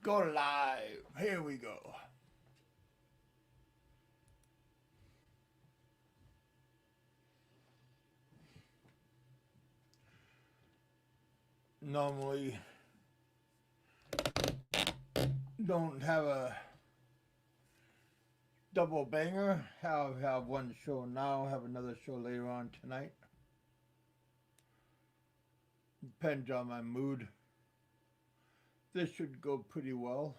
Go live. Here we go. Normally don't have a double banger. Have one show now, have another show later on tonight. Depends on my mood. This should go pretty well.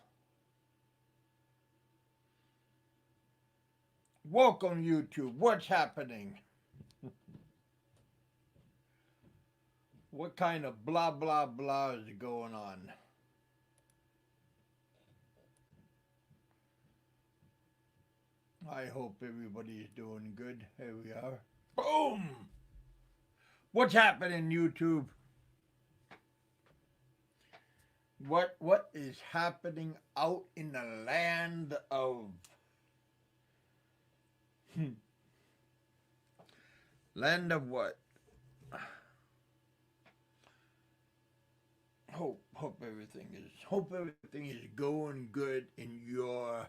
Welcome YouTube. What's happening? What kind of blah blah blah is going on? I hope everybody's doing good. Here we are. Boom! What's happening, YouTube? What is happening out in the land of land of what? Hope everything is going good in your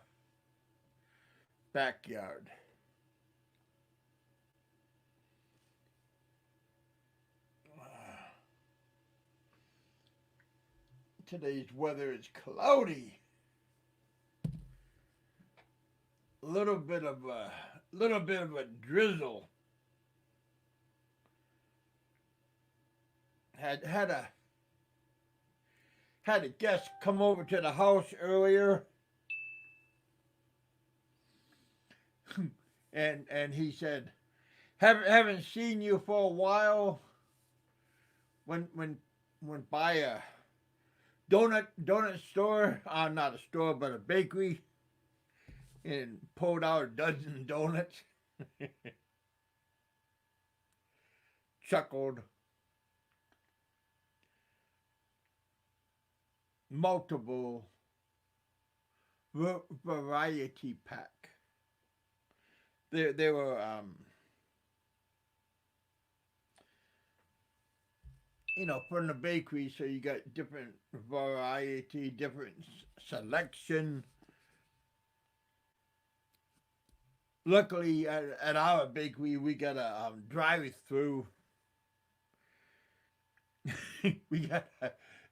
backyard. Today's weather is cloudy. Little bit of a drizzle. Had a guest come over to the house earlier, and he said, haven't seen you for a while. When by a donut store, not a store but a bakery, and pulled out a dozen donuts. Chuckled. Multiple variety pack. They were from the bakery, so you got different variety, different selection. Luckily, at our bakery, we got a drive-through. we got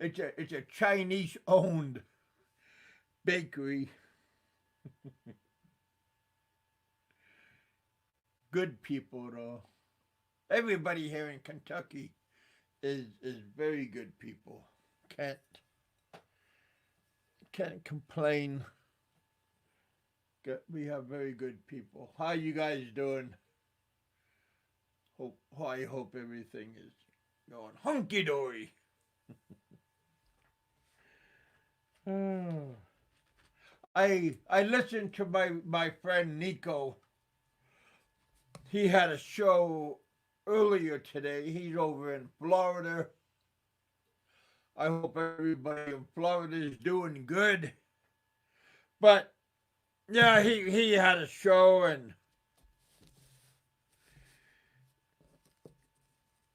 it's a Chinese-owned bakery. Good people, though. Everybody here in Kentucky is very good people. Can't complain. We have very good people. How you guys doing? I hope everything is going hunky dory. I listened to my friend Nico. He had a show earlier today. He's over in Florida. I hope everybody in Florida is doing good. But yeah, he had a show, and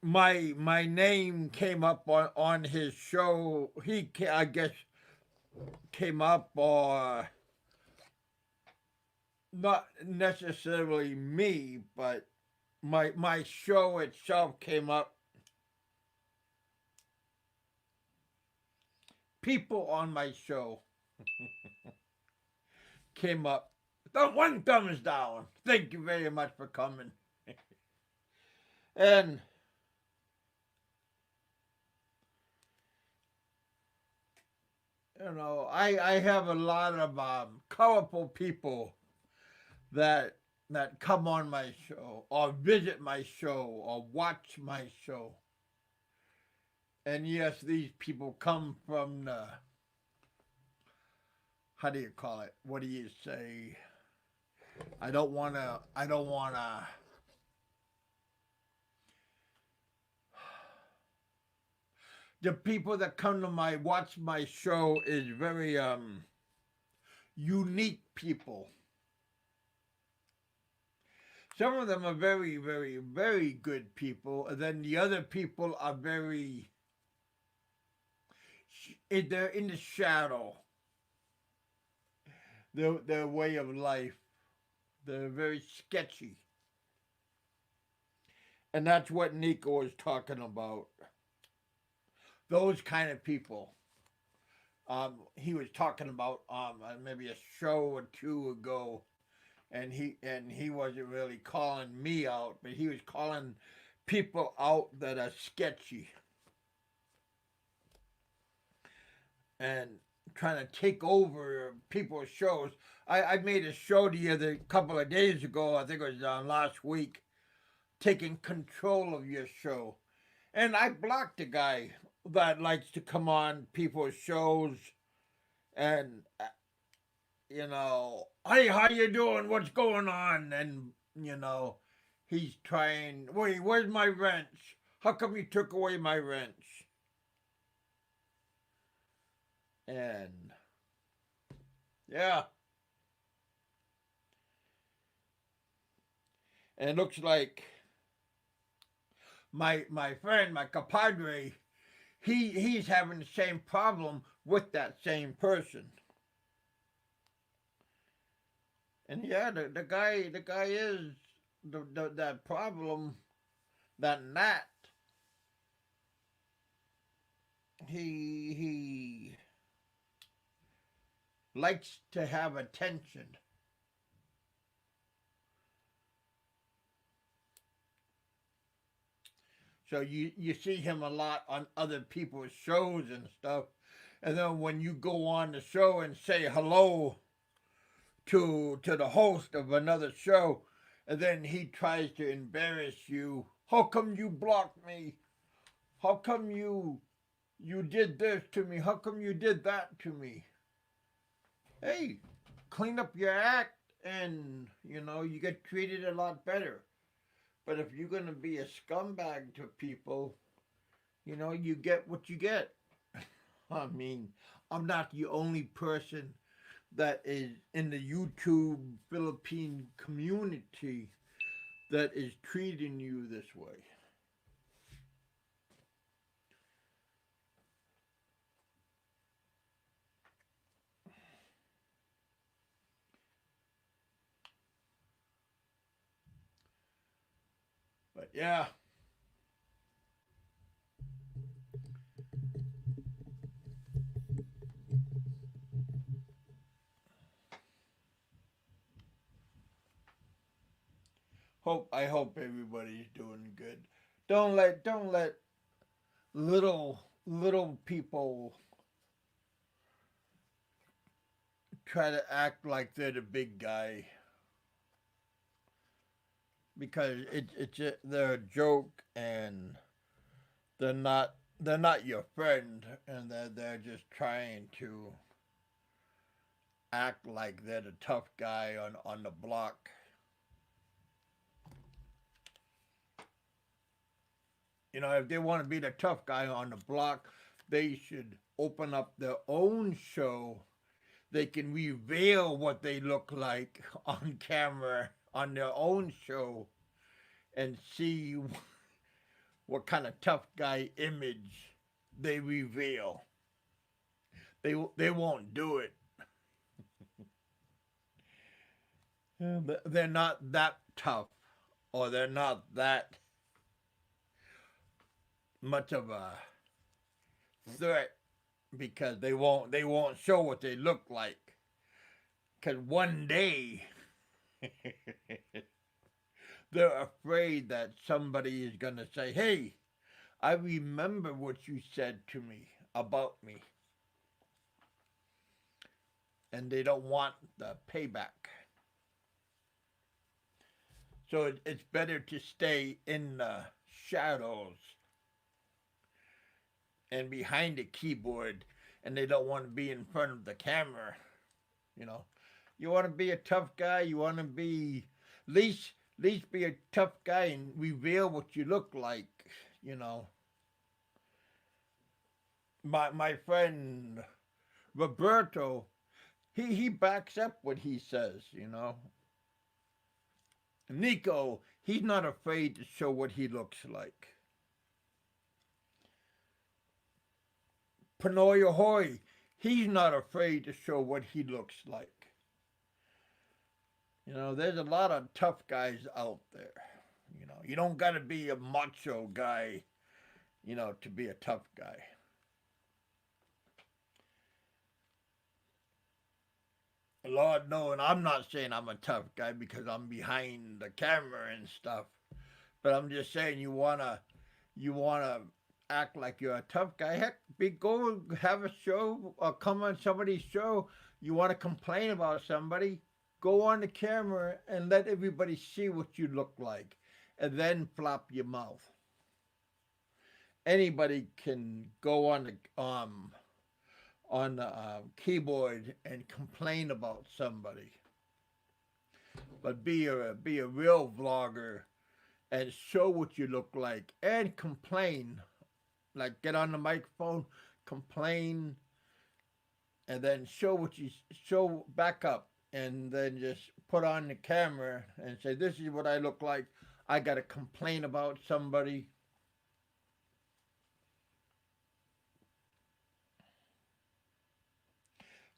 my name came up on his show. I guess came up, or not necessarily me, but my show itself came up. People on my show came up. One thumbs down. Thank you very much for coming. And I have a lot of colorful people that come on my show, or visit my show, or watch my show. And yes, these people come from the, how do you call it? What do you say? I don't wanna the people that come to watch my show is very unique people. Some of them are very, very, very good people, and then the other people are they're in the shadow. their way of life. They're very sketchy. And that's what Nico is talking about. Those kind of people. He was talking about maybe a show or two ago, and he wasn't really calling me out, but he was calling people out that are sketchy and trying to take over people's shows. I made a show the other couple of days ago. I think it was last week, taking control of your show, and I blocked a guy that likes to come on people's shows and hey, how you doing? What's going on? And he's trying. Wait, where's my wrench? How come you took away my wrench? And yeah, and it looks like my friend, my compadre, he's having the same problem with that same person. And yeah, the guy is that problem, that gnat. He likes to have attention. So you see him a lot on other people's shows and stuff. And then when you go on the show and say hello to the host of another show, and then he tries to embarrass you. How come you blocked me? How come you did this to me? How come you did that to me? Hey, clean up your act and you get treated a lot better. But if you're gonna be a scumbag to people, you get what you get. I mean, I'm not the only person that is in the YouTube Philippine community that is treating you this way. But yeah. I hope everybody's doing good. Don't let little people try to act like they're the big guy, because they're a joke, and they're not your friend, and they're just trying to act like they're the tough guy on the block. If they want to be the tough guy on the block, they should open up their own show. They can reveal what they look like on camera on their own show and see what kind of tough guy image they reveal. They won't do it. They're not that tough, or they're not that much of a threat, because they won't show what they look like. Because one day they're afraid that somebody is gonna say, "Hey, I remember what you said to me about me," and they don't want the payback. So it's better to stay in the shadows and behind the keyboard, and they don't want to be in front of the camera. You know, you want to be a tough guy. You want to be at least be a tough guy and reveal what you look like. You know, my friend Roberto, he backs up what he says. Nico, he's not afraid to show what he looks like. Panoy Ahoy, he's not afraid to show what he looks like. You know, there's a lot of tough guys out there. You know, you don't got to be a macho guy, you know, to be a tough guy. Lord knowing, I'm not saying I'm a tough guy because I'm behind the camera and stuff, but I'm just saying you wanna act like you're a tough guy. Heck, be go have a show or come on somebody's show. You want to complain about somebody, go on the camera and let everybody see what you look like, and then flop your mouth. Anybody can go on the keyboard and complain about somebody, but be a real vlogger and show what you look like and complain. Like get on the microphone, complain, and then show what you show back up, and then just put on the camera and say, "This is what I look like. I got to complain about somebody."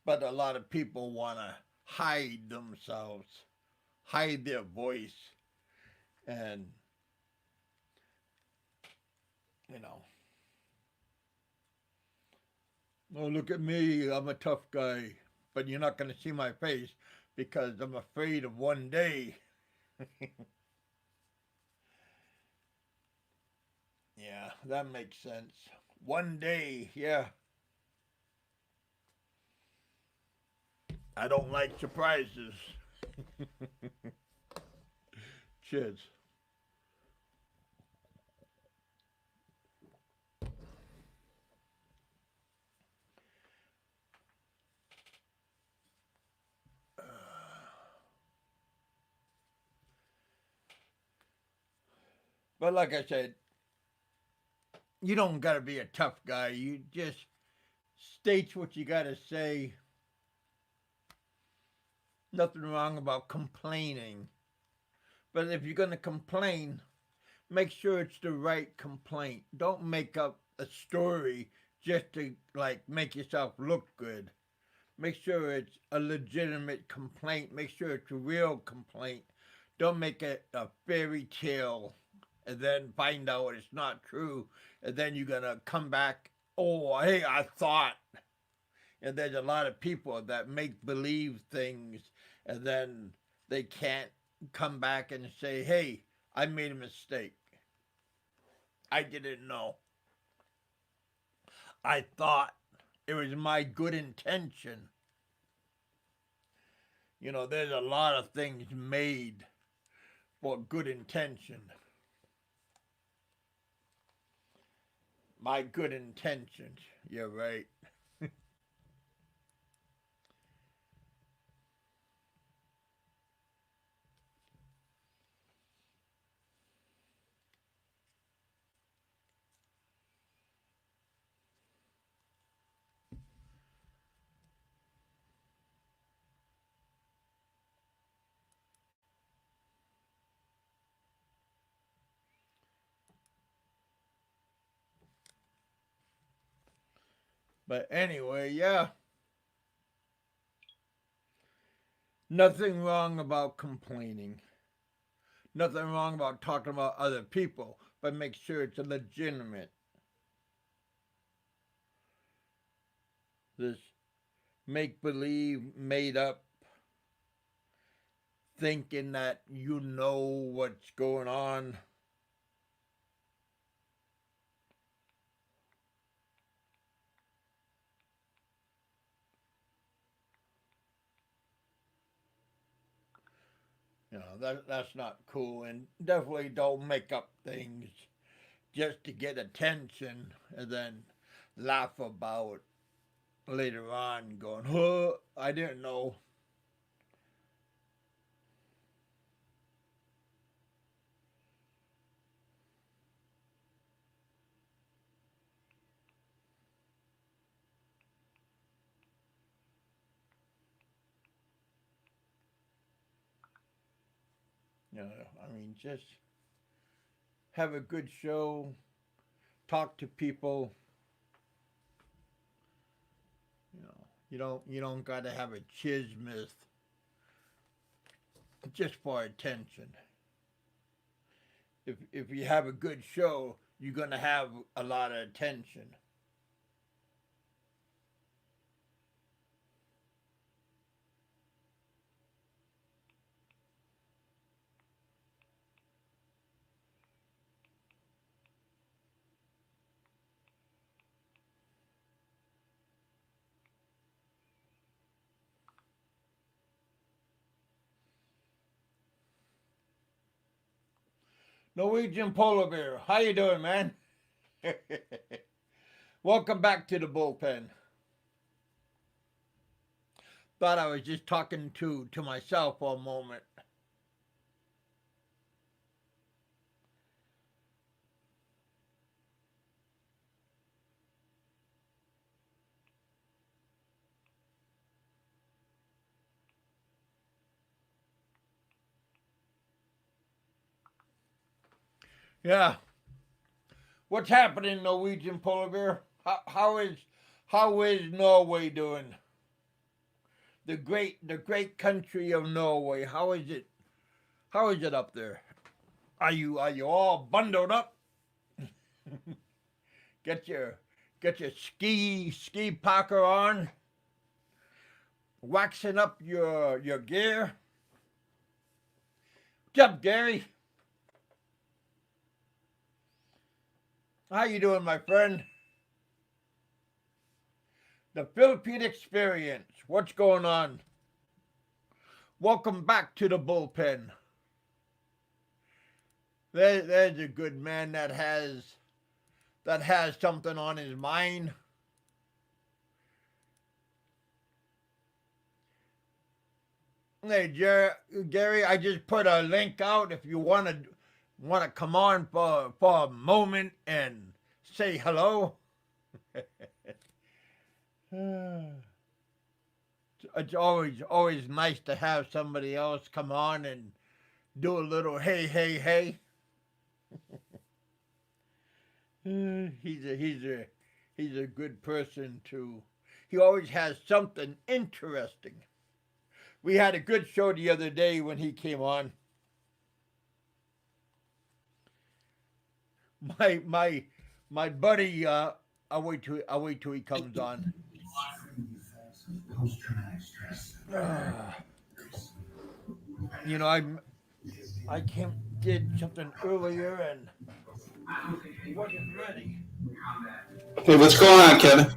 But a lot of people want to hide themselves, hide their voice, and you know, oh look at me, I'm a tough guy, but you're not going to see my face because I'm afraid of one day. Yeah, that makes sense. One day, yeah. I don't like surprises. Cheers. But like I said, you don't gotta be a tough guy. You just state what you gotta say. Nothing wrong about complaining. But if you're gonna complain, make sure it's the right complaint. Don't make up a story just to like make yourself look good. Make sure it's a legitimate complaint. Make sure it's a real complaint. Don't make it a fairy tale and then find out it's not true. And then you're going to come back, oh, hey, I thought. And there's a lot of people that make believe things and then they can't come back and say, hey, I made a mistake. I didn't know. I thought it was my good intention. You know, there's a lot of things made for good intention. My good intentions. You're right. But anyway, yeah, nothing wrong about complaining. Nothing wrong about talking about other people, but make sure it's a legitimate. This make believe, made up, thinking that you know what's going on. You know, that's not cool. And definitely don't make up things just to get attention and then laugh about later on going, huh, I didn't know. You know, I mean, just have a good show, talk to people. You know, you don't gotta have a chismith just for attention. If you have a good show, you're gonna have a lot of attention. Norwegian polar bear, how you doing, man? Welcome back to the bullpen. Thought I was just talking to myself for a moment. Yeah. What's happening, Norwegian polar bear? How is Norway doing? The great country of Norway. How is it? How is it up there? Are you all bundled up? Get your ski parker on. Waxing up your gear. What's up, Gary? How you doing, my friend? The Philippine Experience. What's going on? Welcome back to the bullpen. There's a good man that has something on his mind. Hey, Gary, I just put a link out if you want to come on for a moment and say hello. It's always nice to have somebody else come on and do a little hey hey hey. He's a good person too. He always has something interesting. We had a good show the other day when he came on. My buddy, I'll wait till he comes on. You know, I did something earlier and wasn't ready. Hey, what's going on, Kevin?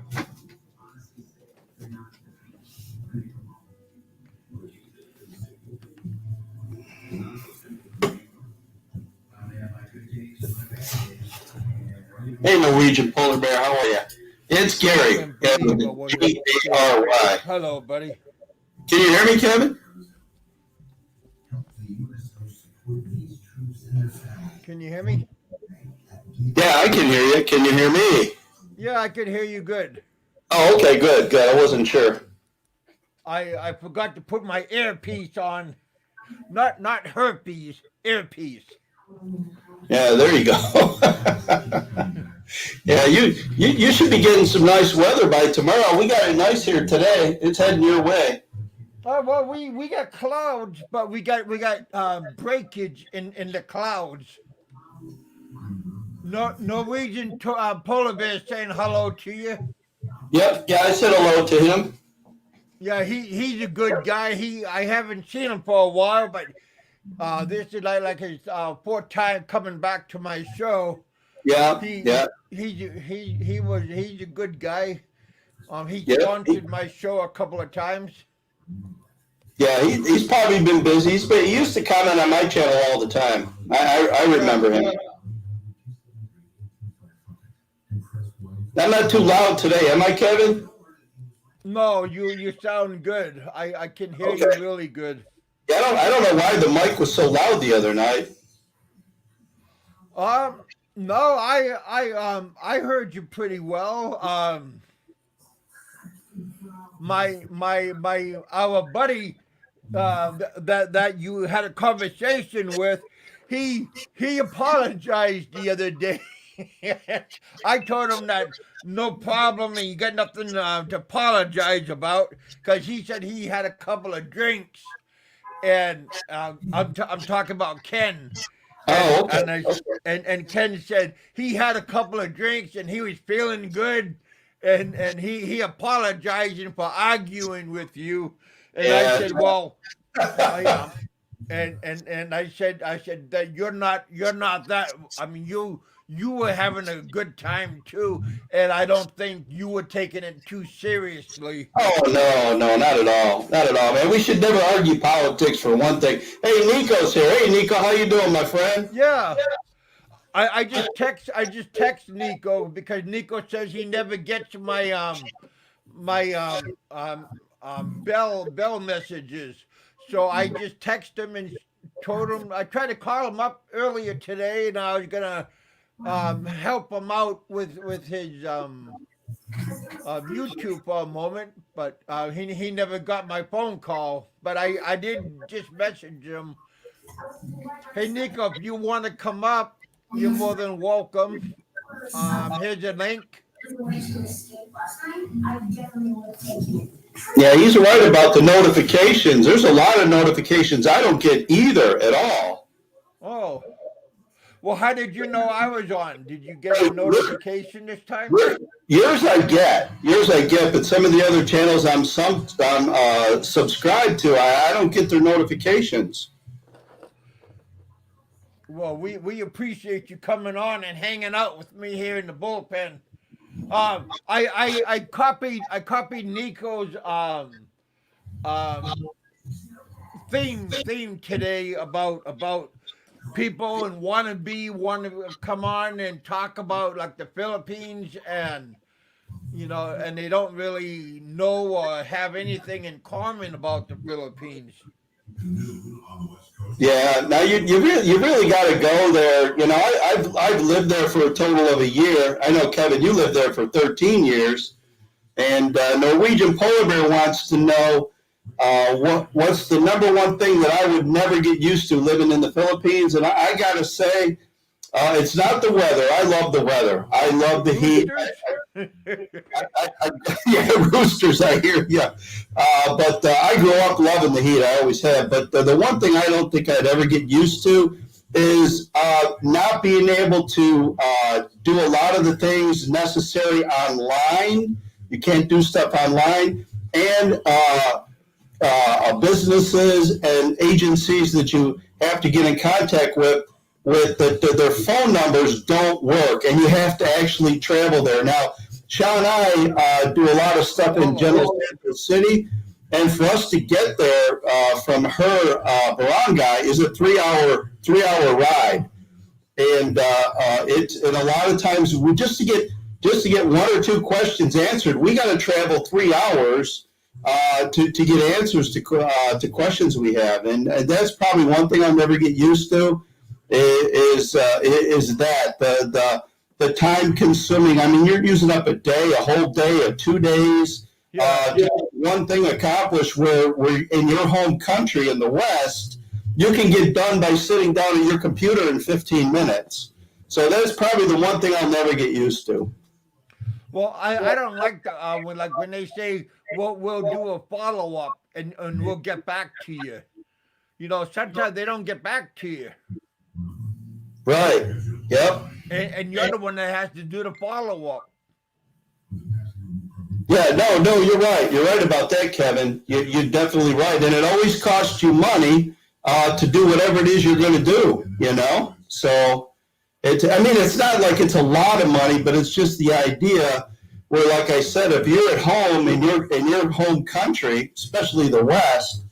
Hey, Norwegian polar bear, how are you? It's Gary. Gary. Hello, buddy. Can you hear me, Kevin? Can you hear me? Yeah, I can hear you. Can you hear me? Yeah, I can hear you good. Oh, okay, good. I wasn't sure. I forgot to put my earpiece on. Not herpes, earpiece. Yeah, there you go. Yeah, you should be getting some nice weather by tomorrow. We got it nice here today. It's heading your way. Well, we got clouds, but we got breakage in the clouds. Norwegian polar bear saying hello to you. Yep, yeah, I said hello to him. Yeah, he's a good guy. I haven't seen him for a while, but this is like his fourth time coming back to my show. Yeah, He's a good guy. He sponsored my show a couple of times. Yeah, he's probably been busy. He used to comment on my channel all the time. I remember him. I'm not too loud today, am I, Kevin? No, you sound good. I can hear you really good. Yeah, I don't know why the mic was so loud the other night. No, I heard you pretty well. Our buddy that you had a conversation with, he apologized the other day. I told him that no problem, and you got nothing to apologize about, because he said he had a couple of drinks and I'm talking about Ken. Oh, okay. And Ken said he had a couple of drinks and he was feeling good, and he apologizing for arguing with you, and I Yeah. said, well, I and I said that you're not that. I mean, you were having a good time too, and I don't think you were taking it too seriously. Oh no, not at all, not at all, man. We should never argue politics for one thing. Hey, Nico's here. Hey, Nico, how you doing, my friend? Yeah. I just text Nico because Nico says he never gets my bell messages. So I just text him and told him I tried to call him up earlier today, and I was gonna help him out with his YouTube for a moment, but he never got my phone call. But I did just message him. Hey Nico, if you want to come up, you're more than welcome. Here's a link. Yeah, he's right about the notifications. There's a lot of notifications I don't get either at all. Oh, well, how did you know I was on? Did you get a notification this time? Yours I get, but some of the other channels I'm subscribed to, I don't get their notifications. Well, we appreciate you coming on and hanging out with me here in the bullpen. I copied Nico's theme today about people and want to come on and talk about like the Philippines, and and they don't really know or have anything in common about the Philippines. Yeah, now you really got to go there. I've lived there for a total of a year. I know, Kevin, you lived there for 13 years, and Norwegian Polar Bear wants to know what's the number one thing that I would never get used to living in the Philippines. And I got to say, it's not the weather. I love the weather. I love the heat. Yeah, roosters, I hear you. But I grew up loving the heat. I always have. But the one thing I don't think I'd ever get used to is not being able to do a lot of the things necessary online. You can't do stuff online. And businesses and agencies that you have to get in contact with their phone numbers don't work, and you have to actually travel there. Now, Sean and I do a lot of stuff in General Santos City, and for us to get there from her barangay is a 3-hour ride, and and a lot of times we just to get one or two questions answered, we got to travel 3 hours to get answers to questions we have, and that's probably one thing I'll never get used to. Is that the time consuming? I mean, you're using up a whole day, or 2 days. To get one thing accomplished where in your home country in the West, you can get done by sitting down at your computer in 15 minutes. So that's probably the one thing I'll never get used to. Well, I don't like when they say we'll do a follow up and we'll get back to you. Sometimes they don't get back to you. Right. Yep. And you're the one that has to do the follow up. Yeah. No. You're right. You're right about that, Kevin. You're definitely right, and it always costs you money to do whatever it is you're going to do. So it's not like it's a lot of money, but it's just the idea where, like I said, if you're at home in your home country, especially the West,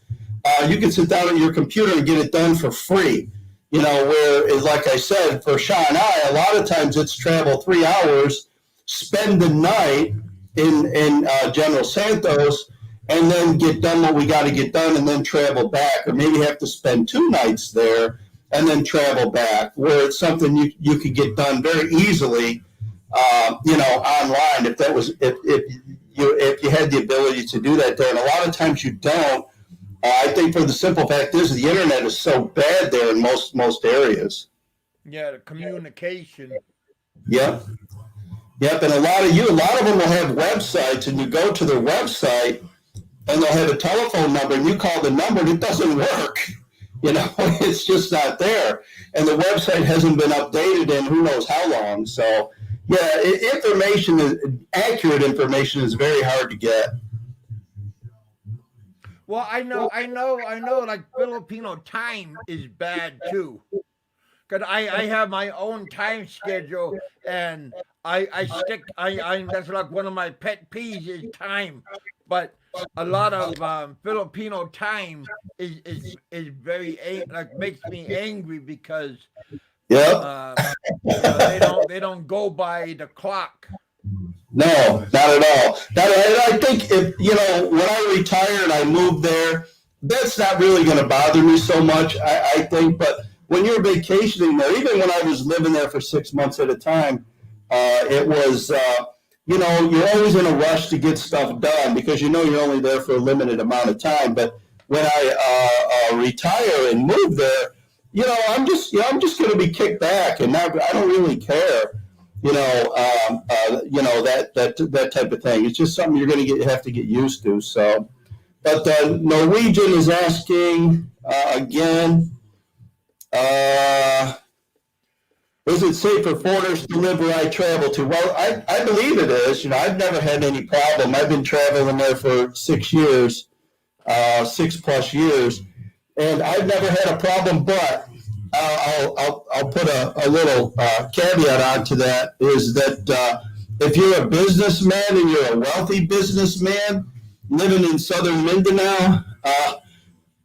you can sit down at your computer and get it done for free. Where, like I said, for Sean and I, a lot of times it's travel 3 hours, spend the night in General Santos, and then get done what we got to get done, and then travel back, or maybe have to spend 2 nights there and then travel back. Where it's something you could get done very easily, online if you had the ability to do that there. And a lot of times you don't. I think for the simple fact is the internet is so bad there in most areas. Yeah, the communication. Yep. And a lot of them will have websites, and you go to their website, and they'll have a telephone number, and you call the number, and it doesn't work. You know, it's just not there, and the website hasn't been updated in who knows how long. So, yeah, accurate information is very hard to get. Well, I know. Like Filipino time is bad too, because I have my own time schedule, and I stick. I that's like one of my pet peeves is time, but a lot of Filipino time is very like makes me angry because Yep. they don't go by the clock. No, not at all. I think if when I retire and I move there, that's not really going to bother me so much. I think, but when you're vacationing there, even when I was living there for 6 months at a time, it was you're always in a rush to get stuff done because you're only there for a limited amount of time. But when I retire and move there, I'm just going to be kicked back, and I don't really care. That type of thing. It's just something you're going to have to get used to. So, but Norwegian is asking again. Is it safe for foreigners to live where I travel to? Well, I believe it is. I've never had any problem. I've been traveling there for 6 years, 6+ years, and I've never had a problem. But I'll put a little caveat onto that is that if you're a businessman and you're a wealthy businessman living in southern Mindanao,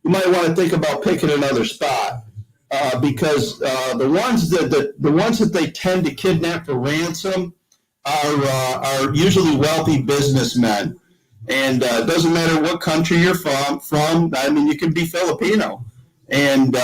you might want to think about picking another spot because the ones that they tend to kidnap for ransom are usually wealthy businessmen, and it doesn't matter what country you're from. I mean, you can be Filipino, and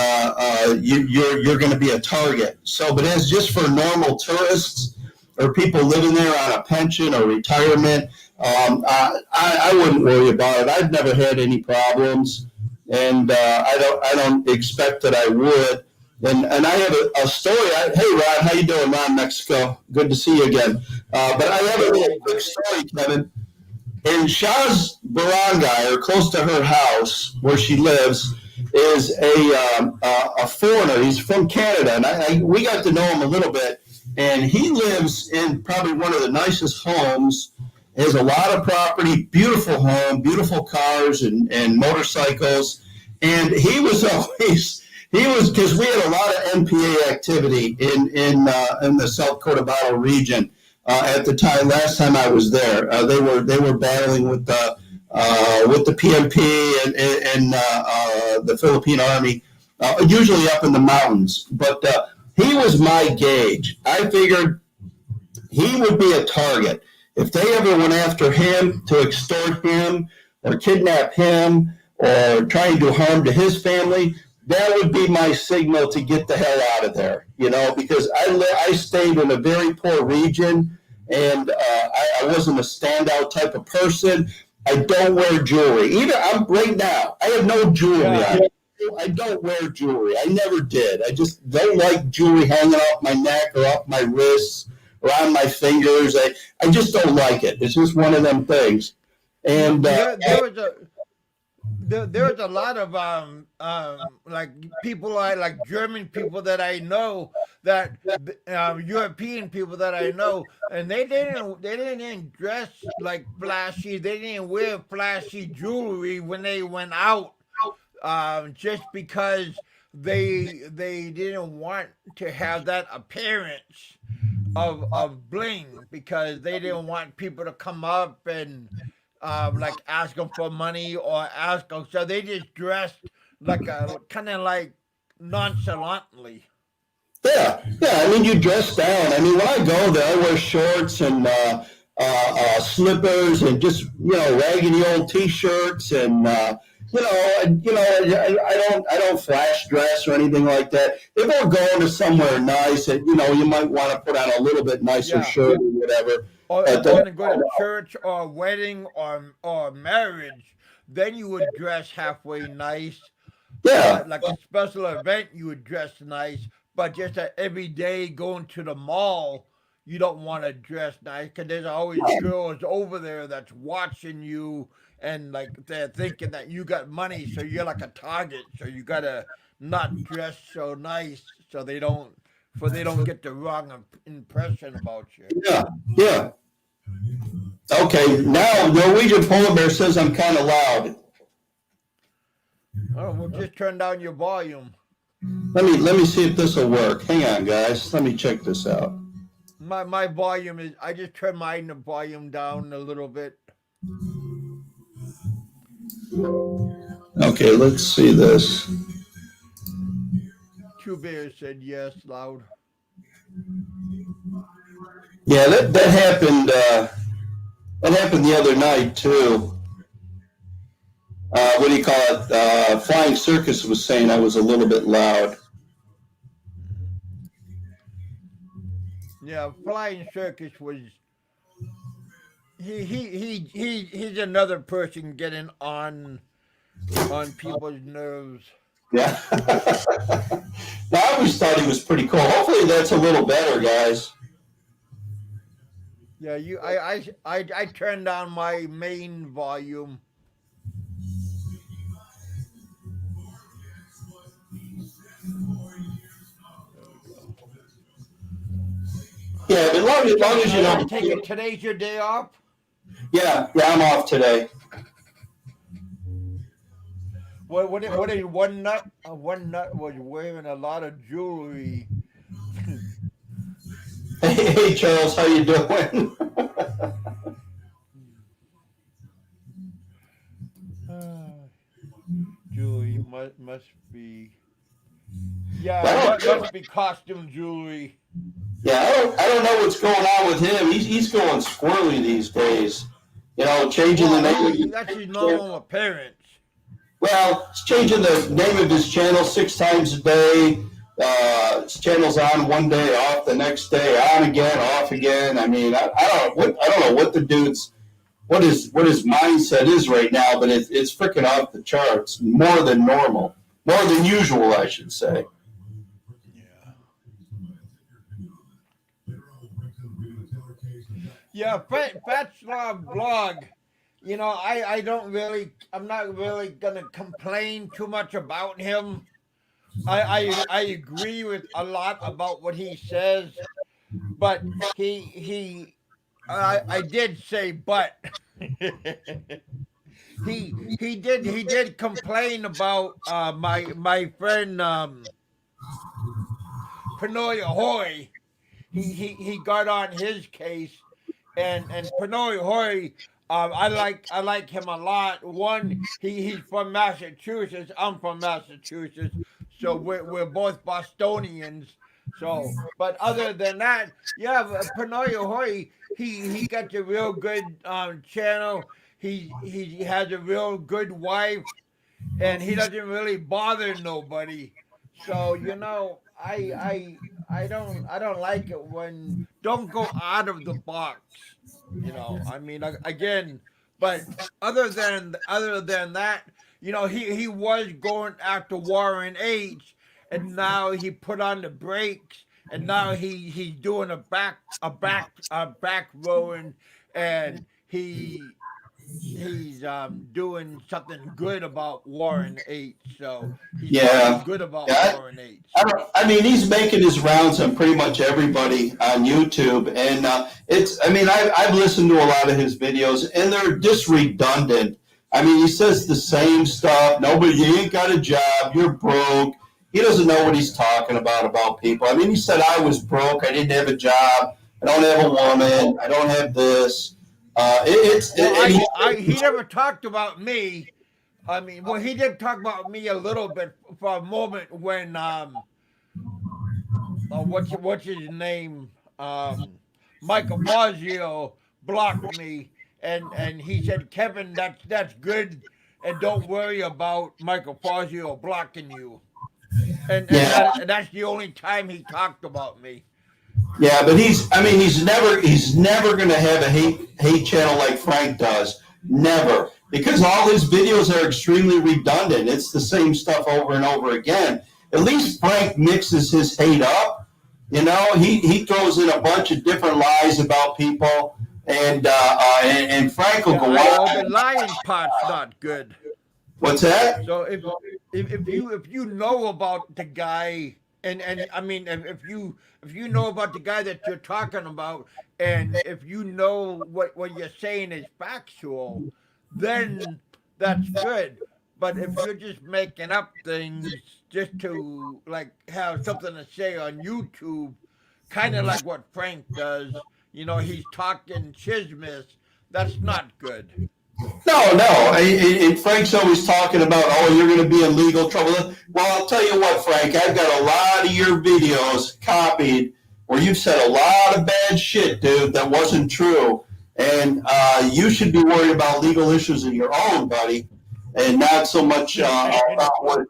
you're going to be a target. So, but as just for normal tourists or people living there on a pension or retirement, I wouldn't worry about it. I've never had any problems, and I don't expect that I would. And I have a story. Hey, Ron, how you doing, Ron, Mexico? Good to see you again. But I have a really quick story, Kevin. In Shah's barangay, or close to her house where she lives, is a foreigner. He's from Canada, and we got to know him a little bit. And he lives in probably one of the nicest homes. He has a lot of property, beautiful home, beautiful cars and motorcycles. And he was because we had a lot of NPA activity in the South Cotabato region at the time. Last time I was there, they were battling with the PNP and the Philippine Army, usually up in the mountains. But he was my gauge. I figured he would be a target. If they ever went after him to extort him or kidnap him or try and do harm to his family, that would be my signal to get the hell out of there, because I stayed in a very poor region, and I wasn't a standout type of person. I don't wear jewelry. Right now, I have no jewelry on. I don't wear jewelry. I never did. I just don't like jewelry hanging off my neck or off my wrists or on my fingers. I just don't like it. It's just one of them things. And there's a lot of like people like German people that I know, that European people that I know, and they didn't dress like flashy. They didn't wear flashy jewelry when they went out, just because they didn't want to have that appearance of bling, because they didn't want people to come up and like ask them for money or ask them. So they just dressed like kind of like nonchalantly. Yeah. I mean, you dress down. I mean, when I go there, I wear shorts and slippers and just raggedy old T-shirts and I don't flash dress or anything like that. If we're going to somewhere nice, and you might want to put on a little bit nicer shirt or whatever. Or if you're going to go to church or a wedding or marriage, then you would dress halfway nice. Yeah. Like a special event, you would dress nice. But just every day going to the mall, you don't want to dress nice, because there's always girls over there that's watching you and like they're thinking that you got money, so you're like a target, so you gotta not dress so nice, so they don't get the wrong impression about you. Yeah, yeah. Okay, now Norwegian Polar Bear says I'm kind of loud. Oh, well, just turn down your volume. Let me see if this will work. Hang on, guys. Let me check this out. My volume is. I just turned my volume down a little bit. Okay, let's see this. Two Bears said yes, loud. Yeah, that happened. That happened the other night too. What do you call it? Flying Circus was saying I was a little bit loud. Yeah, Flying Circus was. He's another person getting on people's nerves. Yeah. No, I always thought he was pretty cool. Hopefully that's a little better, guys. Yeah, I turned down my main volume. Yeah, but as long as you don't take it. Today's your day off. Yeah, I'm off today. What one nut was wearing a lot of jewelry. Hey Charles, how you doing? Jewelry must be. Yeah, must be costume jewelry. Yeah, I don't know what's going on with him. He's going squirrely these days. You know, changing the name. That's his normal appearance. Well, he's changing the name of his channel 6 times a day. His channel's on one day, off the next day, on again, off again. I mean, I don't know what the dude's what his mindset is right now, but it's freaking off the charts. More than normal, more than usual, I should say. Yeah, Fatslav blog. You know, I'm not really gonna complain too much about him. I agree with a lot about what he says, but I did say but. he did complain about my friend Pinoy Ahoy. He got on his case, and Pinoy Ahoy. I like him a lot. One, he's from Massachusetts. I'm from Massachusetts, so we're both Bostonians. So, but other than that, yeah, Pinoy Ahoy, he got a real good channel. He has a real good wife, and he doesn't really bother nobody. So you know, I don't like it when don't go out of the box. You know, I mean, again, but other than that, you know, he was going after Warren H, and now he put on the brakes, and now he's doing a back rowing, and he's doing something good about Warren H. So he's good about Warren H. I mean, he's making his rounds on pretty much everybody on YouTube, and I've listened to a lot of his videos, and they're just redundant. I mean, he says the same stuff. You ain't got a job. You're broke. He doesn't know what he's talking about people. I mean, he said I was broke. I didn't have a job. I don't have a woman. I don't have this. He never talked about me. I mean, well, he did talk about me a little bit for a moment when what's his name? Michael Fazio blocked me, and he said, Kevin, that's good, and don't worry about Michael Fazio blocking you. And that's the only time he talked about me. Yeah, but he's never going to have a hate channel like Frank does. Never. Because all his videos are extremely redundant. It's the same stuff over and over again. At least Frank mixes his hate up. You know, he throws in a bunch of different lies about people. and Frank will Yeah, go I know on. the lying part's not good. What's that? So if you know about the guy and I mean if you know about the guy that you're talking about and if you know what you're saying is factual, then that's good. But if you're just making up things just to like have something to say on YouTube, kind of like what Frank does, you know, he's talking chismis, that's not good. No. And Frank's always talking about, oh, you're going to be in legal trouble. Well, I'll tell you what, Frank, I've got a lot of your videos copied where you've said a lot of bad shit, dude, that wasn't true. And you should be worried about legal issues of your own, buddy, and not so much about what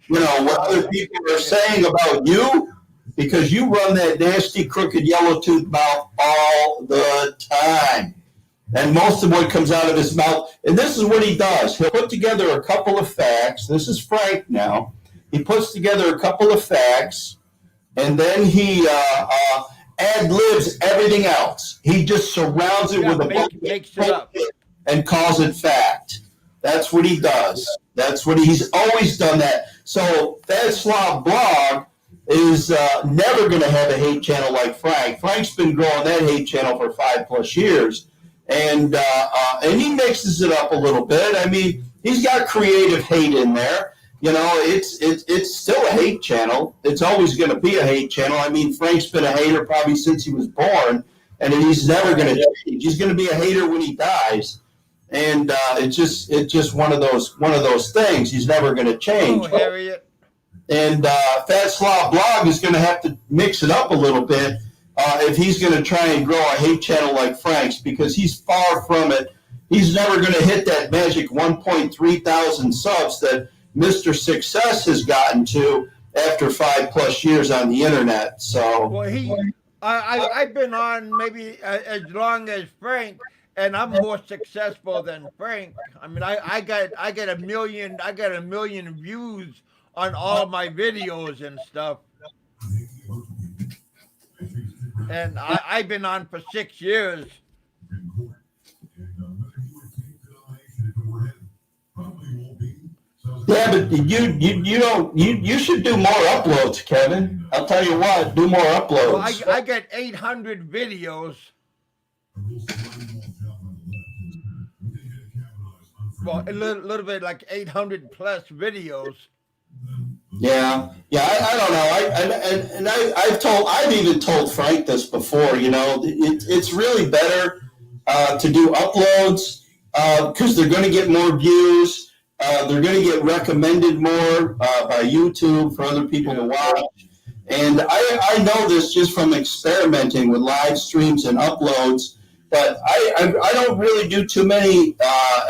what other people are saying about you, because you run that nasty, crooked, yellow tooth mouth all the time. And most of what comes out of his mouth, and this is what he does. He'll put together a couple of facts. This is Frank now. He puts together a couple of facts, and then he ad libs everything else. He just surrounds it Yeah, with a bunch makes of it up. bullshit and calls it fact. That's what he does. That's what he's always done that. So Fat Slob Blog is never going to have a hate channel like Frank. Frank's been growing that hate channel for 5+ years. And he mixes it up a little bit. I mean, he's got creative hate in there. You know, it's still a hate channel. It's always going to be a hate channel. I mean, Frank's been a hater probably since he was born, and he's never going to change. He's going to be a hater when he dies, and it's just one of those things. He's never going to change. Oh, Harriet. And Fat Slob Blog is going to have to mix it up a little bit if he's going to try and grow a hate channel like Frank's, because he's far from it. He's never going to hit that magic 1.3 thousand subs that Mr. Success has gotten to after 5+ years on the internet. So, Well, I've been on maybe as long as Frank, and I'm more successful than Frank. I mean, I got a million views on all my videos and stuff. And I've been on for 6 years. yeah, but you should do more uploads, Kevin. I'll tell you what, do more uploads. Well, I got 800 videos. Well, a little bit like 800 plus videos. Yeah, I don't know. I've even told Frank this before. You know, it's really better to do uploads because they're going to get more views. They're going to get recommended more by YouTube for other people to watch. And I know this just from experimenting with live streams and uploads. But I don't really do too many.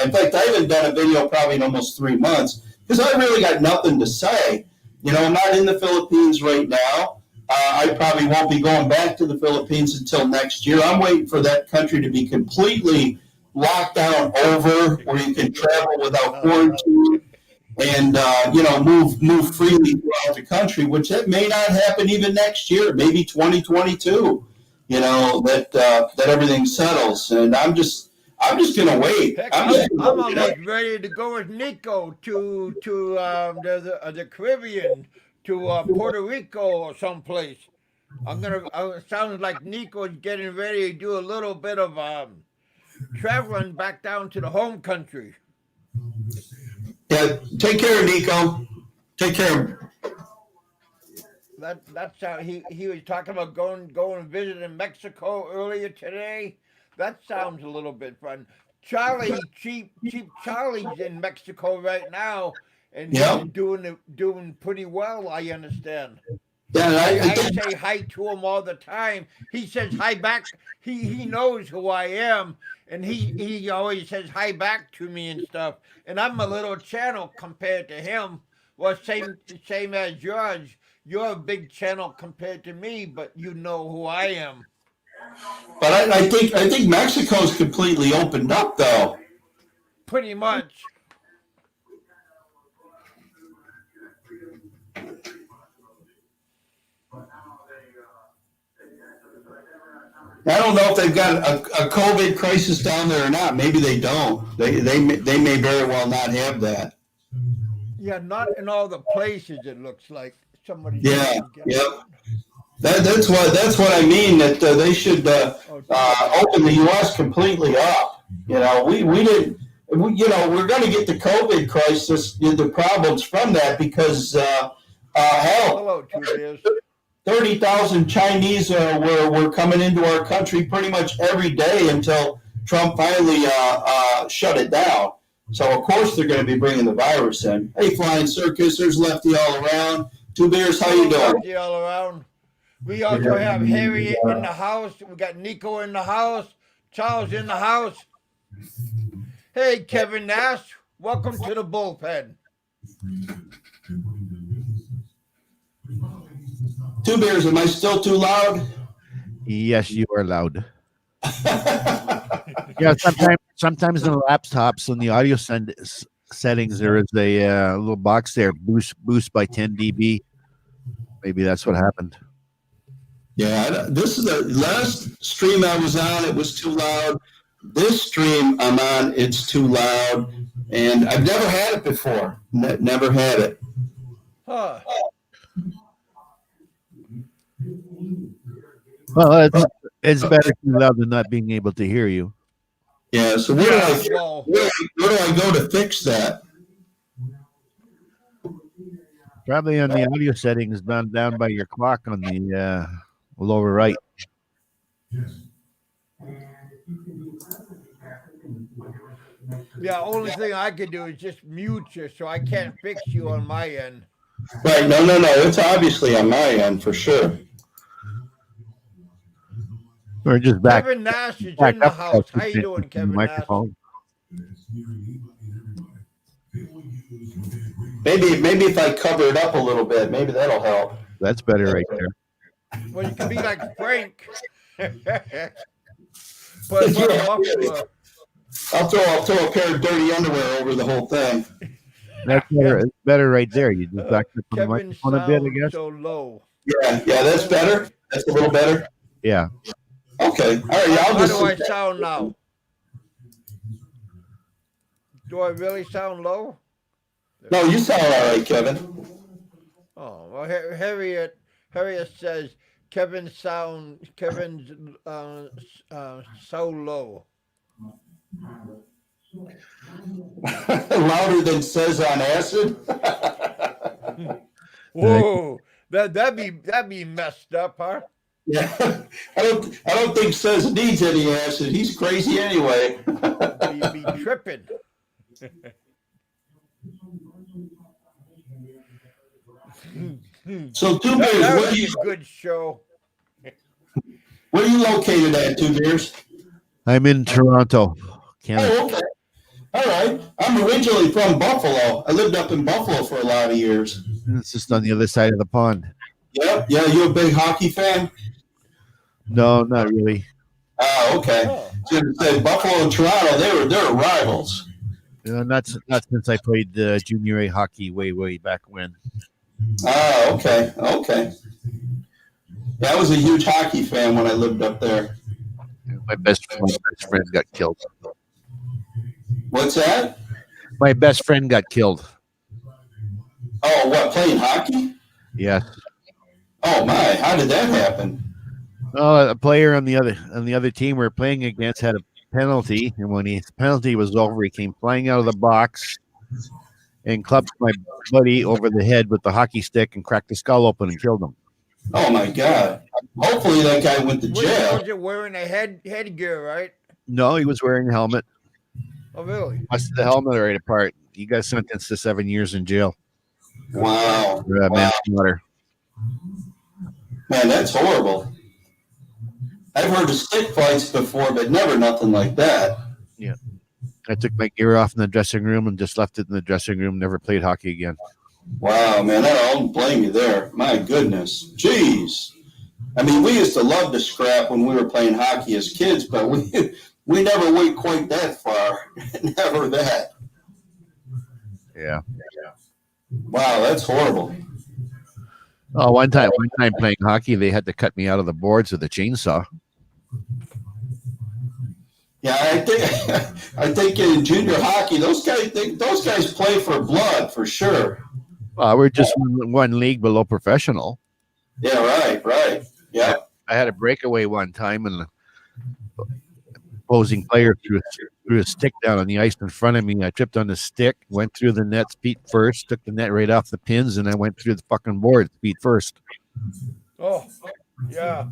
In fact, I haven't done a video probably in almost 3 months because I really got nothing to say. You know, I'm not in the Philippines right now. I probably won't be going back to the Philippines until next year. I'm waiting for that country to be completely locked down over, where you can travel without quarantine and move freely throughout the country, which that may not happen even next year, maybe 2022. You know, that everything settles, and I'm just gonna wait. Heck, I'm I'm almost ready to go with Nico to the Caribbean, to Puerto Rico or someplace. It sounds like Nico's getting ready to do a little bit of traveling back down to the home country. Yeah, take care, Nico. Take care. That's how he was talking about going and visiting Mexico earlier today. That sounds a little bit fun. Cheap Charlie's in Mexico right now, and Yeah. he's doing pretty well. I understand. Yeah, I say hi to him all the time. He says hi back. He knows who I am, and he always says hi back to me and stuff. And I'm a little channel compared to him. Well, same as yours. You're a big channel compared to me, but you know who I am. But I think Mexico's completely opened up, though. Pretty much. I don't know if they've got a COVID crisis down there or not. Maybe they don't. They may very well not have that. Yeah, not in all the places. It looks like somebody. Yeah, yep. That's what I mean. That they should open the U.S. completely up. You know, we didn't. We're going to get the COVID crisis, the problems from that because hell, Hello, Two Bears. 30,000 Chinese were coming into our country pretty much every day until Trump finally shut it down. So of course they're going to be bringing the virus in. Hey, Flying Circus, there's Lefty all around. Two Bears, how you doing? Lefty all around. We also have Harriet in the house. We got Nico in the house. Charles in the house. Hey, Kevin Nash. Welcome to the bullpen. Two Bears, am I still too loud? Yes, you are loud. Yeah, sometimes in the laptops in the audio settings there is a little box there, boost by 10 dB. Maybe that's what happened. Yeah, this is the last stream I was on. It was too loud. This stream I'm on, it's too loud, and I've never had it before. Never had it. Huh. Well, it's better too loud than not being able to hear you. Yeah. So where do I go to fix that? Probably on the audio settings down by your clock on the lower right. Yeah, only thing I could do is just mute you, so I can't fix you on my end. Right. No. It's obviously on my end for sure. Or just back. Kevin Nash is in the house. How you doing, Kevin Nash? Maybe if I cover it up a little bit, maybe that'll help. That's better right there. Well, you can be like Frank. But I'll throw a pair of dirty underwear over the whole thing. That's better. It's better right there. You just back up on the Kevin microphone a bit, I guess. so low. Yeah, that's better. That's a little better. Yeah. Okay. All right. How do I sound now? Do I really sound low? No, you sound all right, Kevin. Oh well, Harriet says Kevin's so low. Louder than says on acid. Whoa, that'd be messed up, huh? Yeah, I don't think says needs any acid. He's crazy anyway. He'd be tripping. So Two Bears, That would be a good show. Where are you located at, Two Bears? I'm in Toronto, Canada. Oh, okay. All right. I'm originally from Buffalo. I lived up in Buffalo for a lot of years. It's just on the other side of the pond. Yeah. You a big hockey fan? No, not really. Oh, okay. So said Buffalo and Toronto, they're rivals. Not since I played junior A hockey way back when. Oh, okay. Yeah, I was a huge hockey fan when I lived up there. My best friend got killed. What's that? My best friend got killed. Oh, what, playing hockey? Yeah. Oh my, how did that happen? A player on the other team we were playing against had a penalty, and when his penalty was over, he came flying out of the box and clubbed my buddy over the head with the hockey stick and cracked the skull open and killed him. Oh my God! Hopefully that guy went to jail. Was it wearing a headgear, right? No, he was wearing a helmet. Oh, really? Busted the helmet right apart. He got sentenced to 7 years in jail. Wow. For manslaughter. Man, that's horrible. I've heard of stick fights before, but never nothing like that. Yeah. I took my gear off in the dressing room and just left it in the dressing room. Never played hockey again. Wow, man, I don't blame you there. My goodness. Jeez. I mean, we used to love to scrap when we were playing hockey as kids, but we never went quite that far. Never that. Yeah. Wow, that's horrible. Oh, one time playing hockey, they had to cut me out of the boards with a chainsaw. Yeah, I think in junior hockey, those guys play for blood for sure. We're just one league below professional. Yeah, right. Yeah. I had a breakaway one time, and the opposing player threw a stick down on the ice in front of me. I tripped on the stick, went through the net feet first, took the net right off the pins, and I went through the fucking board feet first. Oh, yeah.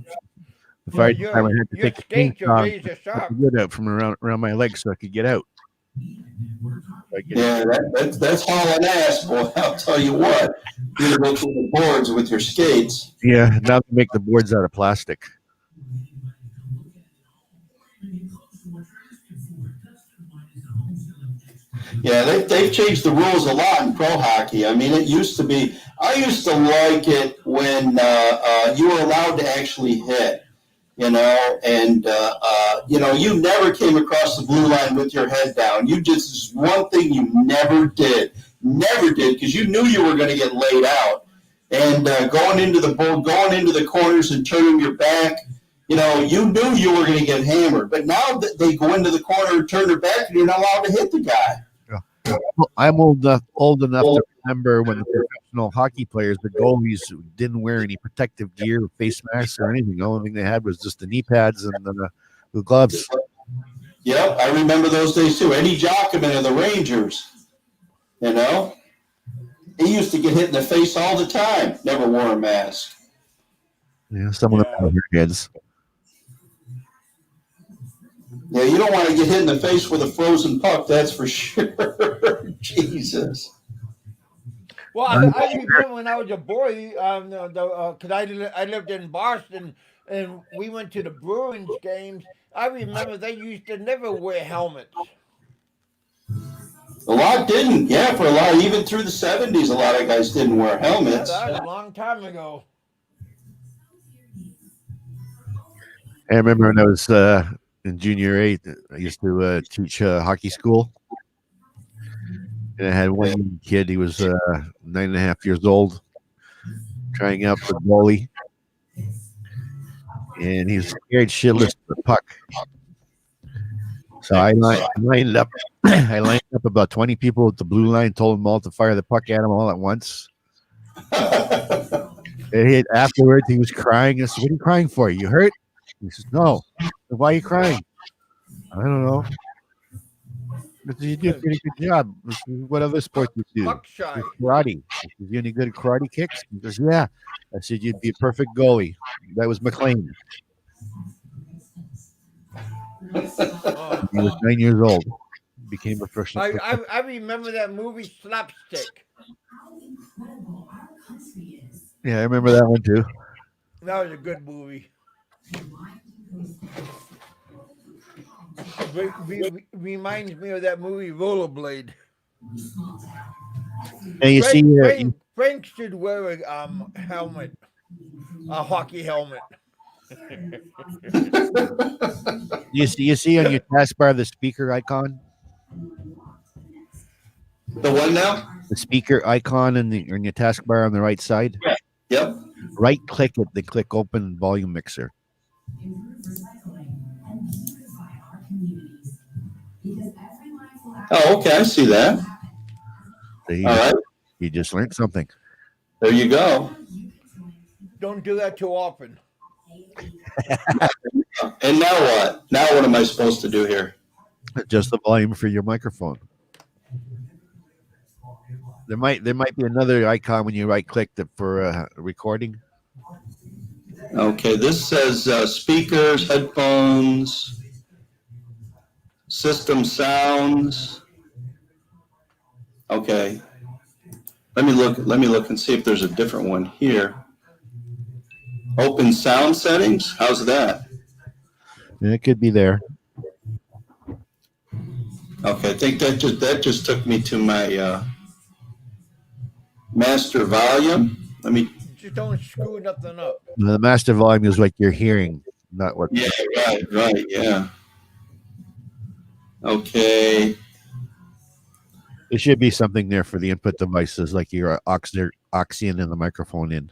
The fire Your- department had to your take the skates chainsaw are and razor cut sharp. the wood out from around my legs so I could get out. Yeah, that's hauling ass, boy. I'll tell you what. You go through the boards with your skates. Yeah, now they make the boards out of plastic. Yeah, they've changed the rules a lot in pro hockey. I mean, it used to be. I used to like it when you were allowed to actually hit. You know, and you never came across the blue line with your head down. You just one thing you never did, because you knew you were going to get laid out. And going into the corners and turning your back, you knew you were going to get hammered. But now that they go into the corner and turn their back, and you're not allowed to hit the guy. Well, I'm old enough to remember when the professional hockey players, the goalies, didn't wear any protective gear, face masks, or anything. The only thing they had was just the knee pads and the gloves. Yep, I remember those days too. Eddie Jockman of the Rangers, he used to get hit in the face all the time. Never wore a mask. Yeah, some of them have their heads. Yeah, you don't want to get hit in the face with a frozen puck, that's for sure. Jesus. Well, I remember when I was a boy, because I lived in Boston, and we went to the Bruins games. I remember they used to never wear helmets. A lot didn't. Yeah, for a lot, even through the 70s, a lot of guys didn't wear helmets. That was a long time ago. I remember when I was in junior 8, I used to teach hockey school. And I had one young kid, he was 9.5 years old, trying out for goalie. And he was scared shitless of the puck. So I lined up about 20 people at the blue line, told them all to fire the puck at him all at once. And afterwards, he was crying. I said, "What are you crying for? You hurt?" He says, "No." "Why are you crying?" "I don't know." I said, "You do a pretty good job. What other sports do you do?" Puck shy. "Karate." I said, "You any good at karate kicks?" He goes, "Yeah." I said, "You'd be a perfect goalie." That was McLean. He was 9 years old. Became a professional. I remember that movie Slapstick. Yeah, I remember that one too. That was a good movie. Reminds me of that movie Rollerblade. And you see, Frank should wear a helmet, a hockey helmet. you see on your taskbar the speaker icon. The what now? The speaker icon on your taskbar on the right side. Yep. Right click it, then click open volume mixer. Oh, okay, I see that. So All right, you just learned something. there you go. Don't do that too often. And now what? Now what am I supposed to do here? Adjust the volume for your microphone. There might be another icon when you right click for recording. Okay, this says speakers, headphones, system sounds. Okay. Let me look and see if there's a different one here. Open sound settings? How's that? And it could be there. Okay, I think that just took me to my master volume. Let me. Just don't screw nothing up. The master volume is like you're hearing, not what. Yeah, right, yeah. Okay. There should be something there for the input devices, like your aux in and the microphone in.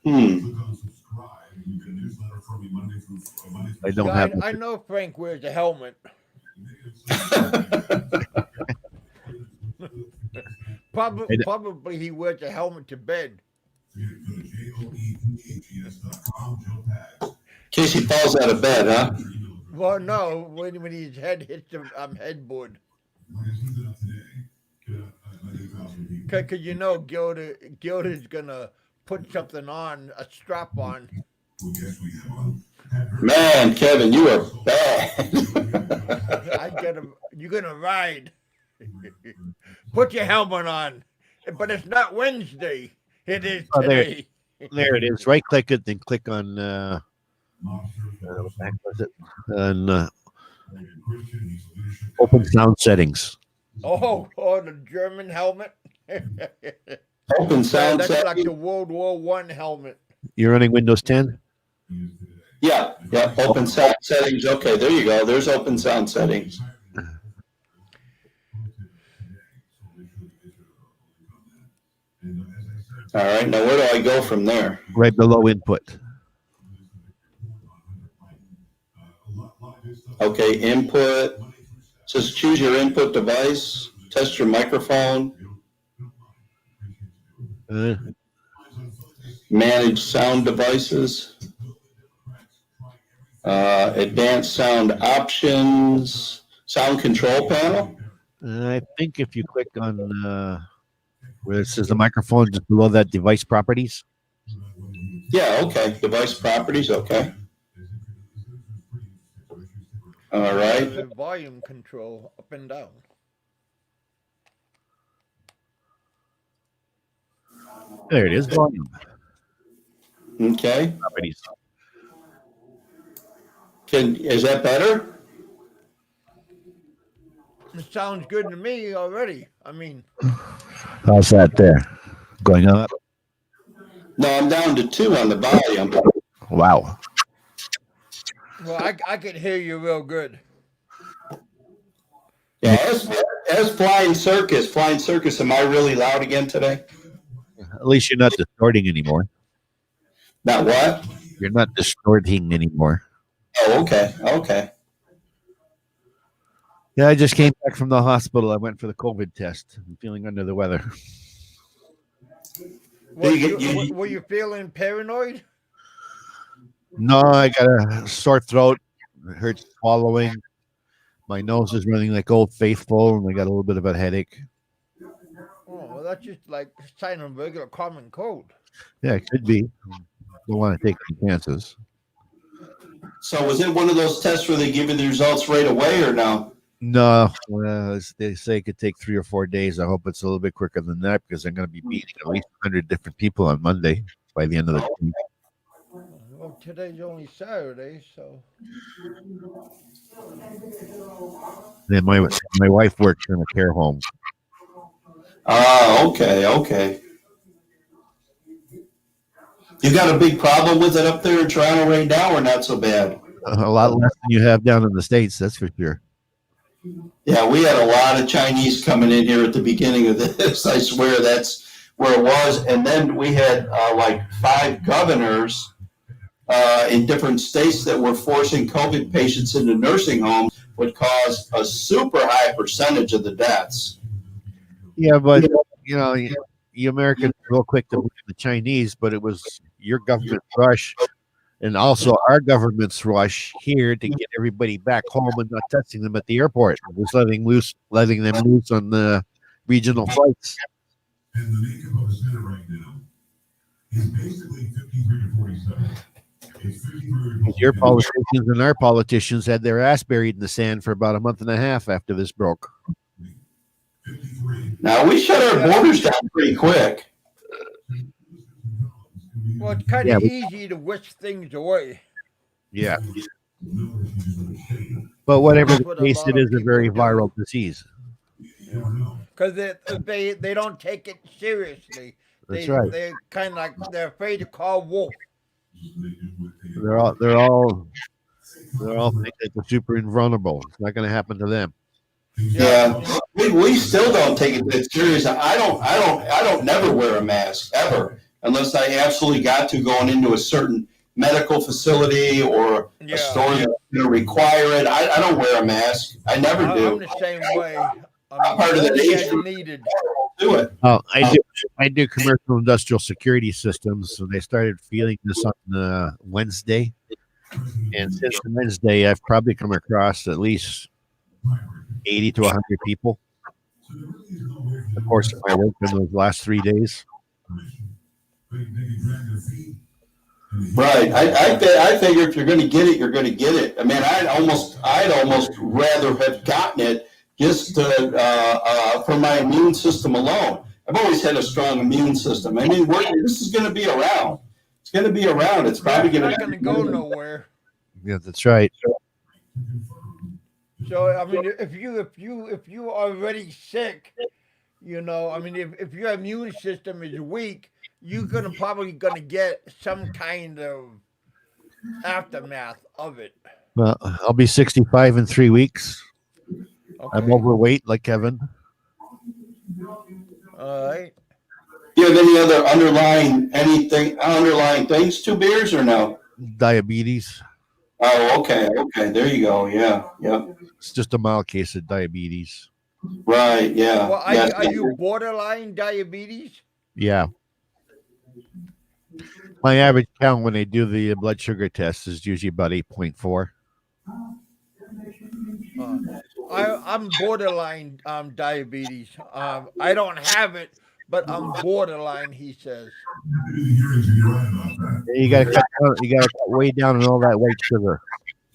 I don't Yeah, have. I know Frank wears a helmet. Probably he wears a helmet to bed. In case he falls out of bed, huh? Well, no, when his head hits the headboard. Because you know Gilda's gonna put something on, a strap on. Man, Kevin, you are bad. You're gonna ride. Put your helmet on. But it's not Wednesday. It is Oh, today. There it is. Right click it, then click on what the heck was it? On open sound settings. Oh, the German helmet. Open sound That's like settings. the World War One helmet. You're running Windows 10? Yeah. Open sound settings. Okay, there you go. There's open sound settings. All right. Now, where do I go from there? Right below input. Okay, input. Just choose your input device. Test your microphone. Manage sound devices. Advanced sound options. Sound control panel. I think if you click on where it says the microphone, just below that, device properties. Yeah, okay. Device properties, okay. All right. The volume control up and down. There it is. Volume Okay. properties. Is that better? It sounds good to me already. I mean, How's that there? Going up? No, I'm down to 2 on the volume. Wow. well, I can hear you real good. Yeah, as Flying Circus, am I really loud again today? At least you're not distorting anymore. Not what? You're not distorting anymore. Oh, okay. Yeah, I just came back from the hospital. I went for the COVID test. I'm feeling under the weather. Were you feeling paranoid? No, I got a sore throat. It hurts swallowing. My nose is running like Old Faithful, and I got a little bit of a headache. Oh, well, that's just like a sign of regular common cold. Yeah, it could be. Don't want to take any chances. So was it one of those tests where they give you the results right away or no? No, they say it could take 3 or 4 days. I hope it's a little bit quicker than that because I'm going to be meeting at least 100 different people on Monday by the end of the week. Well, today's only Saturday, so. Then my wife works in a care home. Okay. You got a big problem with it up there in Toronto right now, or not so bad? A lot less than you have down in the States, that's for sure. Yeah, we had a lot of Chinese coming in here at the beginning of this. I swear that's where it was. And then we had like 5 governors in different states that were forcing COVID patients into nursing homes, would cause a super high percentage of the deaths. Yeah, but you Americans are real quick to blame the Chinese, but it was your government rush and also our government's rush here to get everybody back home and not testing them at the airport. Just letting them loose on the regional flights. And the makeup of the Senate right now is basically 53 to 47. It's 53 Your politicians and our politicians had their ass buried in the sand for about a month and a half after this broke. 53. Now, we shut our borders down pretty quick. Well, it's kind of easy to wish things away. Yeah. But whatever That's the what a case, lot it of is a people very do. viral disease. Because they don't take it seriously. That's right. They're kind of like they're afraid to call wolf. They're all think that they're super invulnerable. It's not going to happen to them. Yeah, we still don't take it that serious. I don't never wear a mask ever. unless I absolutely got to going into a certain medical facility or a store that's going to require it. I don't wear a mask. I never do. I'm the same way. I'm part of that only age as group. needed. Do it. Oh, I do commercial industrial security systems, so they started feeling this on Wednesday, and since Wednesday, I've probably come across at least 80 to 100 people. Of course, I worked in those last 3 days. Right. I figure if you're going to get it, you're going to get it. I mean, I'd almost rather have gotten it just for my immune system alone. I've always had a strong immune system. I mean, this is going to be around. It's going to be around. It's probably It's not going to go nowhere. Yeah, that's right. So I mean, if you are already sick, you know, I mean, if your immune system is weak, you're probably gonna get some kind of aftermath of it. Well, I'll be 65 in 3 weeks. Okay. I'm overweight, like Kevin. All right. Do you have any other underlying things to beers or no? Diabetes. Oh, okay. There you go. Yeah. It's just a mild case of diabetes. Right. Yeah. Well, Yes. are you borderline diabetes? Yeah. My average count when they do the blood sugar test is usually about 8.4. I'm borderline diabetes. I don't have it, but I'm borderline. He says. You got to cut way down on all that white sugar.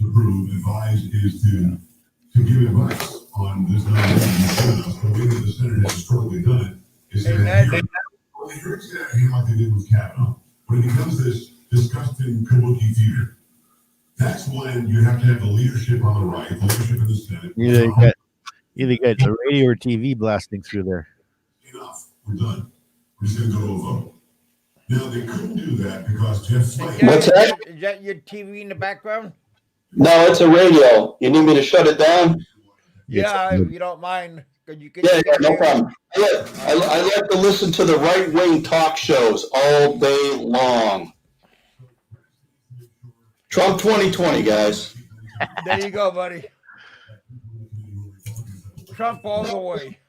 To prove advised is to give advice on this non-enough. The way that the Senate has historically done it is to have hearings like they did with Kavanaugh. When it becomes this disgusting kabuki theater, that's when you have to have the leadership on the right, the leadership in the Senate. Either got the radio or TV blasting through there. Enough. We're done. We're just going to go to a vote. Now, they couldn't do that because Jeff Flake. What's that? Is that your TV in the background? No, it's a radio. You need me to shut it down? Yeah, if you don't mind. You can Yeah, no problem. I like to listen to the right-wing talk shows all day long. Trump 2020, guys. There you go, buddy. Trump all the way.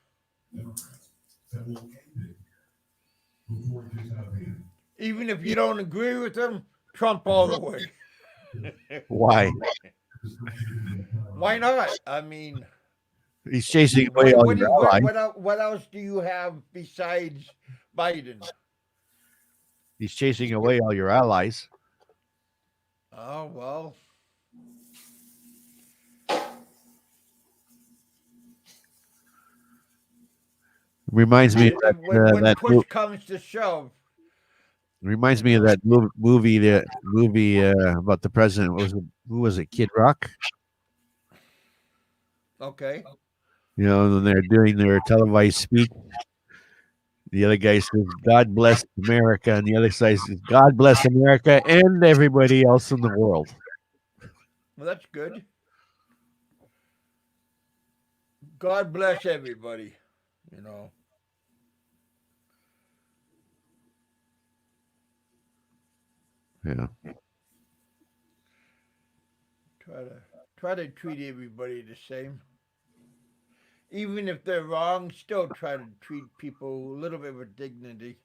Even if you don't agree with him, Trump all the way. Why? Why not? I mean, He's chasing away all your allies. what else do you have besides Biden? He's chasing away all your allies. Oh, well. Reminds me of When that push comes to shove. reminds me of that movie about the president. Who was it? Kid Rock. Okay. You know, when they're doing their televised speech, the other guy says, "God bless America," and the other side says, "God bless America and everybody else in the world." Well, that's good. God bless everybody, you know. Yeah. Try to treat everybody the same. Even if they're wrong, still try to treat people a little bit with dignity.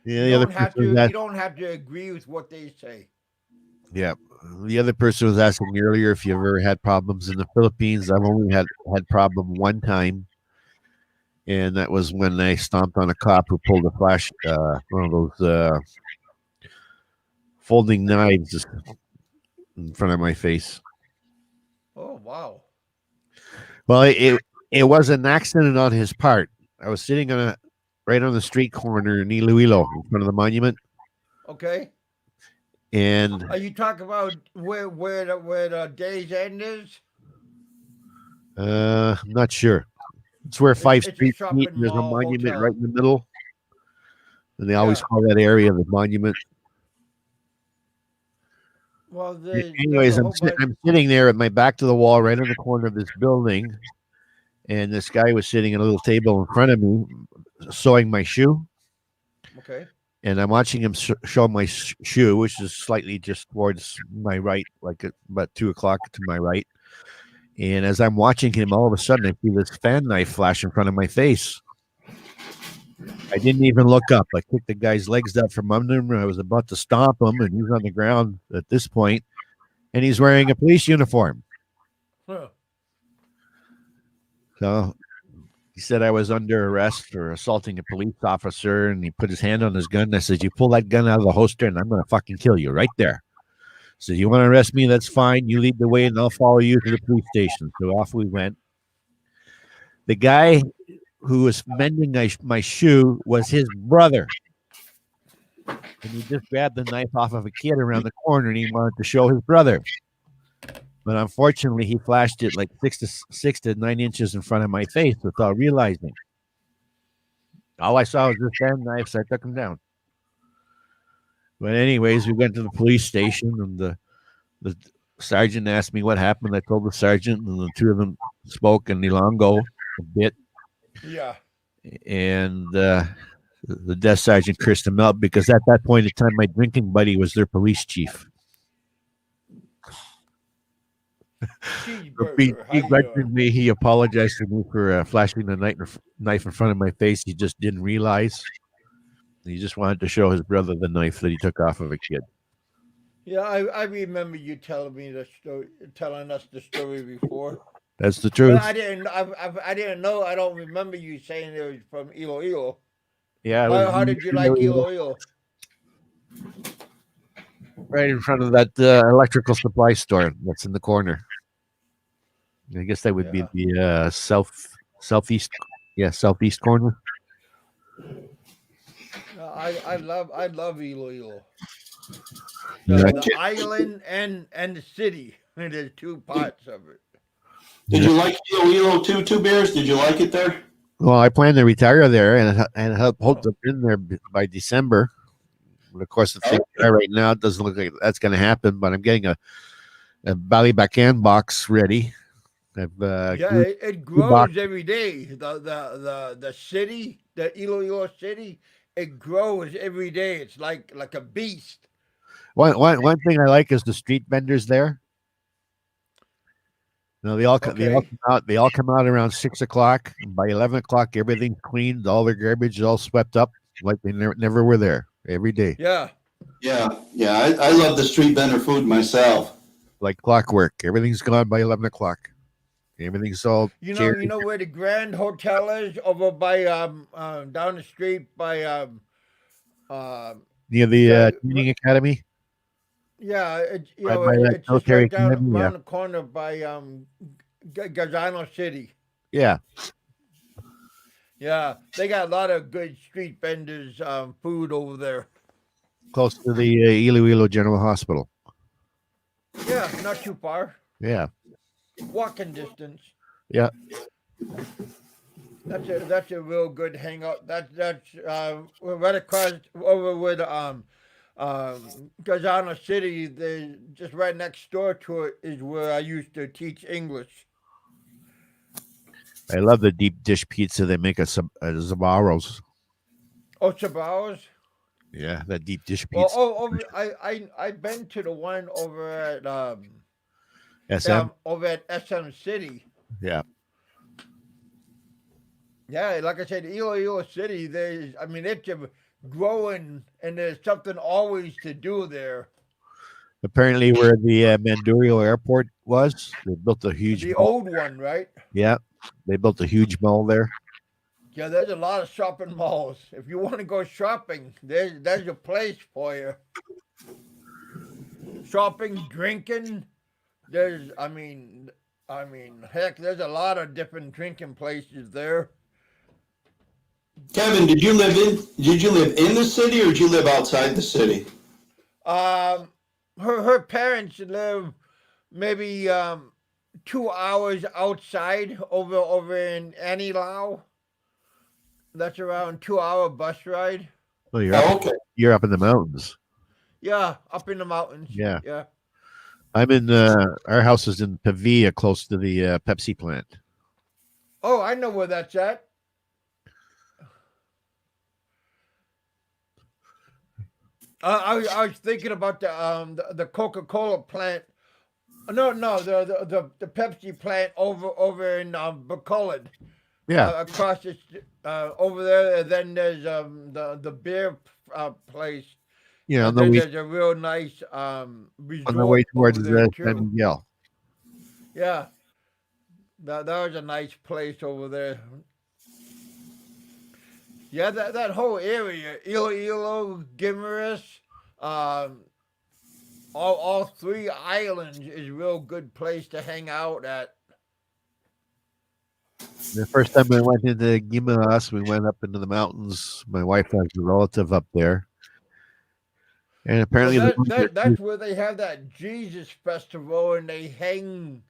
Yeah. You don't have to agree with what they say. Yeah. The other person was asking me earlier if you ever had problems in the Philippines. I've only had problem one time, and that was when I stomped on a cop who pulled a one of those folding knives in front of my face. Oh, wow. Well, it was an accident on his part. I was sitting right on the street corner in Iloilo in front of the monument. Okay. And Are you talking about where the Day's End is? I'm not sure. It's where five it's a streets shopping meet, and there's a mall monument hotel. right in the middle. And they always call that area the monument. Well, Anyways, I'm sitting there at my back to the wall, right on the corner of this building, and this guy was sitting at a little table in front of me, sewing my shoe. Okay. and I'm watching him show my shoe, which is slightly just towards my right, like about 2 o'clock to my right. And as I'm watching him, all of a sudden I see this fan knife flash in front of my face. I didn't even look up. I kicked the guy's legs out from under him. I was about to stomp him, and he was on the ground at this point, and he's wearing a police uniform. Huh. So he said I was under arrest for assaulting a police officer, and he put his hand on his gun. I said, "You pull that gun out of the holster, and I'm going to fucking kill you right there." So you want to arrest me? That's fine. You lead the way, and I'll follow you to the police station. So off we went. The guy who was mending my shoe was his brother. And he just grabbed the knife off of a kid around the corner, and he wanted to show his brother. But unfortunately, he flashed it like 6 to 9 inches in front of my face without realizing. All I saw was this damn knife, so I took him down. But anyways, we went to the police station, and the sergeant asked me what happened. I told the sergeant, and the two of them spoke in Ilongo a bit. Yeah. And the desk sergeant cursed him out because at that point in time, my drinking buddy was their police chief. Begrudgingly, he apologized to me for flashing the knife in front of my face. He just didn't realize. He just wanted to show his brother the knife that he took off of a kid. Yeah, I remember you telling me the story, telling us the story before. That's the truth. But I didn't know. I don't remember you saying it was from Iloilo. Yeah. How did you like Iloilo? Right in front of that electrical supply store that's in the corner. I guess that would be the southeast corner. I love Iloilo. The island and the city. There's two parts of it. Did you like Iloilo too, Two Bears? Did you like it there? Well, I plan to retire there and hope to be in there by December. But of course, the thing right now it doesn't look like that's going to happen. But I'm getting a Balibacan box ready. It grows every day. The city, the Iloilo city, it grows every day. It's like a beast. One thing I like is the street vendors there. No, they all come out. They all come out around 6 o'clock. By 11 o'clock, everything's cleaned. All their garbage is all swept up, like they never were there. Every day. Yeah. I love the street vendor food myself. Like clockwork. Everything's gone by 11 o'clock. Everything's all. You know where the Grand Hotel is, over by down the street by near the training academy. Yeah, it's just military right down academy, around the corner by Gazano City. Yeah. Yeah, they got a lot of good street vendors, food over there. Close to the Iloilo General Hospital. Yeah, not too far. Yeah. Walking distance. Yeah. That's a real good hangout. That's right across over with Gazano City. Just right next door to it is where I used to teach English. I love the deep dish pizza they make at Zabaro's. Oh, Zabaro's? Yeah, that deep dish pizza. I've been to the one over at SM? over at SM City. Yeah. Yeah, like I said, Iloilo City, it's growing, and there's something always to do there. Apparently, where the Mandurio Airport was, they built a huge The mall. old one, right? Yeah, they built a huge mall there. Yeah, there's a lot of shopping malls. If you want to go shopping, there's a place for you. Shopping, drinking. Heck, there's a lot of different drinking places there. Kevin, did you live in the city, or did you live outside the city? Her parents live maybe 2 hours outside over in Anilao. That's around 2-hour bus ride. Well, you're up in the mountains. Yeah, up in the mountains. Yeah. Yeah. I'm in our house is in Pavia, close to the Pepsi plant. Oh, I know where that's at. I was thinking about the Coca-Cola plant. No, the Pepsi plant over in Bucolin. Yeah, Across the over there. And then there's the beer place. on the Then way there's a real nice resort towards over there San too. Miguel. Yeah, that was a nice place over there. Yeah, that whole area, Iloilo, Guimaras, um, all three islands is a real good place to hang out at. The first time I went into Guimaras, we went up into the mountains. My wife has a relative up there, and Well, apparently that's where they have that Jesus festival, and they hang.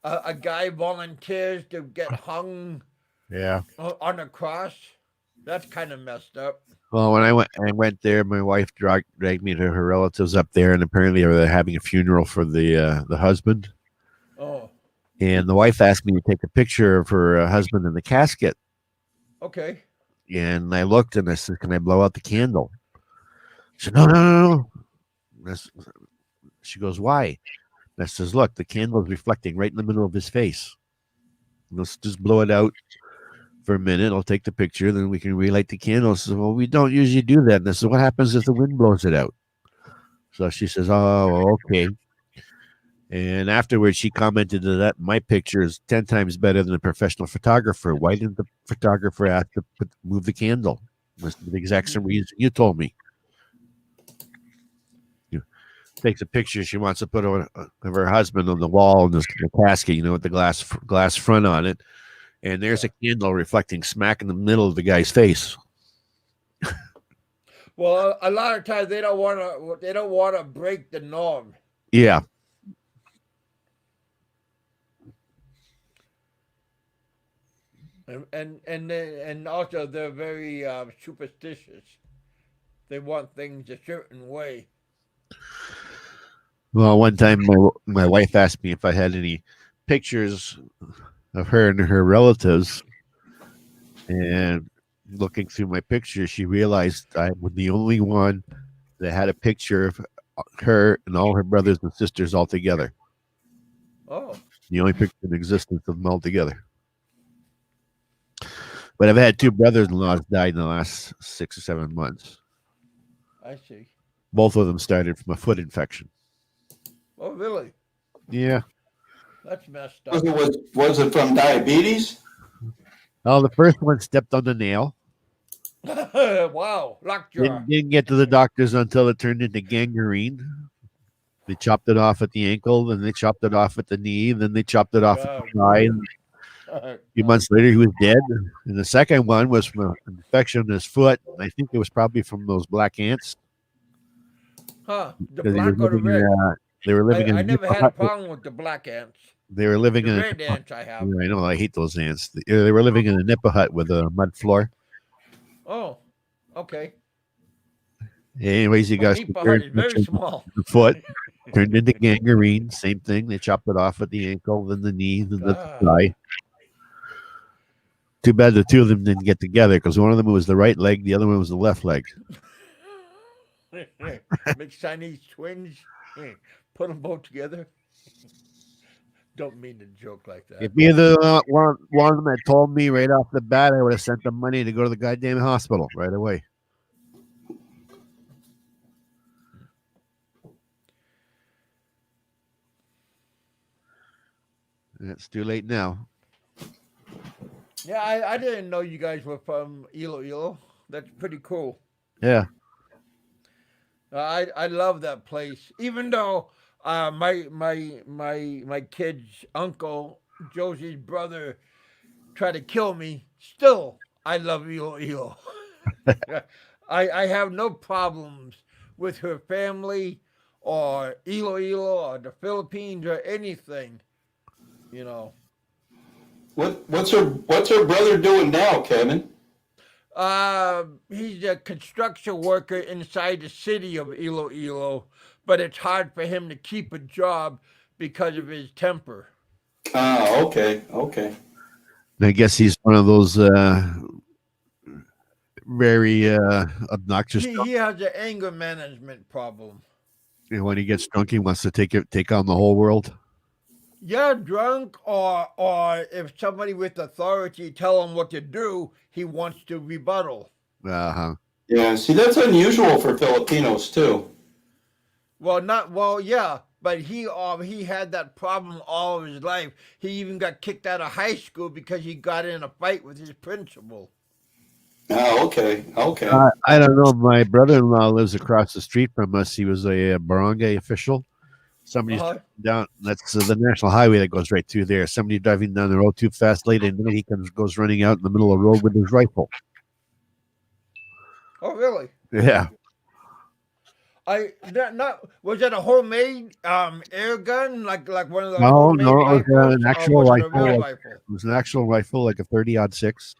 A guy volunteers to get hung yeah. on a cross. That's kind of messed up. Well, when I went there, my wife dragged me to her relatives up there, and apparently they were having a funeral for the husband. Oh, And the wife asked me to take a picture of her husband in the casket, okay. and I looked and I said, "Can I blow out the candle?" She said, "No, no, no, no." She goes, "Why?" And I says, "Look, the candle is reflecting right in the middle of his face. Let's just blow it out for a minute. I'll take the picture, then we can relight the candle." She says, "Well, we don't usually do that." And I said, "What happens if the wind blows it out?" So she says, "Oh, okay." And afterwards, she commented that my picture is 10 times better than a professional photographer. Why didn't the photographer ask to move the candle? That's the exact same reason you told me. Takes a picture she wants to put of her husband on the wall in the casket, with the glass front on it, and there's a candle reflecting smack in the middle of the guy's face. Well, a lot of times they don't want to break the norm. Yeah, And also they're very superstitious. They want things a certain way. well, one time my wife asked me if I had any pictures of her and her relatives, and looking through my pictures, she realized I was the only one that had a picture of her and all her brothers and sisters all together. Oh, The only picture in existence of them all together. But I've had two brothers-in-laws died in the last 6 or 7 months. I see. Both of them started from a foot infection. Oh, really? Yeah. That's messed Was up. it from diabetes? Oh, the first one stepped on the nail. Wow, lockjaw. Didn't get to the doctors until it turned into gangrene. They chopped it off at the ankle, then they chopped it off at the knee, then they chopped it off at the thigh. And a few months later, he was dead. And the second one was from an infection in his foot. I think it was probably from those black ants. Huh? The Because black or the red? they were living in I a never had a problem with the black ants. They were living The in red ants I have. I know, I hate those ants. They were living in a nipa hut with a mud floor. Oh, okay. Anyways, he got Nipa hut is very small. the foot, turned into gangrene. Same thing. They chopped it off at the ankle, then the knee, then the thigh. Too bad the two of them didn't get together, because one of them was the right leg, the other one was the left leg. Make Chinese twins. Put them both together. Don't mean to joke like that. If either one of them had told me right off the bat, I would have sent them money to go to the goddamn hospital right away. It's too late now. Yeah, I didn't know you guys were from Iloilo. That's pretty cool. Yeah. I love that place. Even though my kid's uncle, Josie's brother, tried to kill me, still I love Iloilo. I have no problems with her family or Iloilo or the Philippines or anything. What's her brother doing now, Kevin? He's a construction worker inside the city of Iloilo, but it's hard for him to keep a job because of his temper. Okay. I guess he's one of those very obnoxious. He has an anger management problem. When he gets drunk, he wants to take on the whole world. Yeah, drunk or if somebody with authority tell him what to do, he wants to rebuttal. Uh-huh. Yeah, see, that's unusual for Filipinos too. Yeah, but he had that problem all of his life. He even got kicked out of high school because he got in a fight with his principal. Oh, okay. I don't know. My brother-in-law lives across the street from us. He was a barangay official. Somebody's down. That's the national highway that goes right through there. Somebody driving down the road too fast late at night. He goes running out in the middle of the road with his rifle. Oh, really? Yeah. Was it a homemade air gun like one of those? No, homemade it was rifles, an or actual was it a rifle. real It rifle? was an actual rifle, like a 30-06.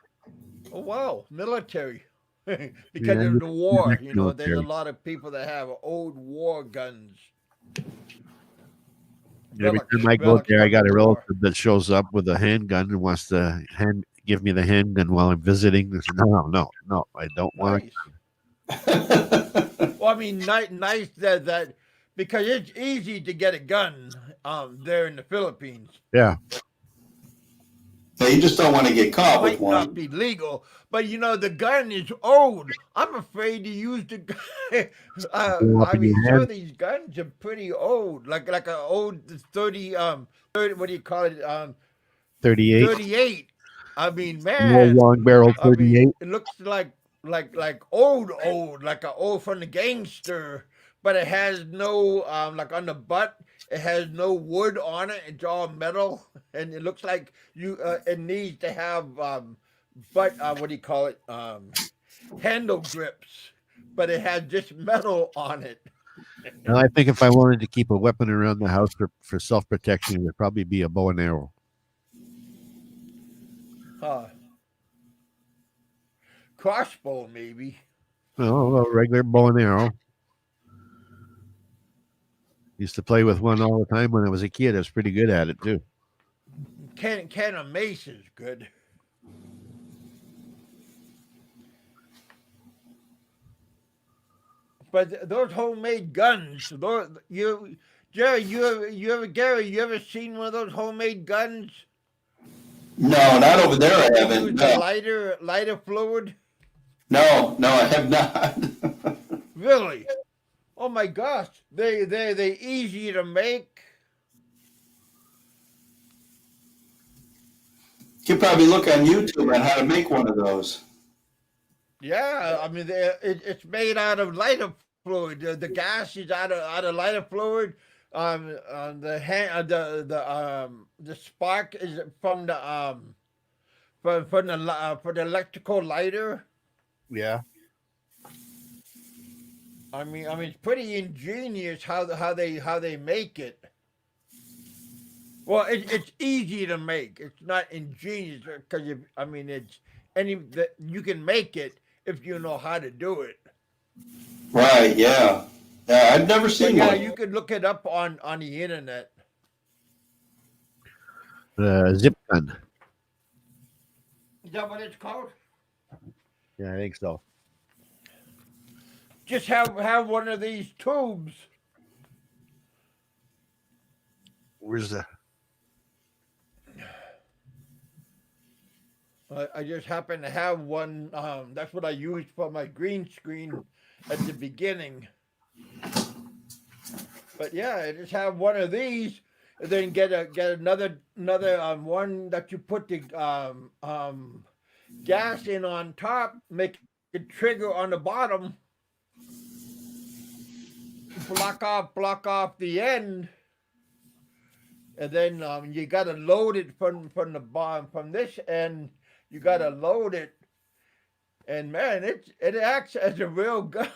Oh wow, military. Because Yeah, of the war, there's a military. lot of people that have old war guns. Every Relics- time I go relics there, I of got the a war. relative that shows up with a handgun and wants to give me the handgun while I'm visiting. I said, no, I don't want Nice. it. Well, I mean, nice that because it's easy to get a gun there in the Philippines. Yeah. Yeah, you just don't want to get caught It with might one. not be legal, but the gun is old. I'm afraid to use the gun. Go up I in your mean, some of hand. these guns are pretty old, like an old 30 what do you call it 38. 38. I mean, No man, long barrel I mean, 38. it looks like old, like an old from the gangster, but it has no like on the butt. It has no wood on it. It's all metal, and it looks like it needs to have what do you call it? Handle grips, but it has just metal on it. And I think if I wanted to keep a weapon around the house for self-protection, it would probably be a bow and arrow. Crossbow, maybe. No, a regular bow and arrow. Used to play with one all the time when I was a kid. I was pretty good at it too. Can of mace is good. But those homemade guns, Jerry, you ever seen one of those homemade guns? No, not over there. I Use haven't. the No, lighter fluid. no, I have not. Really? Oh my gosh, they easy to make. You could probably look on YouTube on how to make one of those. Yeah, I mean it's made out of lighter fluid. The gas is out of lighter fluid. The spark is from the for the electrical lighter. Yeah. I mean it's pretty ingenious how they make it. Well, it's easy to make. It's not ingenious because you can make it if you know how to do it. Right? Yeah. Yeah, I've never But seen yeah, one. you can look it up on the internet. Zip gun. Is that what it's called? Yeah, I think so. Just have one of these tubes. Where's the? I just happen to have one. That's what I used for my green screen at the beginning. But yeah, I just have one of these, and then get another one that you put the gas in on top, make a trigger on the bottom, block off the end, and then you got to load it from the bottom, from this end. You got to load it, and man, it acts as a real gun.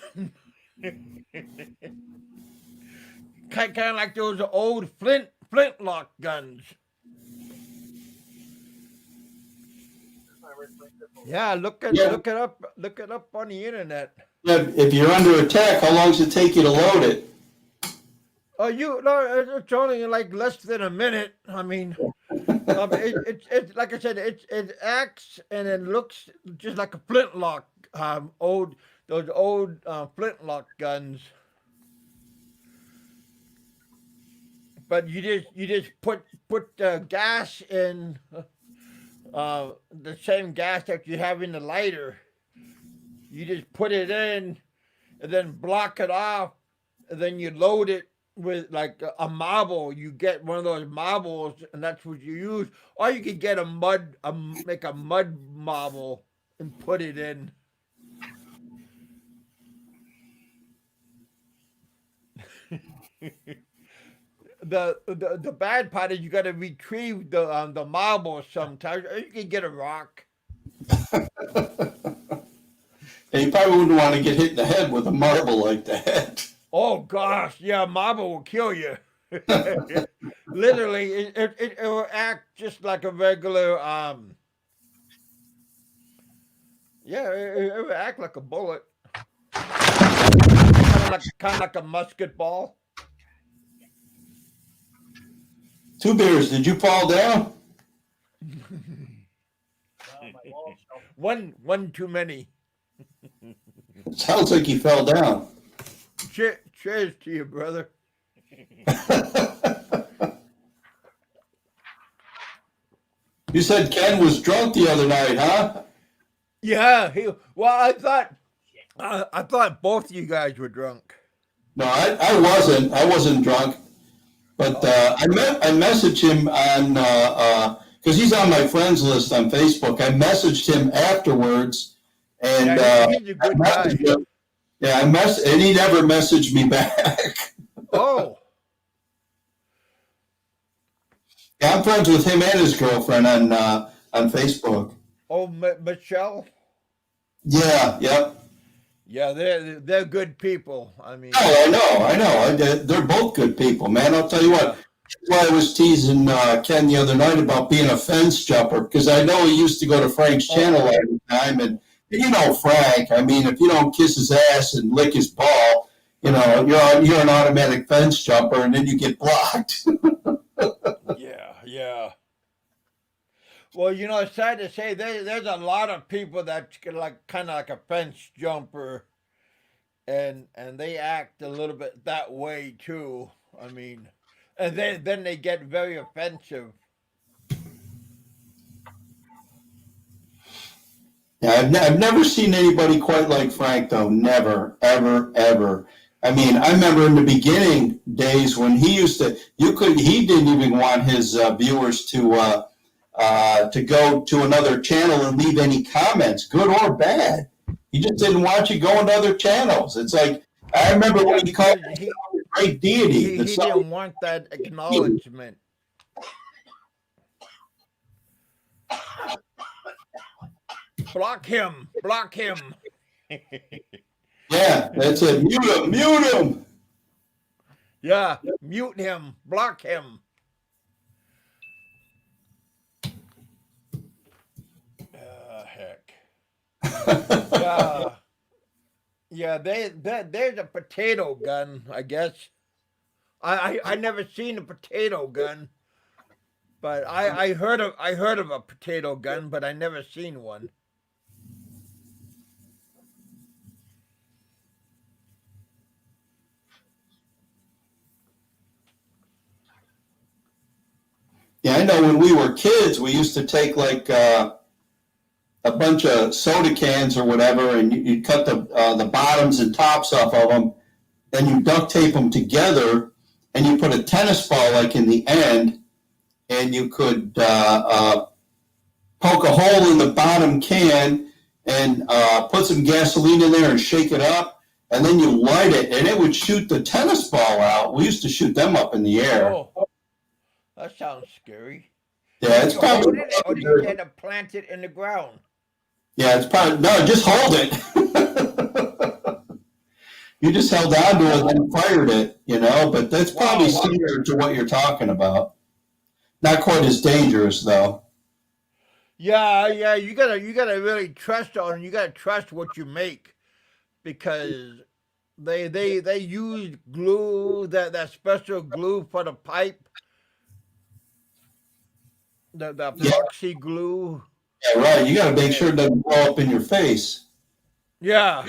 Kind of like those old flintlock guns. Yeah, look it up on the internet. Yeah, if you're under attack, how long does it take you to load it? Oh, it's only like less than a minute. I mean, it's like I said, it acts and it looks just like a flintlock those old flintlock guns. But you just put the gas in the same gas that you have in the lighter. You just put it in, and then block it off, and then you load it with like a marble. You get one of those marbles, and that's what you use. Or you could get make a mud marble and put it in. The bad part is you got to retrieve the marble sometimes. Or you can get a rock. And you probably wouldn't want to get hit in the head with a marble like that. Oh gosh, yeah, marble will kill you. Literally, it will act just like a regular yeah, it will act like a bullet. Kind of like a musket ball. 2 Beers, did you fall down? One too many. Sounds like he fell down. Cheers to you, brother. You said Ken was drunk the other night, huh? Yeah, I thought both of you guys were drunk. No, I wasn't. I wasn't drunk. But I messaged him on because he's on my friends list on Facebook. I messaged him afterwards, and he's a good guy. Yeah, and he never messaged me back. Oh. Yeah, I'm friends with him and his girlfriend on Facebook. Oh, Michelle. Yeah, yep. Yeah, they're good people. I mean. Oh, I know. They're both good people, man. I'll tell you what. That's why I was teasing Ken the other night about being a fence jumper, because I know he used to go to Frank's channel all the time, and you know Frank. I mean, if you don't kiss his ass and lick his ball, you know you're an automatic fence jumper, and then you get blocked. Yeah. Well, you know, it's sad to say there's a lot of people that's like kind of like a fence jumper, and they act a little bit that way too. I mean, and then they get very offensive. Yeah, I've never seen anybody quite like Frank, though. Never, ever, ever. I mean, I remember in the beginning days when he used to, he didn't even want his viewers to go to another channel and leave any comments, good or bad. He just didn't want you going to other channels. It's like, I remember when he called himself a great deity. He didn't want that acknowledgement. Block him. Yeah, that's it. Mute him. Yeah, mute him, block him. Heck. Yeah. There's a potato gun, I guess. I never seen a potato gun, but I heard of a potato gun, but I never seen one. Yeah, I know when we were kids, we used to take like a bunch of soda cans or whatever, and you'd cut the bottoms and tops off of them, then you duct tape them together, and you put a tennis ball like in the end, and you could poke a hole in the bottom can and put some gasoline in there and shake it up, and then you light it, and it would shoot the tennis ball out. We used to shoot them up in the air. Oh, that sounds scary. Yeah, it's probably. Or do you had to plant it in the ground? Yeah, it's probably no. Just hold it. You just held on to it and fired it, But that's probably similar to what you're talking about. Not quite as dangerous, though. Yeah. You gotta really trust on. You gotta trust what you make, because they use glue, that special glue for the pipe. The epoxy glue. Yeah, right. You got to make sure it doesn't blow up in your face. Yeah.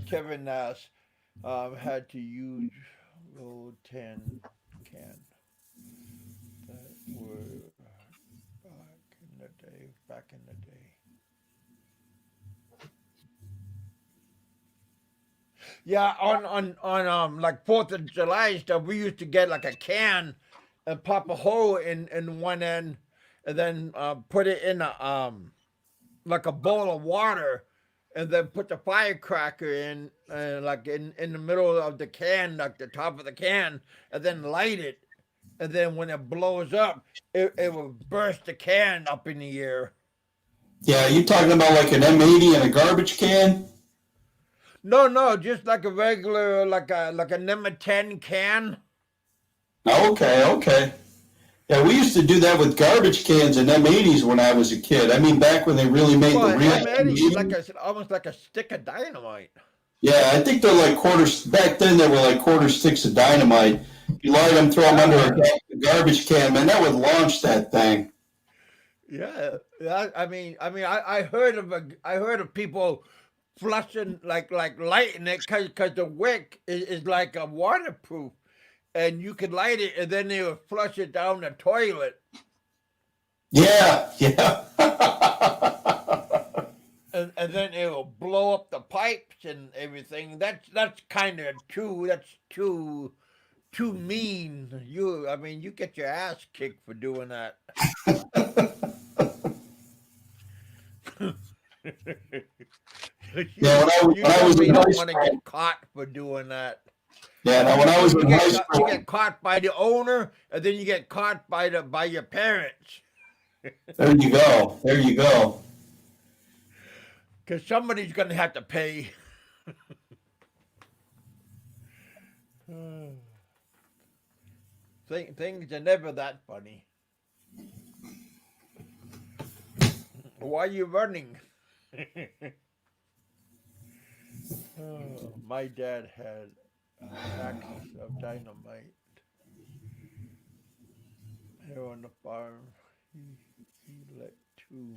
Kevin Nash had to use old tin can that were back in the day. Back in the day. Yeah, on like 4th of July and stuff, we used to get like a can and pop a hole in one end, and then put it in a like a bowl of water, and then put the firecracker in like in the middle of the can, like the top of the can, and then light it, and then when it blows up, it will burst the can up in the air. Yeah, you talking about like an M80 in a garbage can? No, just like a regular like a number 10 can. Okay. Yeah, we used to do that with garbage cans and M80s when I was a kid. I mean, back when they really made Well, the real M80 is M80. like almost like a stick of dynamite. Yeah, I think they're like quarters. Back then, they were like quarter sticks of dynamite. You light them, throw them under a garbage can, man. That would launch that thing. Yeah, I heard of people flushing like lighting it because the wick is like a waterproof, and you could light it and then they would flush it down the toilet, Yeah. and then it will blow up the pipes and everything. That's kind of too mean. You get your ass kicked for doing that. Yeah, when I was You in high don't want to school. get caught for doing that. Yeah, now when I was in high You school. get caught by the owner, and then you get caught by your parents, There you go. because somebody's gonna have to pay. Things are never that funny. Why are you running? My dad had packs of dynamite here on the farm. He let 2.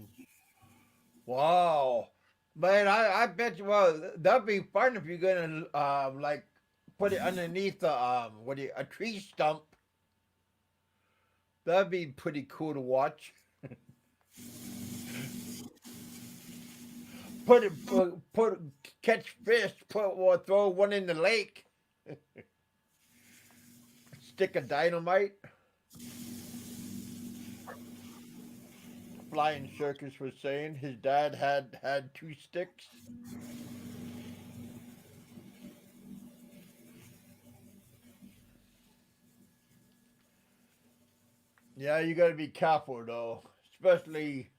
Wow, man! I bet you. Well, that'd be fun if you're gonna like put it underneath a tree stump. That'd be pretty cool to watch. Catch fish, or throw one in the lake. Stick of dynamite. Flying Circus was saying his dad had 2 sticks. Yeah, you got to be careful though, especially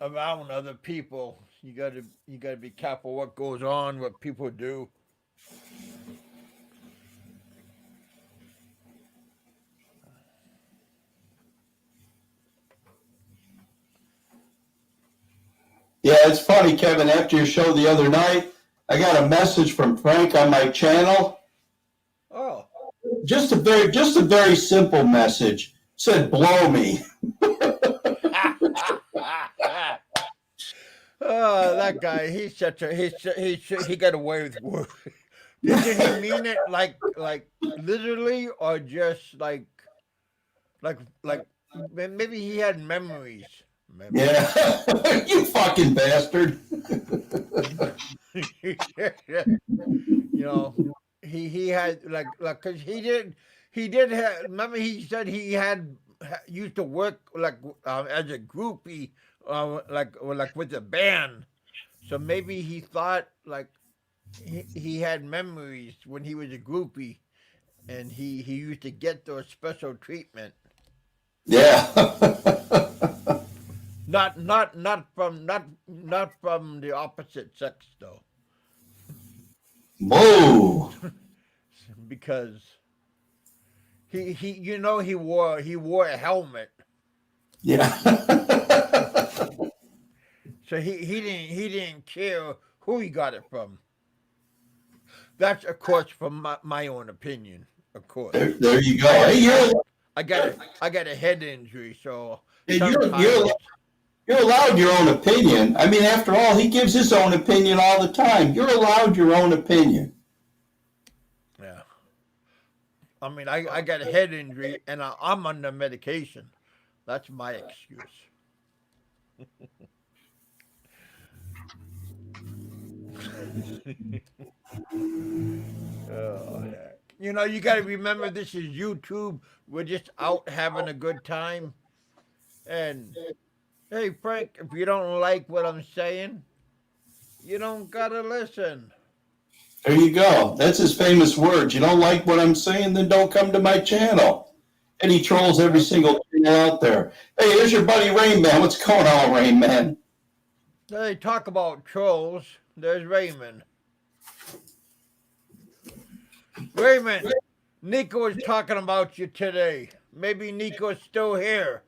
around other people. You got to be careful what goes on, what people do. Yeah, it's funny, Kevin. After your show the other night, I got a message from Frank on my channel. Oh. Just a very simple message. Said, "Blow me." Oh, that guy, he's such a he got away with words. Did he mean it like literally, or just like maybe he had memories? Maybe. Yeah, you fucking bastard. He had like because he did have. Remember, he said he had used to work like as a groupie, like with a band. So maybe he thought like he had memories when he was a groupie, and he used to get those special treatment. Yeah. Not from the opposite sex though. Whoa. Because he wore a helmet. Yeah. So he didn't care who he got it from. That's of course from my own opinion, of course. There you go. Hey, I got a head injury, so Yeah, sometimes you're allowed your own opinion. I mean, after all, he gives his own opinion all the time. You're allowed your own opinion. yeah. I mean, I got a head injury and I'm under medication. That's my excuse. Oh, heck. You know, you got to remember this is YouTube. We're just out having a good time. And hey, Frank, if you don't like what I'm saying, you don't got to listen. There you go. That's his famous words. You don't like what I'm saying, then don't come to my channel. And he trolls every single channel out there. Hey, here's your buddy Rain Man. What's going on, Rain Man? They talk about trolls. There's Raymond. Raymond, Nico was talking about you today. Maybe Nico's still here.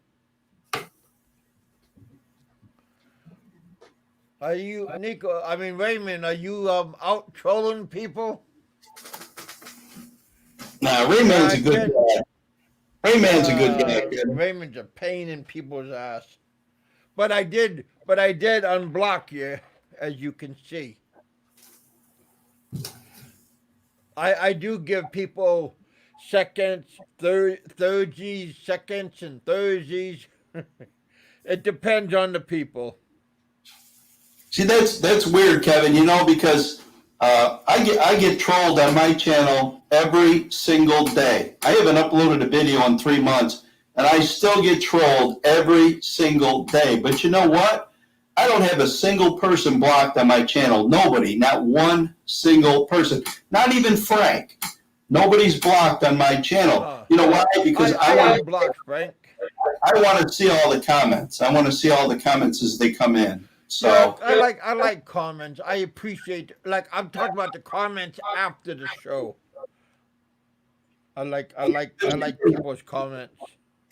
Are you, Nico? I mean, Raymond, are you out trolling people? Nah, Rain Man's a good guy. Rain Man's a good guy. Raymond's a pain in people's ass. But I did unblock you, as you can see. I do give people seconds, thirdies, seconds, and Thursdays. It depends on the people. See, that's weird, Kevin. You know, because I get trolled on my channel every single day. I haven't uploaded a video in 3 months, and I still get trolled every single day. But you know what? I don't have a single person blocked on my channel. Nobody, not one single person. Not even Frank. Nobody's blocked on my channel. You know why? Because I want block Frank. I want to see all the comments. I want to see all the comments as they come in. So yeah, I like comments. I appreciate, like, I'm talking about the comments after the show. I like people's comments.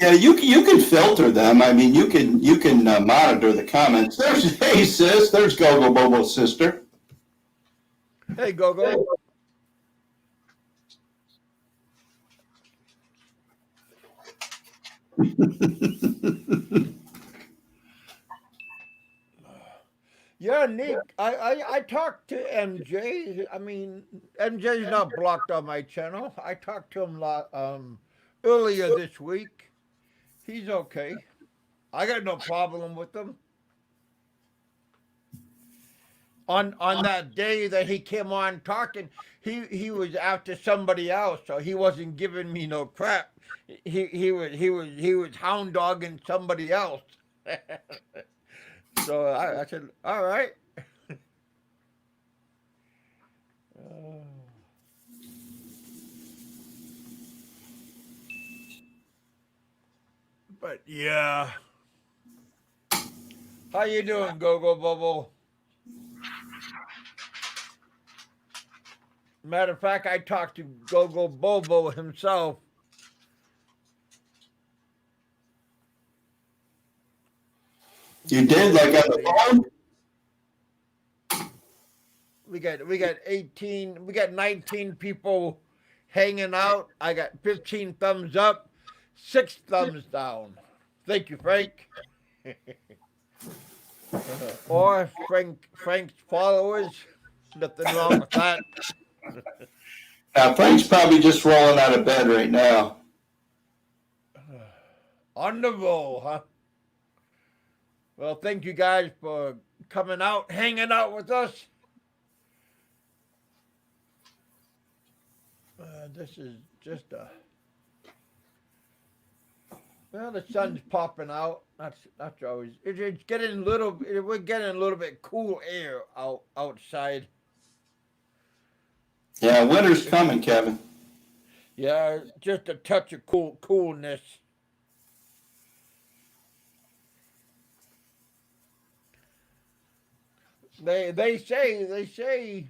yeah, you can filter them. I mean, you can monitor the comments. There's hey sis. There's Gogo Bobo's sister. Hey Gogo. Yeah, Nick, I talked to MJ. I mean, MJ's not blocked on my channel. I talked to him earlier this week. He's okay. I got no problem with him. On that day that he came on talking, he was after somebody else, so he wasn't giving me no crap. He was hound dogging somebody else. So I said, all right. But yeah. How you doing, Gogo Bubble? Matter of fact, I talked to Gogo Bobo himself. You did, like on the phone? We got 18, we got 19 people hanging out. I got 15 thumbs up, 6 thumbs down. Thank you, Frank. Or Frank's followers. Nothing wrong with that. Now, Frank's probably just rolling out of bed right now. On the roll, huh? Well, thank you guys for coming out, hanging out with us. This is just well, the sun's popping out. That's always it's getting we're getting a little bit cool air outside. Yeah, winter's coming, Kevin. Yeah, just a touch of coolness. They say,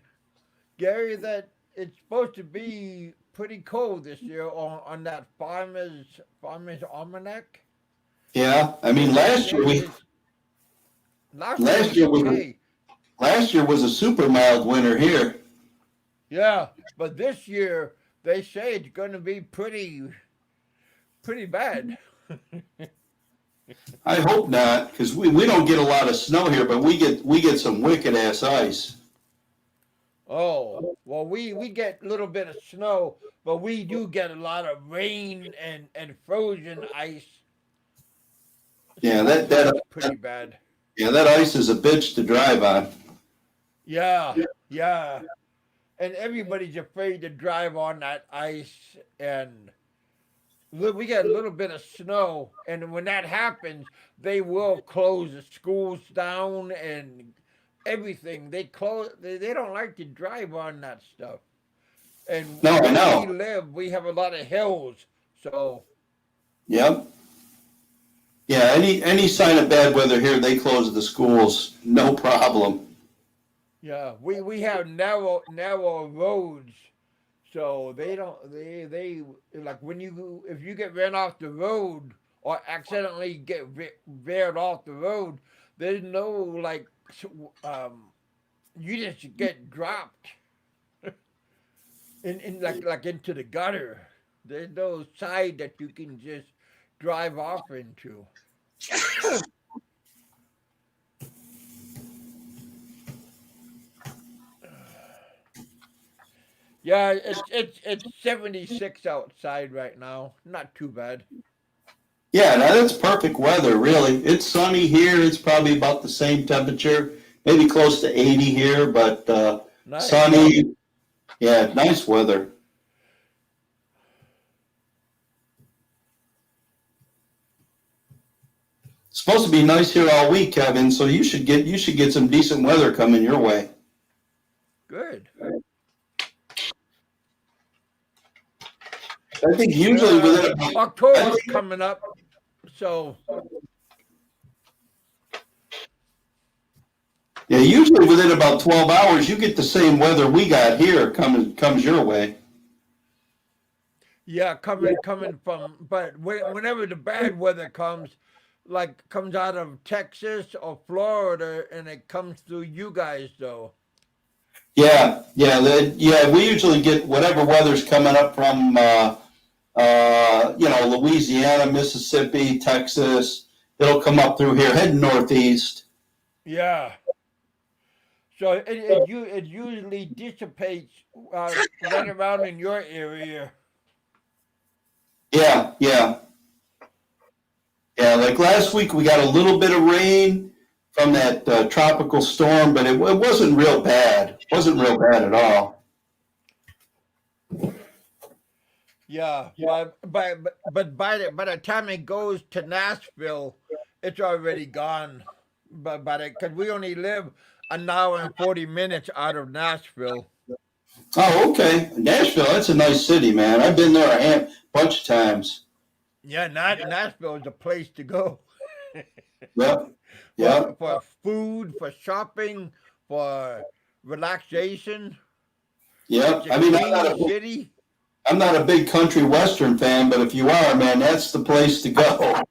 Gary, that it's supposed to be pretty cold this year on that farmer's almanac. Yeah, I mean last year was a super mild winter here. Yeah, but this year they say it's going to be pretty pretty bad. I hope not, because we don't get a lot of snow here, but we get some wicked ass ice. Oh, well, we get a little bit of snow, but we do get a lot of rain and frozen ice. Yeah, That's that pretty bad. yeah, that ice is a bitch to drive on. Yeah, yeah. And everybody's afraid to drive on that ice. And we get a little bit of snow. And when that happens, they will close the schools down and everything. They close. They don't like to drive on that stuff. And No, I where know. we live, we have a lot of hills. So Yep. Yeah, any sign of bad weather here, they close the schools, no problem. yeah, we have narrow roads. So they don't they like when if you get ran off the road or accidentally get veered off the road, there's no like you just get dropped in like into the gutter. There's no side that you can just drive off into. Yeah, it's 76 outside right now. Not too bad. Yeah, now that's perfect weather, really. It's sunny here. It's probably about the same temperature, maybe close to 80 here, but Nice. sunny. Yeah, nice weather. It's supposed to be nice here all week, Kevin. So you should get some decent weather coming your way. Good. I think usually within October's coming up, so yeah, usually within about 12 hours, you get the same weather we got here comes your way. yeah, coming from. But whenever the bad weather comes, like comes out of Texas or Florida, and it comes through you guys, though. Yeah, we usually get whatever weather's coming up from, Louisiana, Mississippi, Texas. It'll come up through here, heading northeast. Yeah. So it usually dissipates right around in your area. Yeah. Like last week, we got a little bit of rain from that tropical storm, but it wasn't real bad. It wasn't real bad at all. Yeah, but by the time it goes to Nashville, it's already gone. But because we only live an hour and 40 minutes out of Nashville. Oh, okay. Nashville, that's a nice city, man. I've been there a bunch of times. Yeah, Nashville is a place to go. Yep. For food, for shopping, for relaxation. Yep. It's a I mean, clean city. I'm not a big country western fan, but if you are, man, that's the place to go.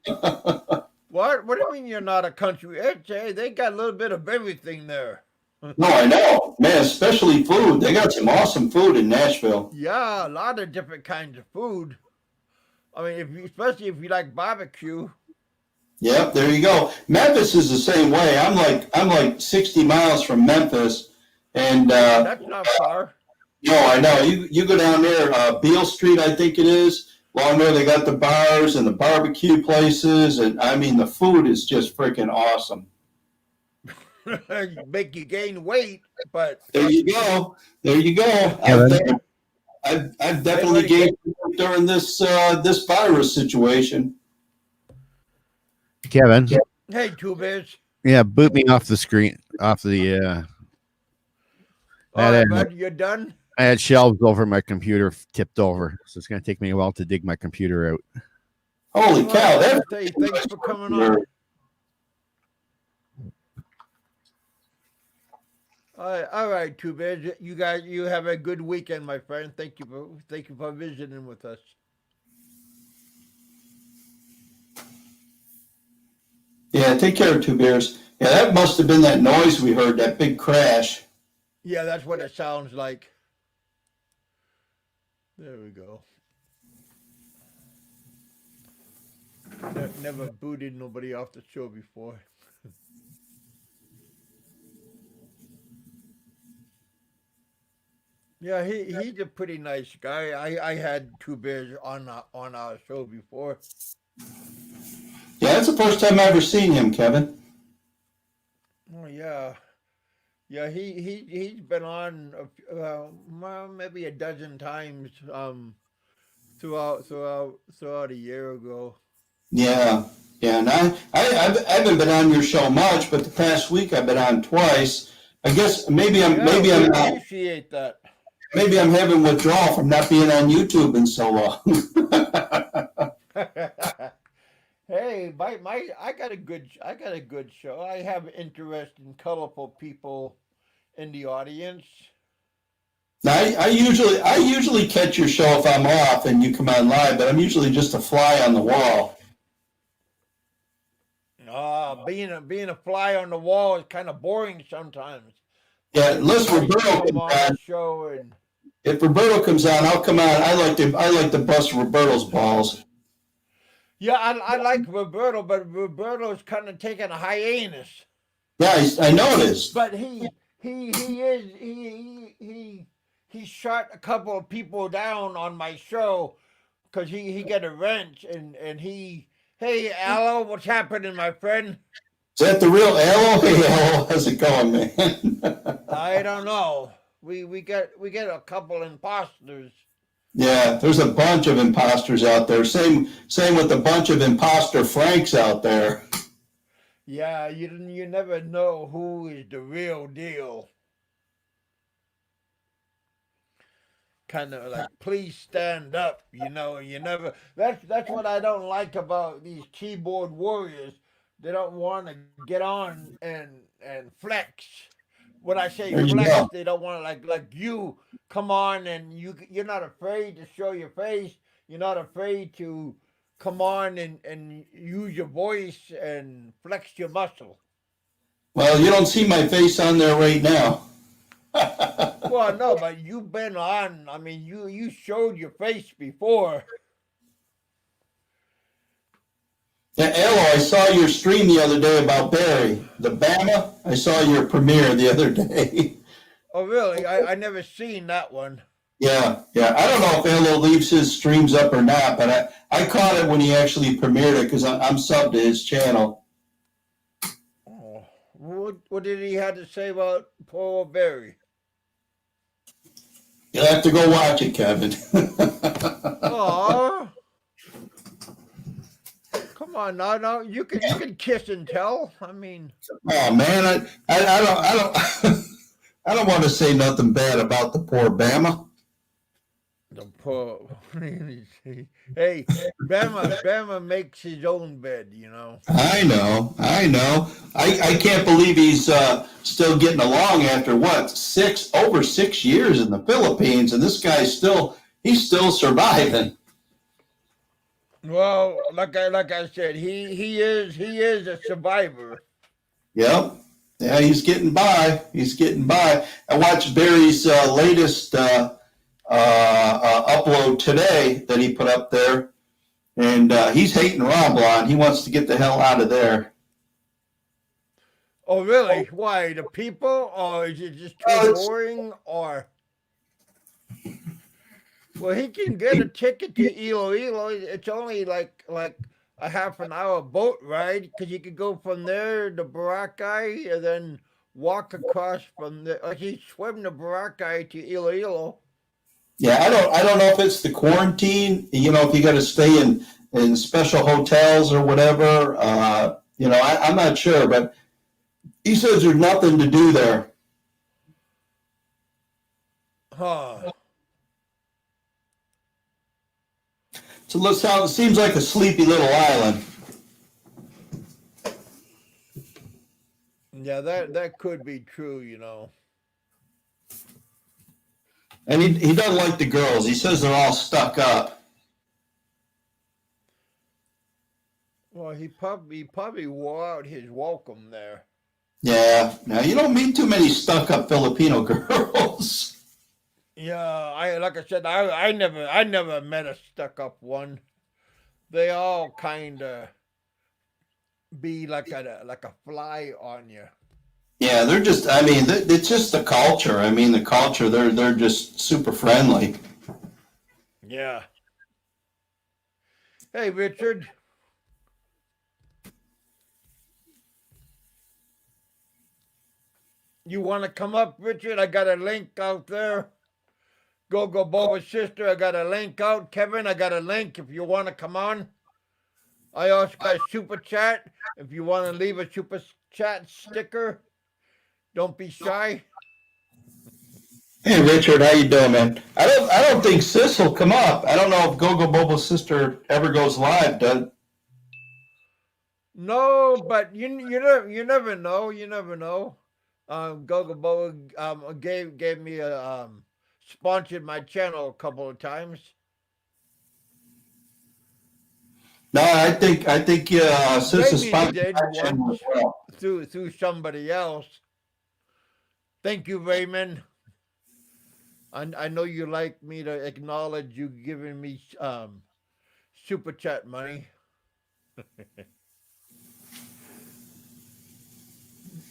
What do you mean you're not a country? Hey, they got a little bit of everything there. No, I know, man. Especially food. They got some awesome food in Nashville. Yeah, a lot of different kinds of food. I mean, especially if you like barbecue. Yep, there you go. Memphis is the same way. I'm like 60 miles from Memphis, and That's not far. no, I know. You go down there, Beale Street, I think it is. Along there, they got the bars and the barbecue places, and I mean, the food is just freaking awesome. Make you gain weight, but There you go. Kevin. I've definitely gained weight during this virus situation. Kevin. hey, Two Bears. Yeah, boot me off the screen, off the. All right, bud, you're done. I had shelves over my computer tipped over, so it's going to take me a while to dig my computer out. Holy cow! Thanks for coming on. All right, Two Bears. You guys, you have a good weekend, my friend. Thank you for visiting with us. Yeah, take care of Two Bears. Yeah, that must have been that noise we heard, that big crash. Yeah, that's what it sounds like. There we go. Never booted nobody off the show before. Yeah, he's a pretty nice guy. I had Two Bears on our show before. Yeah, that's the first time I ever seen him, Kevin. Oh yeah, yeah. He's been on well, maybe a dozen times throughout a year ago. Yeah, yeah. And I haven't been on your show much, but the past week I've been on twice. I guess maybe I'm Yeah, maybe we I'm appreciate that. maybe I'm having withdrawal from not being on YouTube in so long. Hey, I got a good show. I have interesting, colorful people in the audience. Now, I usually catch your show if I'm off and you come on live, but I'm usually just a fly on the wall. Being a fly on the wall is kind of boring sometimes. Yeah, unless Roberto Come comes on the on. show and If Roberto comes on, I'll come on. I like to bust Roberto's balls. yeah, I like Roberto, but Roberto's kind of taking a hiatus. Yeah, I noticed. But he shot a couple of people down on my show because he got a wrench and he, hey Aloe, what's happening, my friend? Is that the real Aloe? Hey, Aloe, how's it going, man? I don't know. We get a couple imposters. Yeah, there's a bunch of imposters out there. Same with a bunch of imposter Franks out there. Yeah, you never know who is the real deal. Kind of like, please stand up. You never. That's what I don't like about these keyboard warriors. They don't want to get on and flex. When I say There you flex, go. they don't want to like you come on and you're not afraid to show your face. You're not afraid to come on and use your voice and flex your muscle. Well, you don't see my face on there right now. Well, no, but you've been on. I mean, you showed your face before. Yeah, Aloe, I saw your stream the other day about Barry, the Bama. I saw your premiere the other day. Oh, really? I never seen that one. Yeah. I don't know if Aloe leaves his streams up or not, but I caught it when he actually premiered it because I'm subbed to his channel. Oh, what did he have to say about poor Barry? You'll have to go watch it, Kevin. Oh, come on now, you can kiss and tell. I mean, Oh man, I don't I don't want to say nothing bad about the poor Bama. the poor. Hey, Bama makes his own bed. I know. I can't believe he's still getting along after what over 6 years in the Philippines, and this guy's he's still surviving. Well, like I said, he is a survivor. Yep. Yeah, he's getting by. I watched Barry's latest upload today that he put up there, and he's hating Romblon. He wants to get the hell out of there. Oh, really? Why? The people? Or is it just too boring? Or well, he can get a ticket to Iloilo. It's only like a half an hour boat ride because you could go from there to Boracay and then walk across from there. Like he swim to Boracay to Iloilo. Yeah, I don't know if it's the quarantine. If you got to stay in special hotels or whatever. I'm not sure, but he says there's nothing to do there. Huh. So it seems like a sleepy little island. Yeah, that could be true, And he doesn't like the girls. He says they're all stuck up. Well, he probably wore out his welcome there. Yeah. Now you don't meet too many stuck up Filipino girls. Yeah, like I said, I never met a stuck up one. they all kind of be like a fly on you. Yeah, they're just. I mean, it's just the culture. I mean, the culture. They're just super friendly. Yeah. Hey, Richard. You want to come up, Richard? I got a link out there. Go Boba's sister. I got a link out. Kevin, I got a link if you want to come on. I also got a super chat. If you want to leave a super chat sticker, don't be shy. Hey, Richard, how you doing, man? I don't think Sis will come up. I don't know if Gogo Bobo's sister ever goes live, does? No, but you never know. You never know. Gogo Boba gave me a sponsored my channel a couple of times. No, I think Sis is Maybe sponsored did my channel once as well. through somebody else. Thank you, Raymond. I know you like me to acknowledge you giving me super chat money.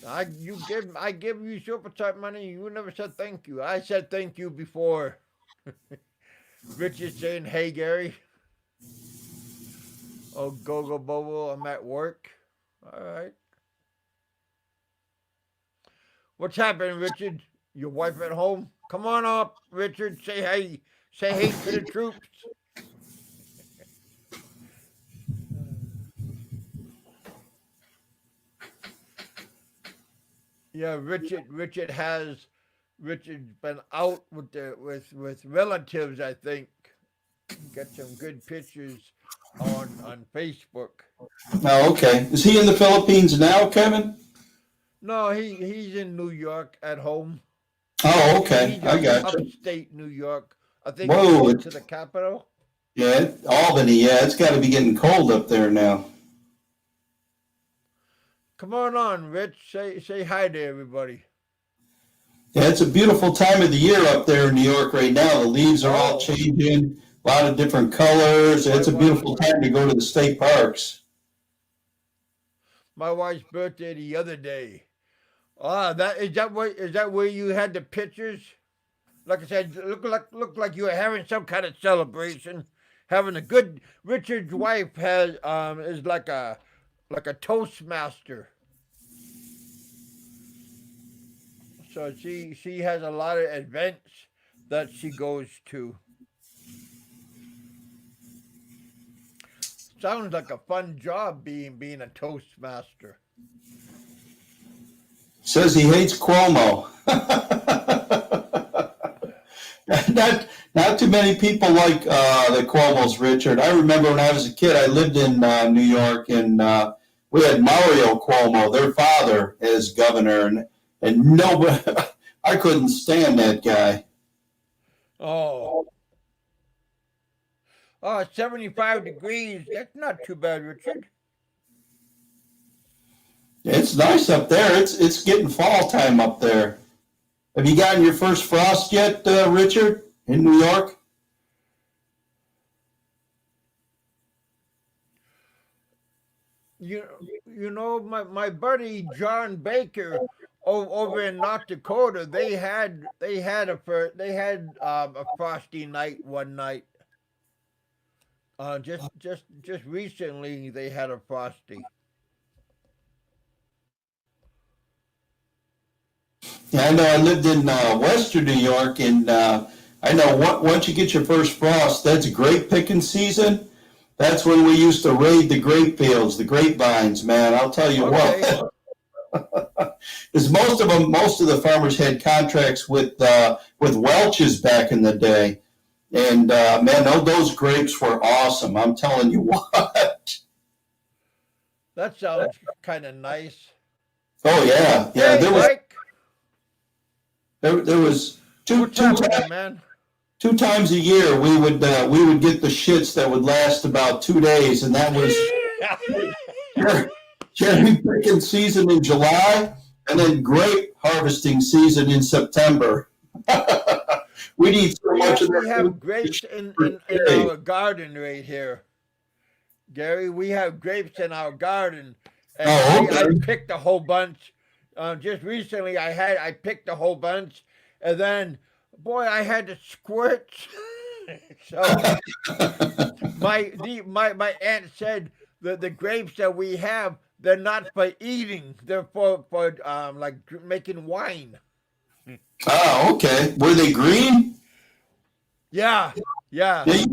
I give you super chat money. You never said thank you. I said thank you before. Richard saying, "Hey Gary." Oh, Gogo Bobo, I'm at work. All right. What's happening, Richard? Your wife at home? Come on up, Richard. Say hey. Say hey to the troops. Yeah, Richard's been out with relatives, I think. Got some good pictures on Facebook. Oh, okay. Is he in the Philippines now, Kevin? No, he's in New York at home. Oh, okay. He's I got you. upstate New York. I think Whoa, he's close it's- to the capital. Yeah, Albany. Yeah, it's got to be getting cold up there now. Come on, Rich. Say hi to everybody. Yeah, it's a beautiful time of the year up there in New York right now. The leaves are all Oh. changing, a lot of different colors. It's a beautiful time to go to the state parks. My wife's birthday the other day. Ah, is that where you had the pictures? Like I said, look like you were having some kind of celebration, having a good. Richard's wife is like a toastmaster. So she has a lot of events that she goes to. Sounds like a fun job being a toastmaster. Says he hates Cuomo. Not too many people like the Cuomos, Richard. I remember when I was a kid, I lived in New York, and we had Mario Cuomo, their father, as governor, and nobody, I couldn't stand that guy. Oh. 75 degrees. That's not too bad, Richard. It's nice up there. It's getting fall time up there. Have you gotten your first frost yet, Richard, in New York? You know my buddy John Baker over in North Dakota. They had a frosty night one night. Just recently they had a frosty. Yeah, I know. I lived in Western New York, and I know once you get your first frost, that's grape picking season. That's when we used to raid the grape fields, the grapevines, man. I'll tell you what. Because most of the farmers had contracts with Welch's back in the day, and man, those grapes were awesome. I'm telling you what. That sounds kind of nice. Oh yeah. Hey, there was two happening, times, man? 2 times a year we would get the shits that would last about 2 days, and that was cherry picking season in July, and then grape harvesting season in September. We'd eat so much of that. We have grapes in our garden right here. Gary, we have grapes in our garden, and Oh, I okay. picked a whole bunch. Just recently, I picked a whole bunch, and then, boy, I had to squirt. So my aunt said that the grapes that we have, they're not for eating; they're for like making wine. Oh, okay. Were they green? Yeah, yeah. Yeah,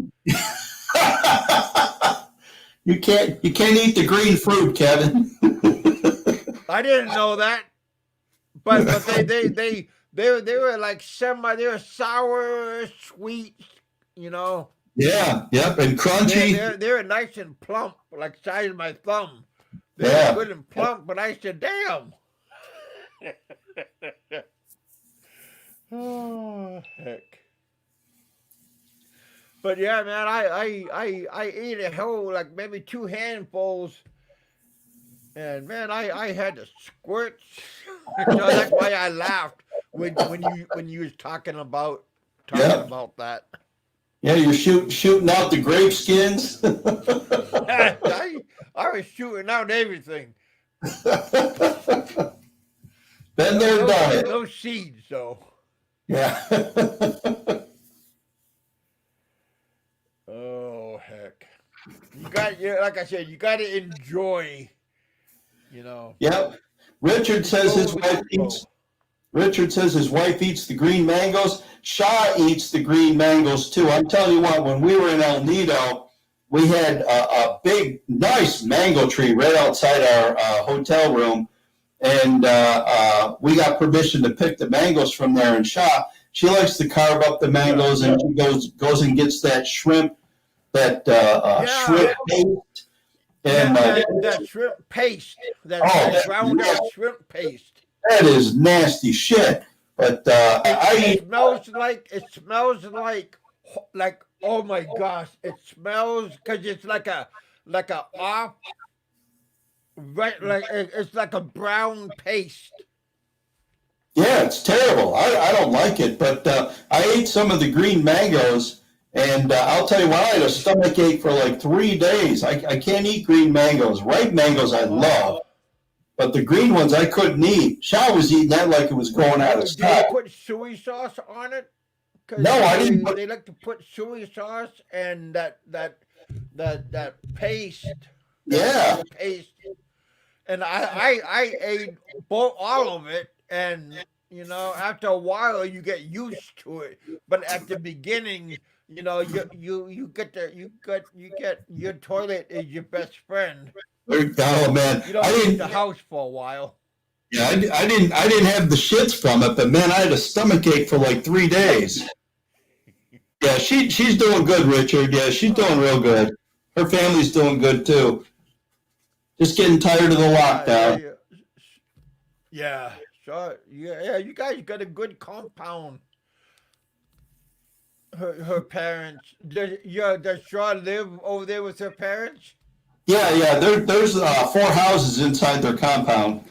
you can't eat the green fruit, Kevin. I didn't know that, but they were like they were sour, sweet, you know. Yeah, yep, and crunchy. They were nice and plump, like size of my thumb. They Yeah. were good and plump, but I said, "Damn." Oh heck! But yeah, man, I ate a whole like maybe 2 handfuls, and man, I had to squirt. So that's why I laughed when you was talking about Yeah. that. Yeah, you're shooting out the grape skins. I was shooting out everything. Been there, done it. No seeds though. Yeah. Oh heck! Like I said, you got to enjoy. You know. Yep. Richard says his wife eats. Richard says his wife eats the green mangoes. Shaw eats the green mangoes too. I'm telling you what, when we were in El Nido, we had a big, nice mango tree right outside our hotel room, and we got permission to pick the mangoes from there. And Shaw, she likes to carve up the mangoes, and she goes and gets that shrimp, shrimp paste. And that shrimp paste, that ground out shrimp paste. That is nasty shit. But it smells like oh my gosh! It smells because it's like a off right like it's like a brown paste. Yeah, it's terrible. I don't like it. But I ate some of the green mangoes, and I'll tell you what, I had a stomach ache for like 3 days. I can't eat green mangoes. Ripe mangoes I love. But the green ones I couldn't eat. Shaw was eating that like it was going out of style. Did you put soy sauce on it? No, I didn't. They like to put soy sauce and that paste. Yeah. Paste. And I ate all of it, and you know, after a while you get used to it. But at the beginning, you know, you get your toilet is your best friend. Oh man, You don't leave the house for a while. Yeah, I didn't have the shits from it, but man, I had a stomach ache for like 3 days. Yeah, she's doing good, Richard. Yeah, she's doing real good. Her family's doing good too. Just getting tired of the lockdown. Yeah, sure. Yeah. You guys got a good compound. Her parents. Does Shaw live over there with her parents? Yeah. There's 4 houses inside their compound.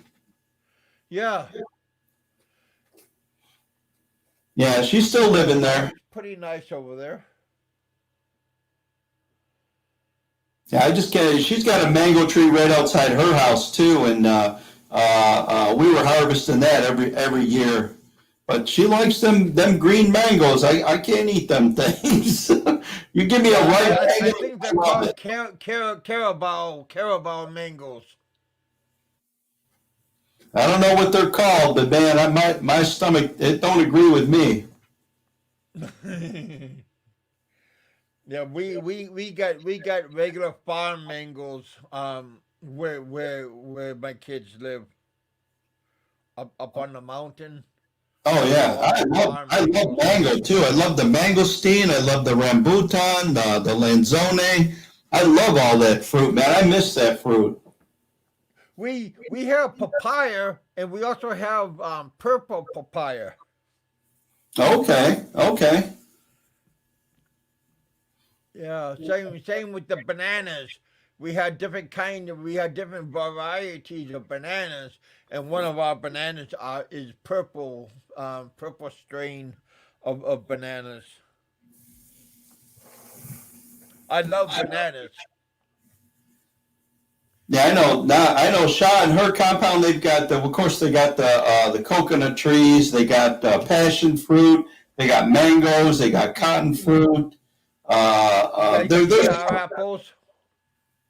Yeah. Yeah, she's still living there. Pretty nice over there. Yeah, she's got a mango tree right outside her house too, and we were harvesting that every year. But she likes them green mangoes. I can't eat them things. You give me a ripe mango, I think they're called Carabao mangoes. I don't know what they're called, but man, my stomach, it don't agree with me. Yeah, we got regular farm mangoes where my kids live up on the mountain. Oh yeah, I love mango too. I love the mangosteen. I love the rambutan, the lanzone. I love all that fruit, man. I miss that fruit. We have papaya, and we also have purple papaya. Okay. Yeah, same with the bananas. We had different varieties of bananas, and one of our bananas is purple strain of bananas. I love bananas. Yeah, I know. Now I know. Shaw and her compound. They've got of course, they got the coconut trees. They got passion fruit. They got mangoes. They got cotton fruit. There's sour apples.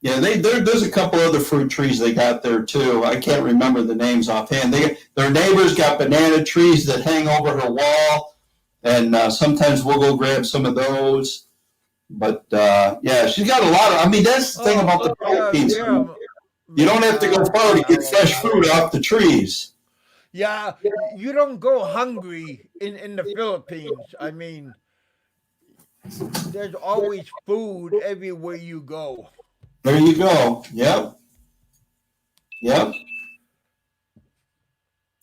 yeah. There's a couple other fruit trees they got there too. I can't remember the names offhand. Their neighbors got banana trees that hang over her wall, and sometimes we'll go grab some of those. But yeah, she's got a lot of. I mean, that's the thing about the Philippines. You don't have to go far to get fresh fruit off the trees. Yeah, you don't go hungry in the Philippines. I mean, there's always food everywhere you go. There you go. Yep. Yep.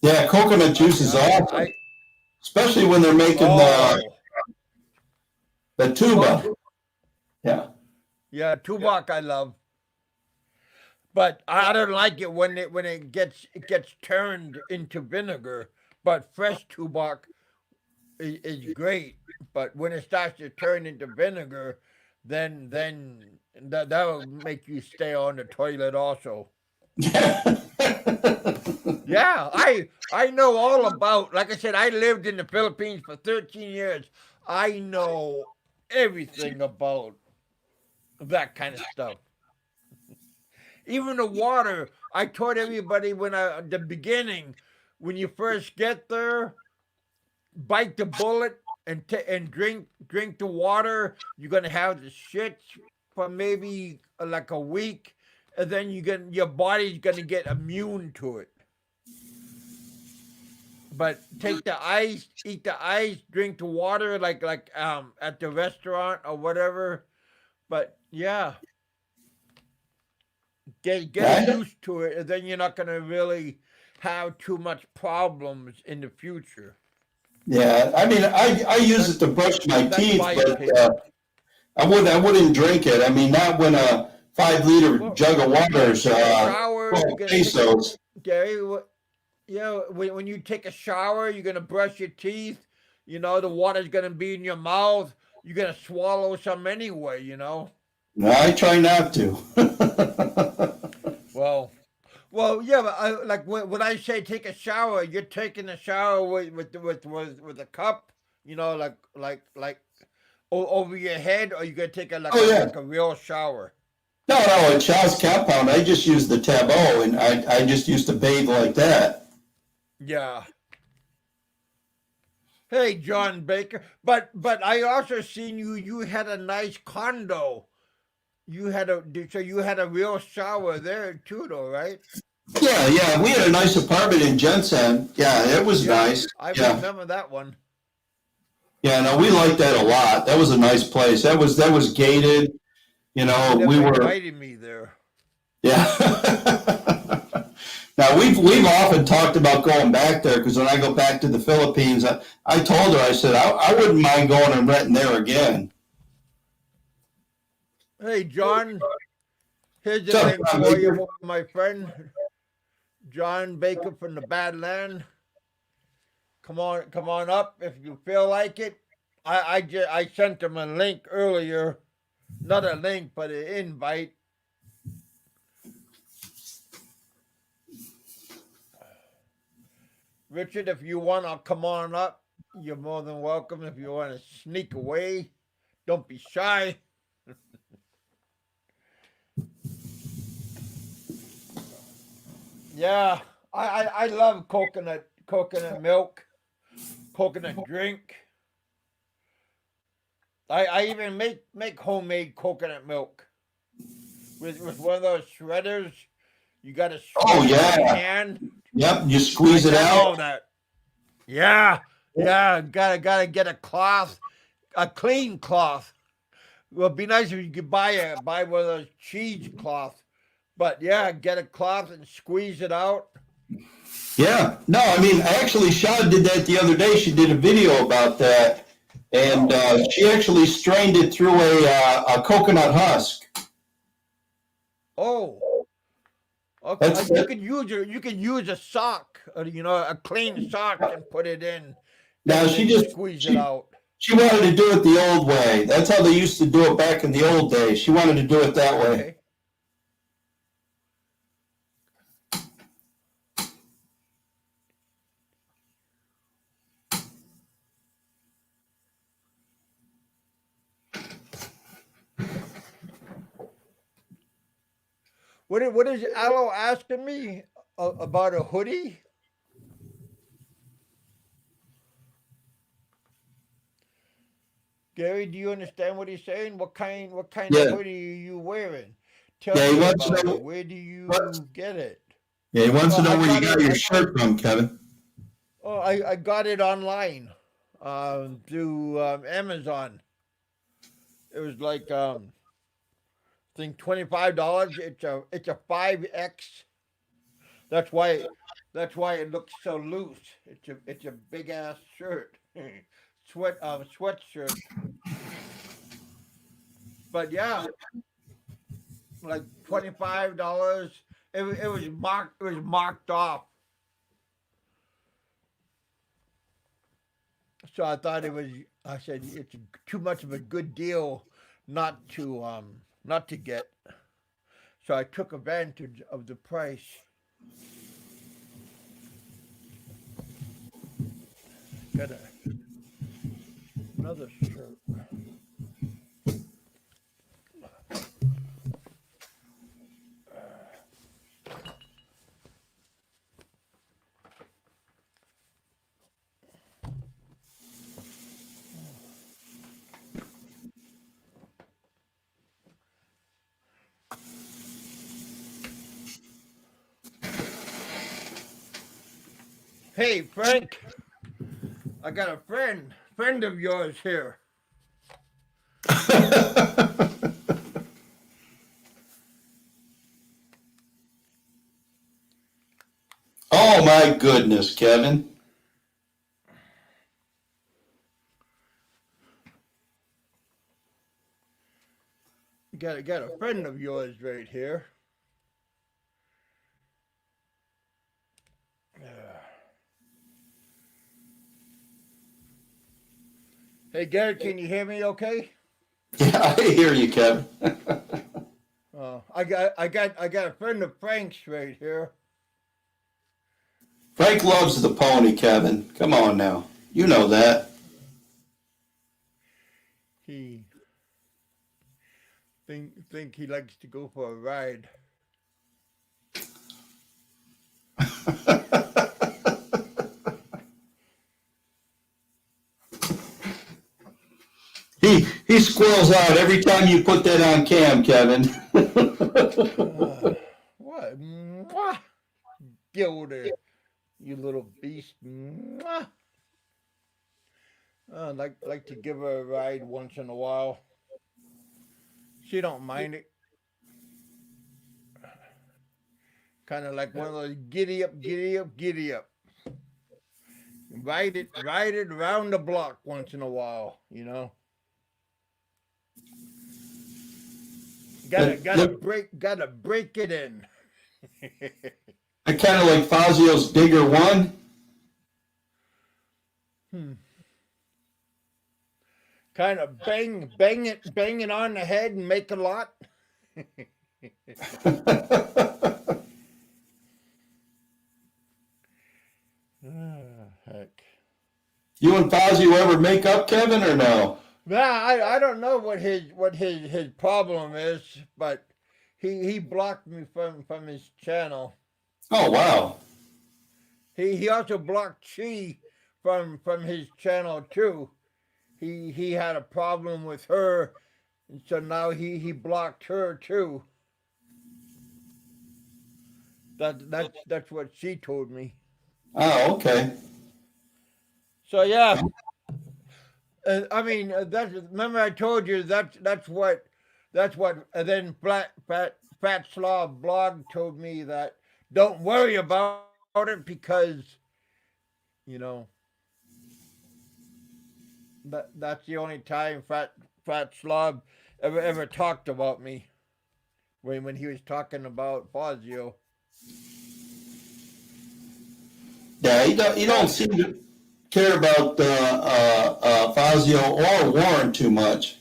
Yeah, coconut juice is awesome, especially when they're making the tuba. Yeah. Yeah, tubac I love. But I don't like it when it gets turned into vinegar. But fresh tubac is great. But when it starts to turn into vinegar, then that will make you stay on the toilet also. Yeah, I know all about. Like I said, I lived in the Philippines for 13 years. I know everything about that kind of stuff. Even the water, I taught everybody at the beginning, when you first get there, bite the bullet and drink the water. You're gonna have the shits for maybe like a week, and then your body's gonna get immune to it. But take the ice, eat the ice, drink the water like at the restaurant or whatever. But yeah. Get used to it, and then you're not going to really have too much problems in the future. Yeah, I mean, I use it to brush my teeth, but I wouldn't drink it. I mean, not when a 5-liter jug of water is 12 pesos. Gary, yeah, when you take a shower, you're going to brush your teeth. You know, the water's going to be in your mouth. You're going to swallow some anyway, you know. No, I try not to. Well, yeah, but like when I say take a shower, you're taking a shower with a cup, you know, like over your head, or you gonna take like a real shower. No, at Shaw's compound, I just use the Tabo, and I just used to bathe like that. Yeah. Hey, John Baker, but I also seen you had a nice condo. You had a real shower there too, though, right? Yeah. We had a nice apartment in Jensen. Yeah, it was nice. I remember that one. Yeah, no, we liked that a lot. That was a nice place. That was gated. You know, we were invited me there. Yeah. Now we've often talked about going back there, because when I go back to the Philippines, I told her, I said I wouldn't mind going and renting there again. Hey, John, here's the thing for you, my friend. John Baker from the Badland. Come on up if you feel like it. I sent him a link earlier. Not a link, but an invite. Richard, if you want to come on up, you're more than welcome. If you want to sneak away, don't be shy. Yeah, I love coconut milk, coconut drink. I even make homemade coconut milk with one of those shredders. You got to shred your hand. Yep, you squeeze it out. Yeah, gotta get a cloth, a clean cloth. Well, it'd be nice if you could buy one of those cheesecloths. But yeah, get a cloth and squeeze it out. Yeah, no, I mean, actually, Shaw did that the other day. She did a video about that, and she actually strained it through a coconut husk. Oh, okay. You could use a sock, a clean sock, and put it in. Now she just squeeze it out. She wanted to do it the old way. That's how they used to do it back in the old days. She wanted to do it that way. What is Aloe asking me about a hoodie? Gary, do you understand what he's saying? What kind Yeah. of hoodie are you wearing? Tell Yeah, he me wants to about know it. Where do you what- get it? Yeah, he wants to know I where you got got it. your shirt from, Kevin. Oh, I got it online through Amazon. It was like I think $25. It's a 5X. That's why it looks so loose. It's a big ass shirt. Sweatshirt. But yeah, like $25. It was marked off. So I thought I said it's too much of a good deal not to get. So I took advantage of the price. Got another shirt. Hey Frank, I got a friend of yours here. Oh my goodness, Kevin. Got a friend of yours right here. Hey Gary, can you hear me okay? Yeah, I hear you, Kevin. I got a friend of Frank's right here. Frank loves the pony, Kevin. Come on now. You know that. He think he likes to go for a ride. He squirrels out every time you put that on cam, Kevin. What? Mwah! Gilder, you little beast. Mwah! Like to give her a ride once in a while. She don't mind it. Kind of like one of those giddy up, giddy up, giddy up. Ride it around the block once in a while, you know. Gotta break it in. I kind of like Fazio's Digger 1. Kind of bang it on the head and make a lot. Heck. You and Fazio ever make up, Kevin, or no? Nah, I don't know what his problem is, but he blocked me from his channel. Oh, wow. He also blocked Chi from his channel too. He had a problem with her, and so now he blocked her too. That's what she told me. Oh, okay. So yeah, I mean remember I told you that's what and then Fat Slav blog told me that don't worry about it because you know that's the only time Fat Slav ever talked about me when he was talking about Fazio. Yeah, you don't seem to care about Fazio or Warren too much.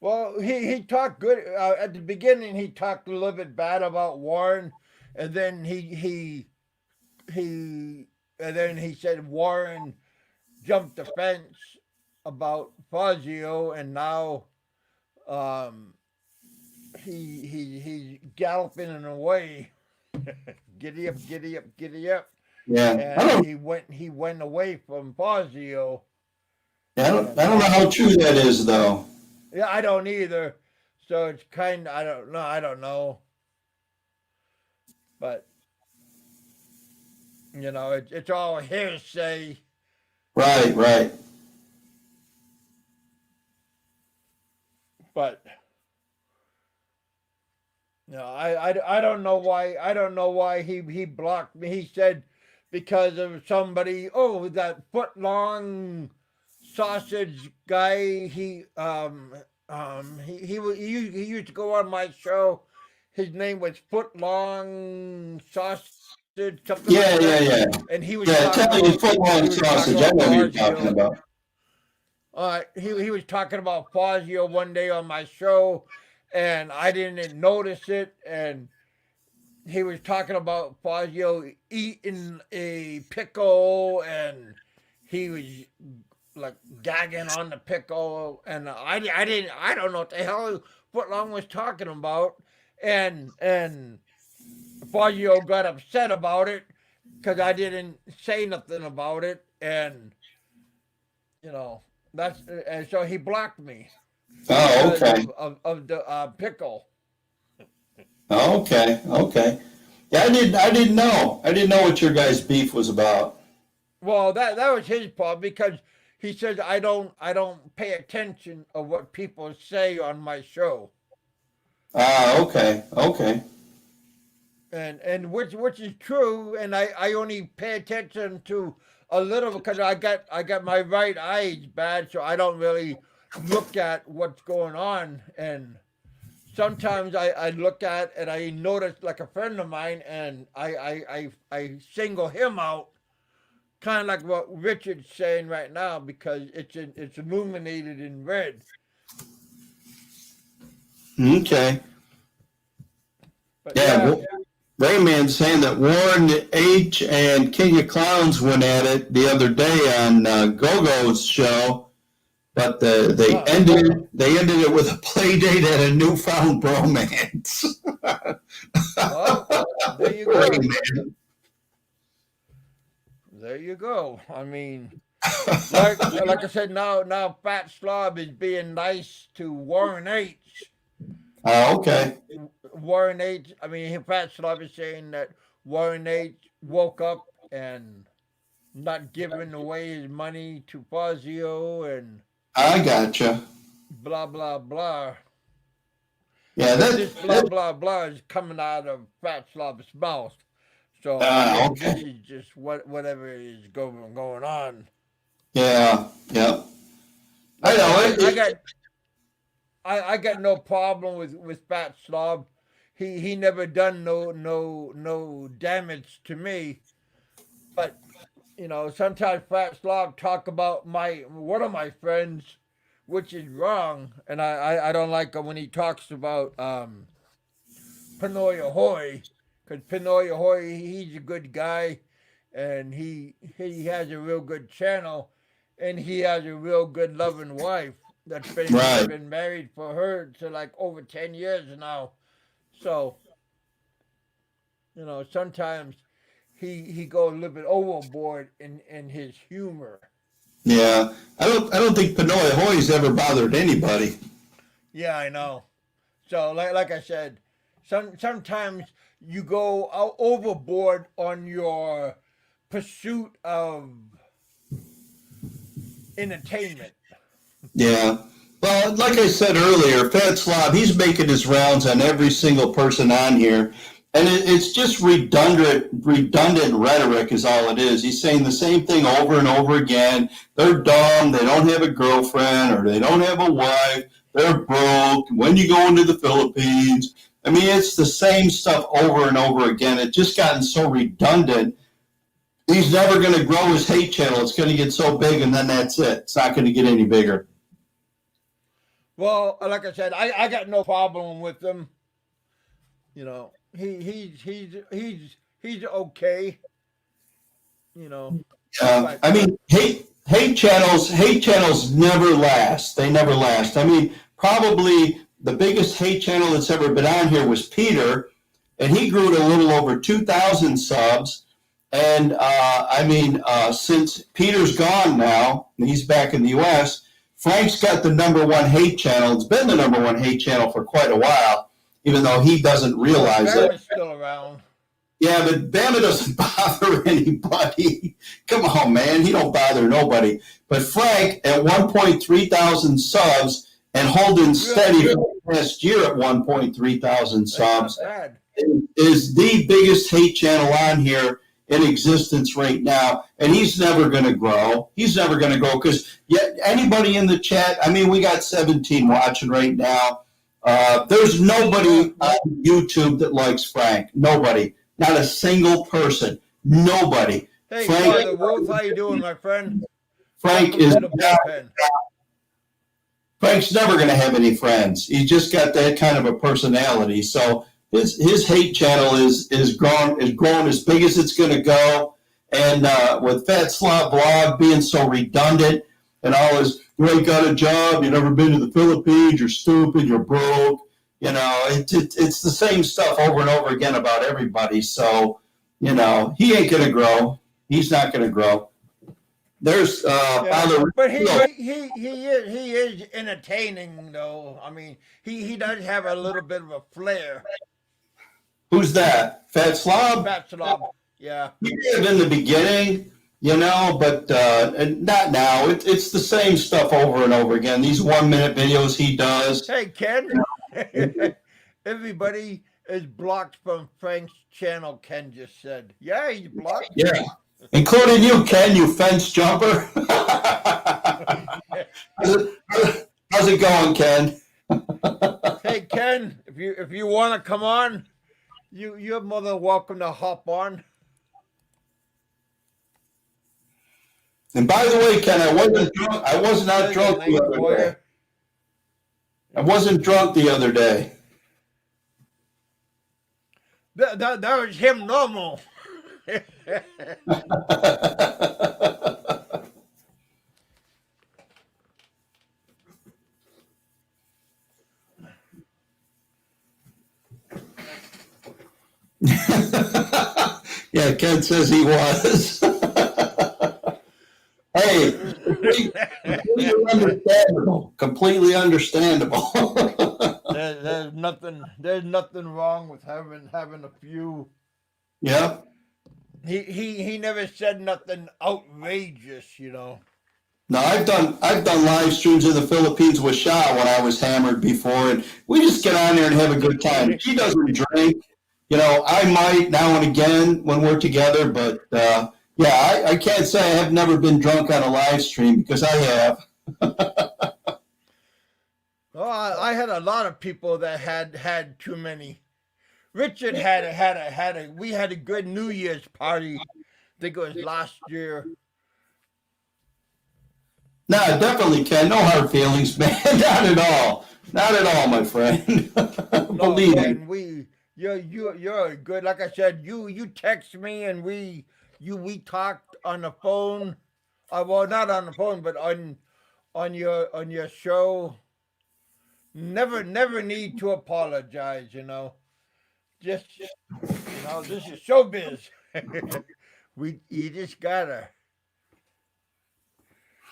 Well, he talked good at the beginning. He talked a little bit bad about Warren, and then he said Warren jumped the fence about Fazio, and now he's galloping in a way. Giddy up, giddy up, giddy up. Yeah, And he went away from Fazio. I don't know how true that is, though. Yeah, I don't either. So it's kind of, I don't know. But, you know, it's all hearsay. Right. But, you know, I don't know why he blocked me. He said because of somebody, that foot long sausage guy, he used to go on my show. His name was Footlong Sausage, something like that. Yeah. And he was Italian foot-long sausage. I know what you're talking about. He was talking about Fazio one day on my show, and I didn't notice it. And he was talking about Fazio eating a pickle, and he was like gagging on the pickle, and I don't know what the hell Footlong was talking about, and Fazio got upset about it because I didn't say nothing about it, and you know and so he blocked me. Oh, okay. Of the pickle. Okay. Yeah, I didn't know. I didn't know what your guys' beef was about. Well, that was his problem because he says I don't pay attention of what people say on my show. Okay. And which is true, and I only pay attention to a little because I got my right eye bad, so I don't really look at what's going on. And sometimes I look at and I notice like a friend of mine, and I single him out, kind of like what Richard's saying right now, because it's illuminated in red. Okay. But Yeah. Rayman's saying that Warren H. and King of Clowns went at it the other day on Go-Go's show, but they ended it with a play date at a newfound bromance. Well, there you go. Rayman. There you go. I mean, like I said, now Fat Slob is being nice to Warren H. Oh, okay. Warren H. I mean, Fat Slob is saying that Warren H. woke up and not giving away his money to Fazio and I gotcha. blah blah blah. Yeah, This blah blah is coming out of Fat Slob's mouth. So okay. this is just whatever is going on. Yeah. I know. I got no problem with Fat Slob. He never done no damage to me. But you know, sometimes Fat Slob talk about one of my friends, which is wrong, and I don't like him when he talks about Pinoy Ahoy, because Pinoy Ahoy, he's a good guy, and he has a real good channel, and he has a real good loving wife that's been married for her to like over 10 years now. So, you know, sometimes he goes a little bit overboard in his humor. Yeah, I don't think Pinoy Ahoy's ever bothered anybody. Yeah, I know. So, like I said, sometimes you go overboard on your pursuit of entertainment. Yeah. Well, like I said earlier, Fat Slob, he's making his rounds on every single person on here. And it's just redundant rhetoric is all it is. He's saying the same thing over and over again. They're dumb. They don't have a girlfriend or they don't have a wife. They're broke. When you go into the Philippines, I mean, it's the same stuff over and over again. It's just gotten so redundant. He's never going to grow his hate channel. It's going to get so big, and then that's it. It's not going to get any bigger. Well, like I said, I got no problem with him. You know, he's okay. You know. I mean, hate channels never last. They never last. I mean, probably the biggest hate channel that's ever been on here was Peter, and he grew to a little over 2,000 subs. And since Peter's gone now, and he's back in the U.S., Frank's got the #1 hate channel. It's been the #1 hate channel for quite a while, even though he doesn't realize it. Bama's still around. Yeah, but Bama doesn't bother anybody. Come on, man. He don't bother nobody. But Frank, at 1.3 thousand subs, and holding steady for the past year at 1.3 thousand subs, is the biggest hate channel on here in existence right now. And he's never going to grow. He's never going to grow because yet anybody in the chat, I mean, we got 17 watching right now. There's nobody on YouTube that likes Frank. Nobody. Not a single person. Nobody. Hey, Frank, Father Wolf, how you doing, my friend? Frank is Frank's never going to have any friends. He's just got that kind of a personality. So his hate channel is grown as big as it's going to go. And with Fat Slob Blog being so redundant and all his, you ain't got a job, you've never been to the Philippines, you're stupid, you're broke. You know, it's the same stuff over and over again about everybody. So, you know, he ain't going to grow. He's not going to grow. There's but he is entertaining though. I mean, he does have a little bit of a flair. Who's that? Fat Slob? Fat Slob, yeah. He did in the beginning, you know, but not now. It's the same stuff over and over again. These 1-minute videos he does. Hey, Ken. Everybody is blocked from Frank's channel, Ken just said. Yeah, he's blocked. Yeah. Including you, Ken, you fence jumper. How's it going, Ken? Hey, Ken, if you want to come on, you're more than welcome to hop on. And by the way, Ken, I wasn't drunk. I was not drunk the other day. I wasn't drunk the other day. That was him normal. Yeah, Ken says he was. Hey, completely understandable. Completely understandable. There's nothing wrong with having a few. Yeah. He never said nothing outrageous, you know. No, I've done live streams in the Philippines with Shah when I was hammered before, and we just get on there and have a good time. She doesn't drink, you know. I might now and again when we're together, but yeah, I can't say I have never been drunk on a live stream because I have. Oh, I had a lot of people that had too many. Richard we had a good New Year's party. I think it was last year. No, definitely, Ken. No hard feelings, man. Not at all. Not at all, my friend. Believe me. You're good. Like I said, you text me and we talked on the phone. Well, not on the phone, but on your show. Never need to apologize, you know. Just this is showbiz. You just gotta.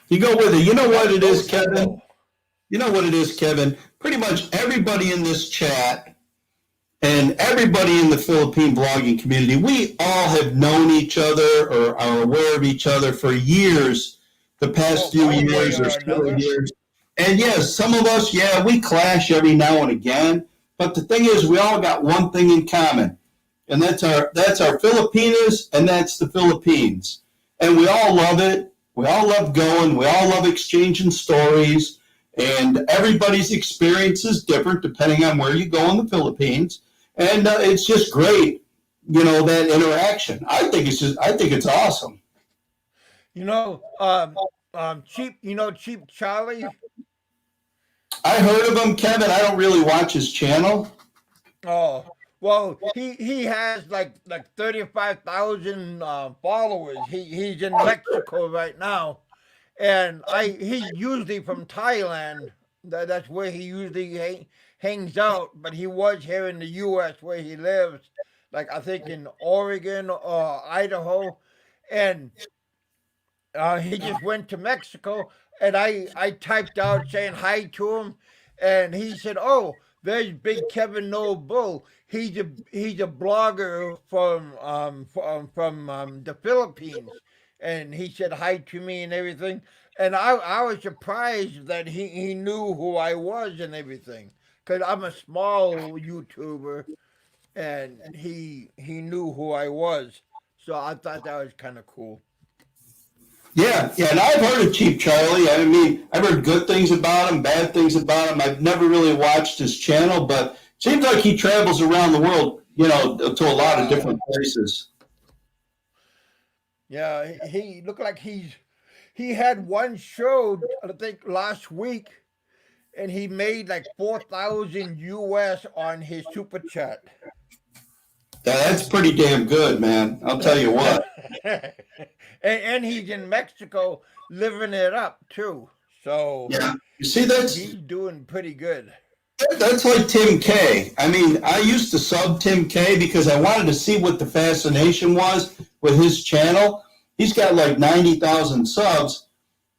You go with it. You know what it is, Kevin? You know what it is, Kevin? Pretty much everybody in this chat and everybody in the Philippine blogging community, we all have known each other or are aware of each other for years, the past few years or several years. And yes, some of us, yeah, we clash every now and again. But the thing is, we all got one thing in common, and that's our Filipinas, and that's the Philippines. And we all love it. We all love going. We all love exchanging stories. And everybody's experience is different depending on where you go in the Philippines. And it's just great, you know, that interaction. I think it's awesome. You know, Cheap Charlie. I heard of him, Kevin. I don't really watch his channel. Oh, well, he has like 35,000 followers. He's in Mexico right now, and he's usually from Thailand. That's where he usually hangs out. But he was here in the U.S. where he lives, like I think in Oregon or Idaho, and he just went to Mexico. And I typed out saying hi to him, and he said, "Oh, there's Big Kevin No Bull. He's a blogger from the Philippines." And he said hi to me and everything. And I was surprised that he knew who I was and everything, because I'm a small YouTuber, and he knew who I was. So I thought that was kind of cool. Yeah, yeah, and I've heard of Cheap Charlie. I mean, I've heard good things about him, bad things about him. I've never really watched his channel, but seems like he travels around the world, you know, to a lot of different places. Yeah, he looked like he had one show I think last week, and he made like 4,000 US on his super chat. That's pretty damn good, man. I'll tell you what. and he's in Mexico living it up too. So Yeah, you see, that's he's doing pretty good. That's like Tim K. I mean, I used to sub Tim K because I wanted to see what the fascination was with his channel. He's got like 90,000 subs,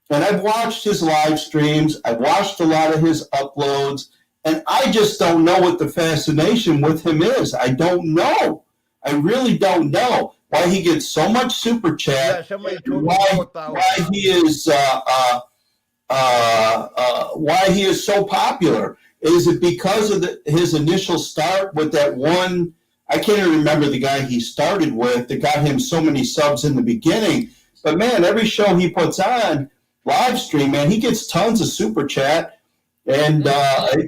and I've watched his live streams. I've watched a lot of his uploads, and I just don't know what the fascination with him is. I don't know. I really don't know why he gets so much super chat. Yeah, somebody told me 4,000. Why he is so popular. Is it because of his initial start with that one? I can't even remember the guy he started with that got him so many subs in the beginning. But man, every show he puts on live stream, man, he gets tons of super chat. And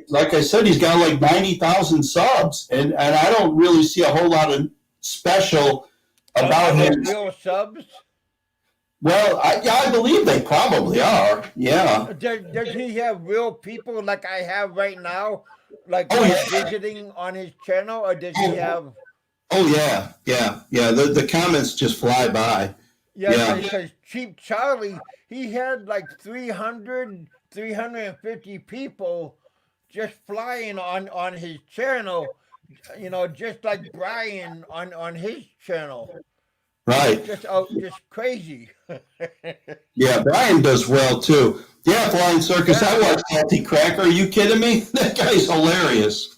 like I said, he's got like 90,000 subs, and I don't really see a whole lot of special about him. Real subs? Well, I believe they probably are. Yeah. Does he have real people like I have right now, like visiting on his channel, or does he have? Oh yeah. The comments just fly by. Yeah, because Cheap Charlie, he had like 300, 350 people just flying on his channel, you know, just like Brian on his channel. Right. Just crazy. Yeah, Brian does well too. Yeah, Flying Circus. I watch Salty Cracker. Are you kidding me? That guy's hilarious.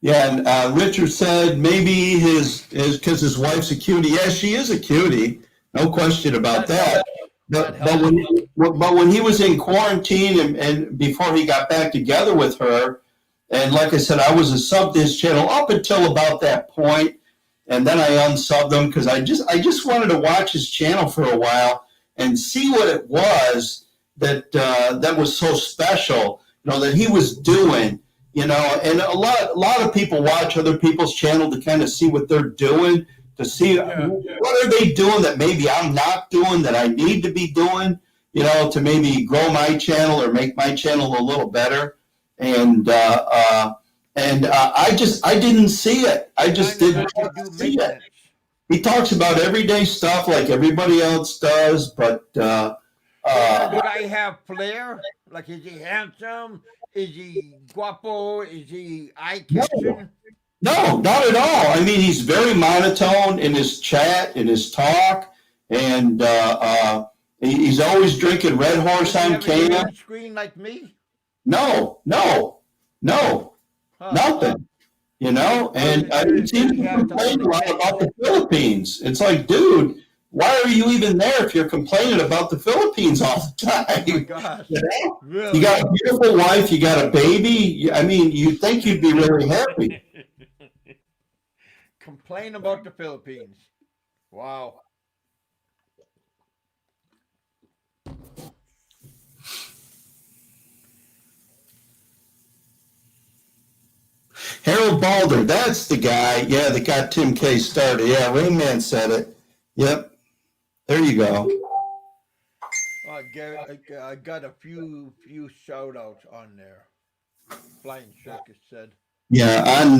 Yeah, and Richard said maybe because his wife's a cutie. Yeah, she is a cutie. No question about that. But when he was in quarantine and before he got back together with her, and like I said, I was a sub to his channel up until about that point, and then I unsubbed him because I just wanted to watch his channel for a while and see what it was that was so special, you know, that he was doing, you know. And a lot of people watch other people's channel to kind of see what they're doing, to see what are they doing that maybe I'm not doing that I need to be doing, you know, to maybe grow my channel or make my channel a little better. And I didn't see it. I just didn't see it. He talks about everyday stuff like everybody else does, but does the guy have flair? Like, is he handsome? Is he guapo? Is he eye-catching? No, not at all. I mean, he's very monotone in his chat, in his talk, and he's always drinking Red Horse on cam. Screen like me? No, nothing. You know, and he seems to complain a lot about the Philippines. It's like, dude, why are you even there if you're complaining about the Philippines all the time? Oh my gosh. You know? Really? You got a beautiful wife, you got a baby. I mean, you'd think you'd be really happy. Complain about the Philippines. Wow. Harold Balder, that's the guy, yeah, that got Tim K started. Yeah, Rain Man said it. Yep. There you go. Gary, I got a few shout outs on there. Flying Circus said. Yeah, on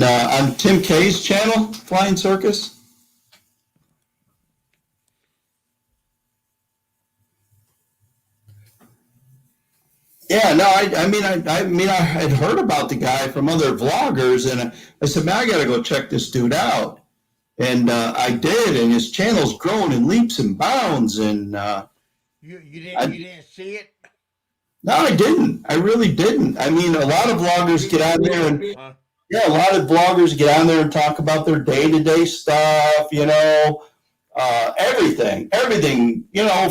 Tim K's channel, Flying Circus. Yeah, no, I had heard about the guy from other vloggers, and I said, man, I got to go check this dude out. And I did, and his channel's grown in leaps and bounds. And You I, didn't see it? no, I didn't. I really didn't. I mean, a lot of vloggers get on there and Huh? yeah, a lot of vloggers get on there and talk about their day-to-day stuff, everything,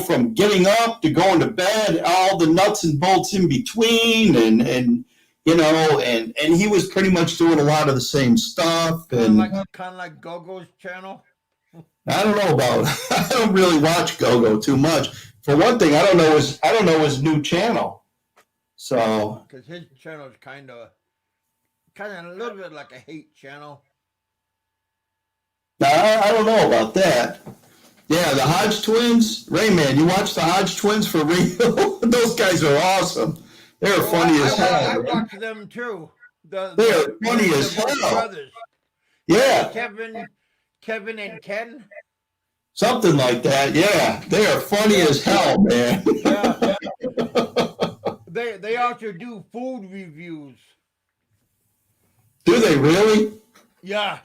from getting up to going to bed, all the nuts and bolts in between, and he was pretty much doing a lot of the same stuff. And Kind of like Gogo's channel. I don't know about, I don't really watch Gogo too much. For one thing, I don't know his new channel. So, Because his channel is kind of a little bit like a hate channel. I don't know about that. Yeah, the Hodge twins, Rayman. You watch the Hodge twins for real? Those guys are awesome. They're funny as hell. I watch them too. They're funny as hell. Brothers. Yeah, Kevin and Ken. something like that. Yeah, they are funny as hell, man. Yeah. They also do food reviews. Do they really? Yeah.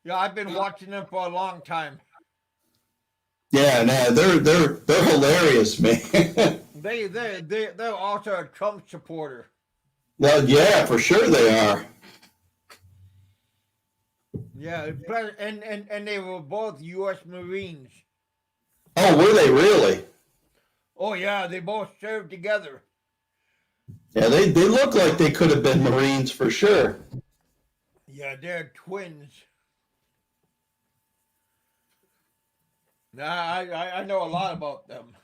Yeah, I've been watching them for a long time. Yeah, no, they're hilarious, man. They're also a Trump supporter. Well, yeah, for sure they are. Yeah, and they were both U.S. Marines. Oh, were they really? Oh yeah, they both served together. Yeah, they look like they could have been Marines for sure. Yeah, they're twins. Nah, I know a lot about them.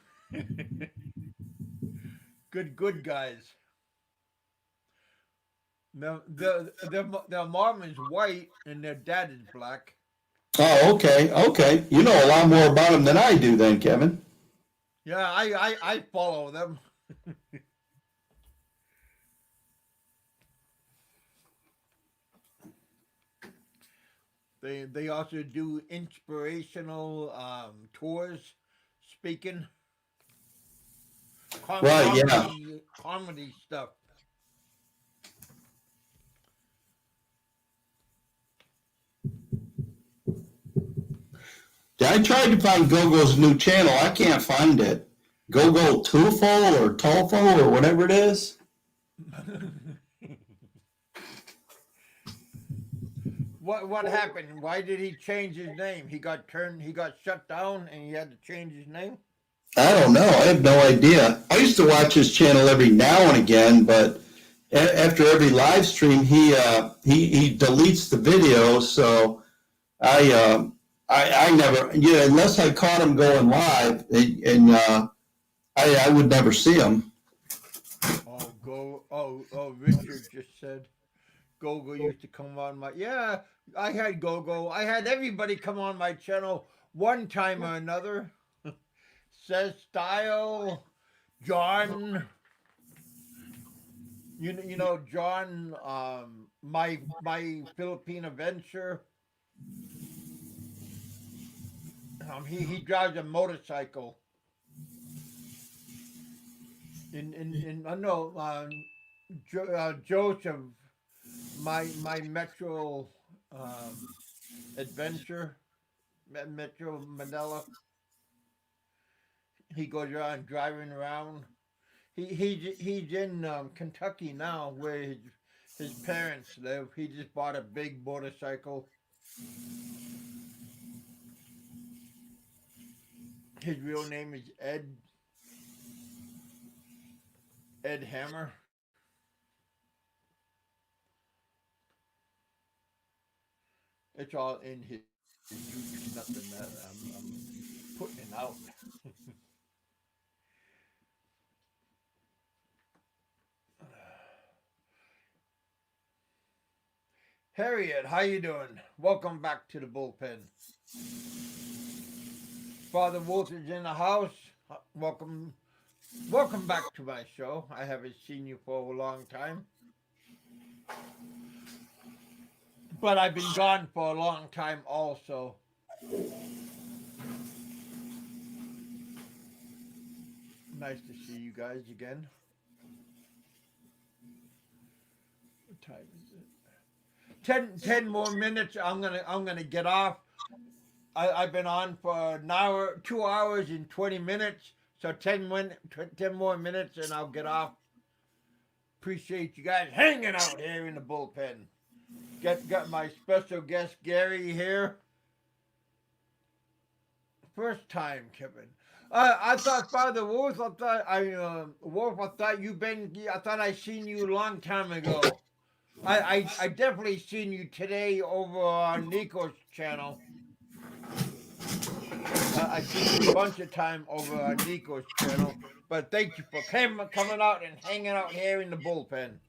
Good guys. Their mom is white and their dad is black. Oh, okay. You know a lot more about them than I do, then, Kevin. Yeah, I follow them. They also do inspirational tours, speaking. Right, yeah. Comedy stuff. Yeah, I tried to find Gogo's new channel. I can't find it. Gogo Tufo or Tofo or whatever it is. What happened? Why did he change his name? He got shut down and he had to change his name? I don't know. I have no idea. I used to watch his channel every now and again, but after every live stream, he deletes the videos. So I never, unless I caught him going live, and I would never see him. Richard just said Gogo used to come on my, yeah, I had Gogo. I had everybody come on my channel one time or another. Says Style, John, you know John, my Philippine adventure. He drives a motorcycle. Joseph, my Metro adventure, Metro Manila. He goes around driving around. He's in Kentucky now, where his parents live. He just bought a big motorcycle. His real name is Ed Hammer. It's all in his YouTube, nothing that I'm putting out. Harriet, how you doing? Welcome back to the bullpen. Father Wolf is in the house. Welcome back to my show. I haven't seen you for a long time. But I've been gone for a long time also. Nice to see you guys again. What time is it? 10 more minutes. I'm gonna get off. I've been on for an hour, 2 hours and 20 minutes. So 10 more minutes and I'll get off. Appreciate you guys hanging out here in the bullpen. Got my special guest Gary here. First time, Kevin. I thought Father Wolf. I thought I thought I seen you a long time ago. I definitely seen you today over on Nico's channel. I seen you a bunch of time over on Nico's channel. But thank you for coming out and hanging out here in the bullpen.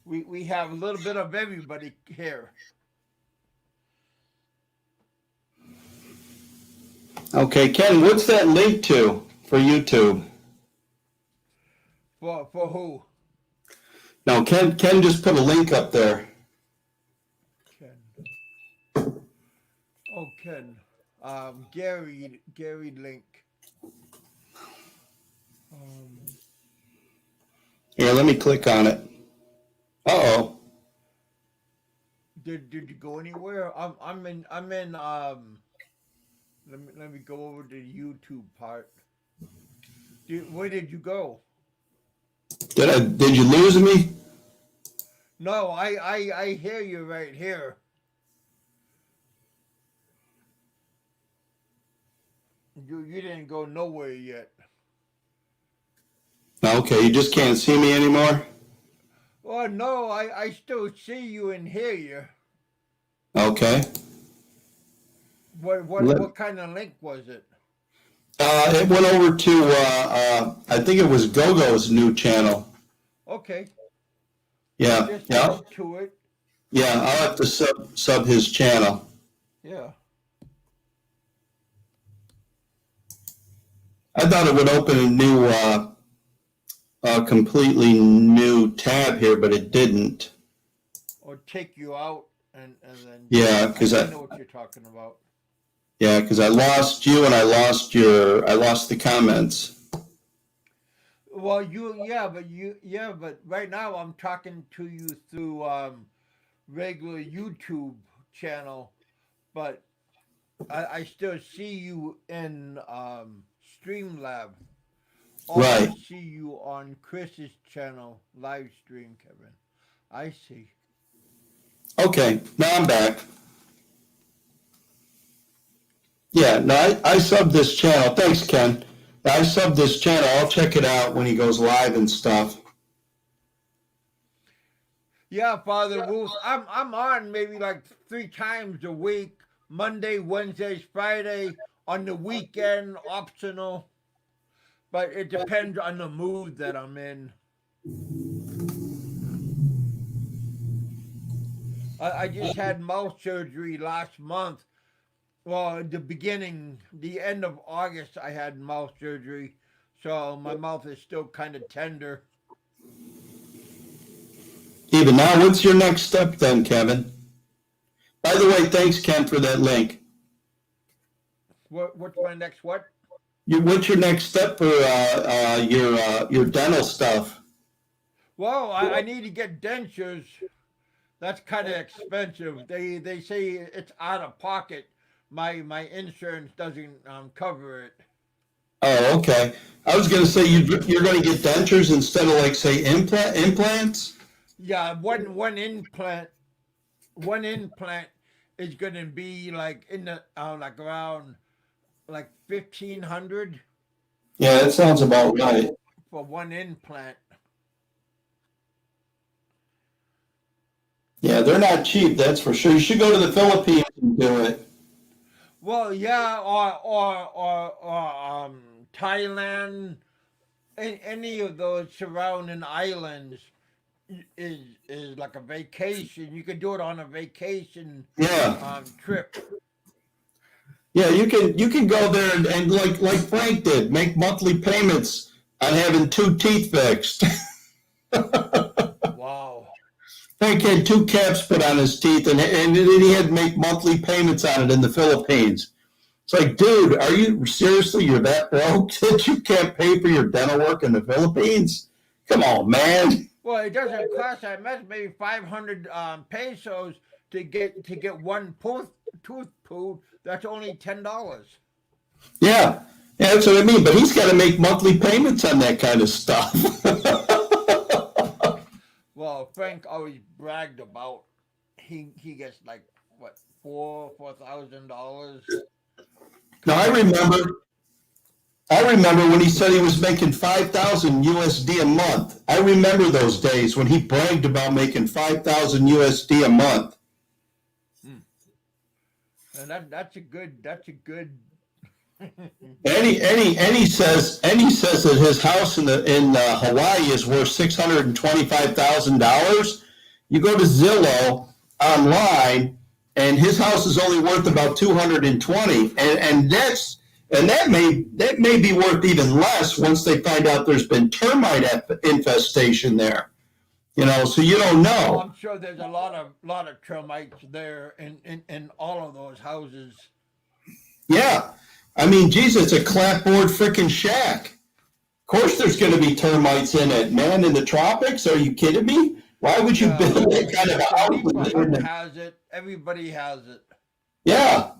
We have a little bit of everybody here. Okay, Ken, what's that link to for YouTube? For who? No, Ken just put a link up there. Ken. Oh, Ken. Gary link. Here, let me click on it. Uh-oh. Did you go anywhere? I'm in let me go over to the YouTube part. Where did you go? Did you lose me? No, I hear you right here. You didn't go nowhere yet. Okay, you just can't see me anymore? Oh no, I still see you and hear you. Okay. What kind of link was it? It went over to I think it was Gogo's new channel. Okay. Yeah, Just yeah. to it. Yeah, I'll have to sub his channel. Yeah. I thought it would open a new completely new tab here, but it didn't. Or take you out and then. Yeah, because I know what you're talking about. Yeah, because I lost you and I lost the comments. Well, but right now I'm talking to you through regular YouTube channel, but I still see you in Streamlab. Right. I see you on Chris's channel live stream, Kevin. I see. Okay, now I'm back. Yeah, no, I subbed this channel. Thanks, Ken. I subbed this channel. I'll check it out when he goes live and stuff. Yeah, Father Wolf. I'm on maybe like 3 times a week. Monday, Wednesdays, Friday. On the weekend, optional. But it depends on the mood that I'm in. I just had mouth surgery last month. Well, the end of August, I had mouth surgery. So my mouth is still kind of tender. Even now, what's your next step then, Kevin? By the way, thanks, Ken, for that link. What's my next what? What's your next step for your dental stuff? Well, I need to get dentures. That's kind of expensive. They say it's out of pocket. My insurance doesn't cover it. Oh, okay. I was going to say you're going to get dentures instead of like say implants. Yeah, one implant is going to be like in the like around like 1,500. Yeah, that sounds about right. For one implant. Yeah, they're not cheap, that's for sure. You should go to the Philippines and do it. Well, yeah, or Thailand, any of those surrounding islands is like a vacation. You could do it on a vacation trip. Yeah, you can go there and like Frank did, make monthly payments on having 2 teeth fixed. Wow. Frank had 2 caps put on his teeth, and then he had to make monthly payments on it in the Philippines. It's like, dude, are you seriously? You're that broke that you can't pay for your dental work in the Philippines? Come on, man. Well, it doesn't cost that much, maybe 500 pesos to get one tooth pulled. That's only $10. Yeah. Yeah, that's what I mean. But he's got to make monthly payments on that kind of stuff. Well, Frank always bragged about he gets like what $4,000. Now I remember when he said he was making 5,000 USD a month. I remember those days when he bragged about making 5,000 USD a month. And that's a good And he says that his house in Hawaii is worth $625,000. You go to Zillow online, and his house is only worth about 220, and that may be worth even less once they find out there's been termite infestation there. So you don't know. I'm sure there's a lot of termites there in all of those houses. Yeah. I mean, geez, it's a clapboard freaking shack. Of course there's going to be termites in it, man, in the tropics. Are you kidding me? Why would you build that kind of house? Has it. Everybody has it. Yeah.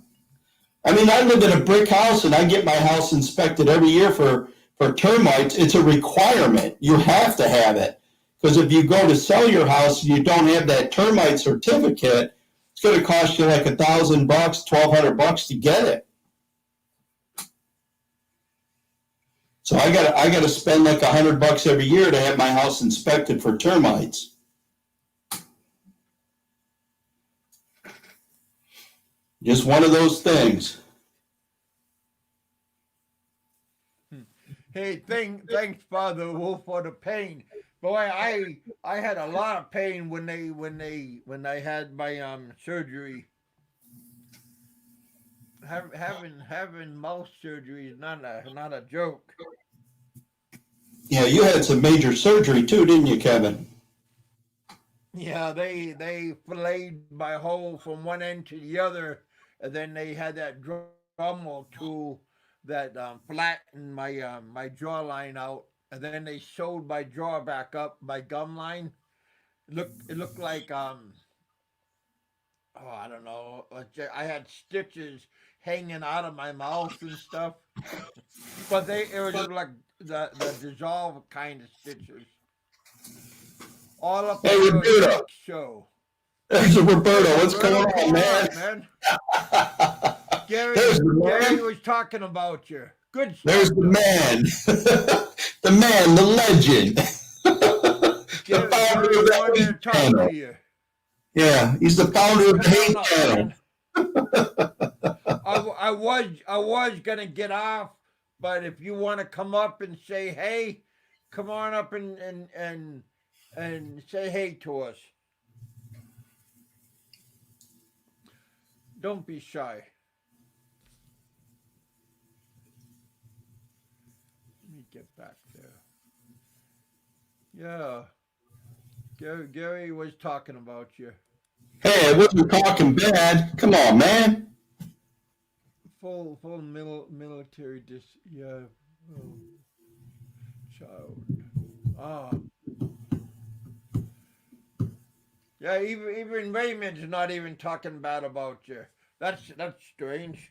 I mean, I live in a brick house, and I get my house inspected every year for termites. It's a requirement. You have to have it. Because if you go to sell your house and you don't have that termite certificate, it's going to cost you like $1,000, $1,200 to get it. So I got to spend like $100 every year to have my house inspected for termites. Just one of those things. Hey, thanks, Father Wolf, for the pain. Boy, I had a lot of pain when I had my surgery. Having mouth surgery is not a joke. Yeah, you had some major surgery too, didn't you, Kevin? Yeah, they filleted my hole from one end to the other, and then they had that Dremel tool that flattened my jawline out, and then they sewed my jaw back up, my gum line. It looked like I don't know. I had stitches hanging out of my mouth and stuff, but it was like the dissolve kind of stitches. All up Hey, on Roberto. the show. There's Roberto. What's going on, man? Gary Gary was talking about you. Good stuff. There's the man. The man, the legend. Gary, the founder Gary of the wanted to Hate talk Channel. to you. Yeah, he's the founder of the Hate Channel. I was gonna get off, but if you want to come up and say hey, come on up and say hey to us. Don't be shy. Let me get back there. Yeah. Gary was talking about you. Hey, I wasn't talking bad. Come on, man. Full military child. Yeah, even Raymond's not even talking bad about you. That's strange.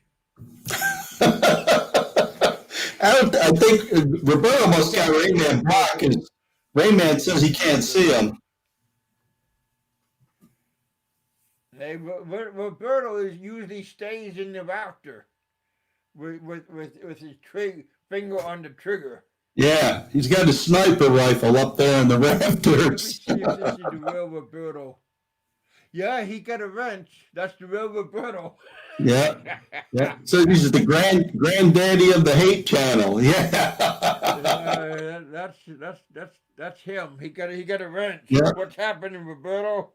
I think Roberto must got Rayman blocked because Rayman says he can't see him. Hey, Roberto usually stays in the rafter with his finger on the trigger. Yeah, he's got a sniper rifle up there in the Let me rafters. see if this is the real Roberto. Yeah, he got a wrench. That's the real Roberto. Yeah. So he's the granddaddy of the Hate Channel. Yeah. That's him. He got a wrench. Yeah. What's happening, Roberto?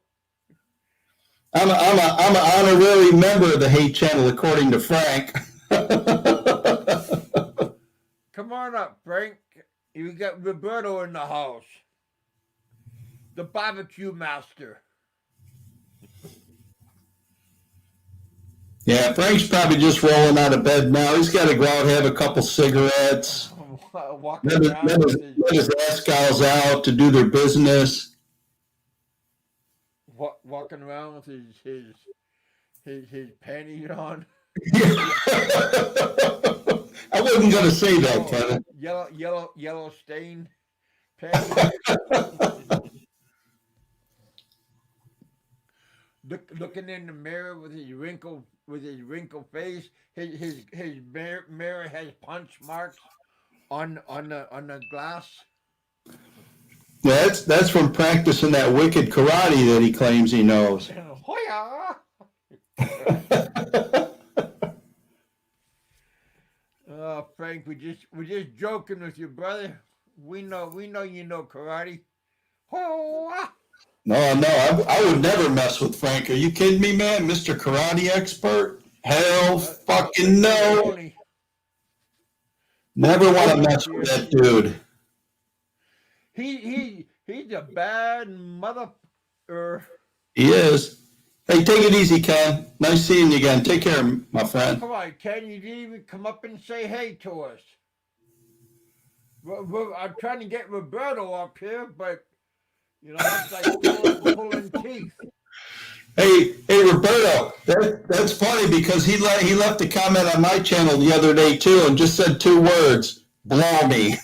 I'm an honorary member of the Hate Channel, according to Frank. Come on up, Frank. You got Roberto in the house. The barbecue master. Yeah, Frank's probably just rolling out of bed now. He's got to go out, have a couple cigarettes, Walking let his, around let his, with his, let his ass gals out to do their business. walking around with his panties on. I wasn't going to say that, Kevin. Yellow stain panties. Looking in the mirror with his wrinkled face. His mirror has punch marks on the glass. That's from practicing that wicked karate that he claims he knows. Hoya! Frank, we're just joking with you, brother. We know you know karate. Hoya! No, I would never mess with Frank. Are you kidding me, man? Mr. Karate expert? Hell fucking no. Never want to mess with that dude. He's a bad mother. He is. Hey, take it easy, Ken. Nice seeing you again. Take care, my friend. Come on, Ken. You didn't even come up and say hey to us. I'm trying to get Roberto up here, but you know it's like pulling teeth. Hey, Roberto. That's funny because he left a comment on my channel the other day too, and just said 2 words: "Blow me."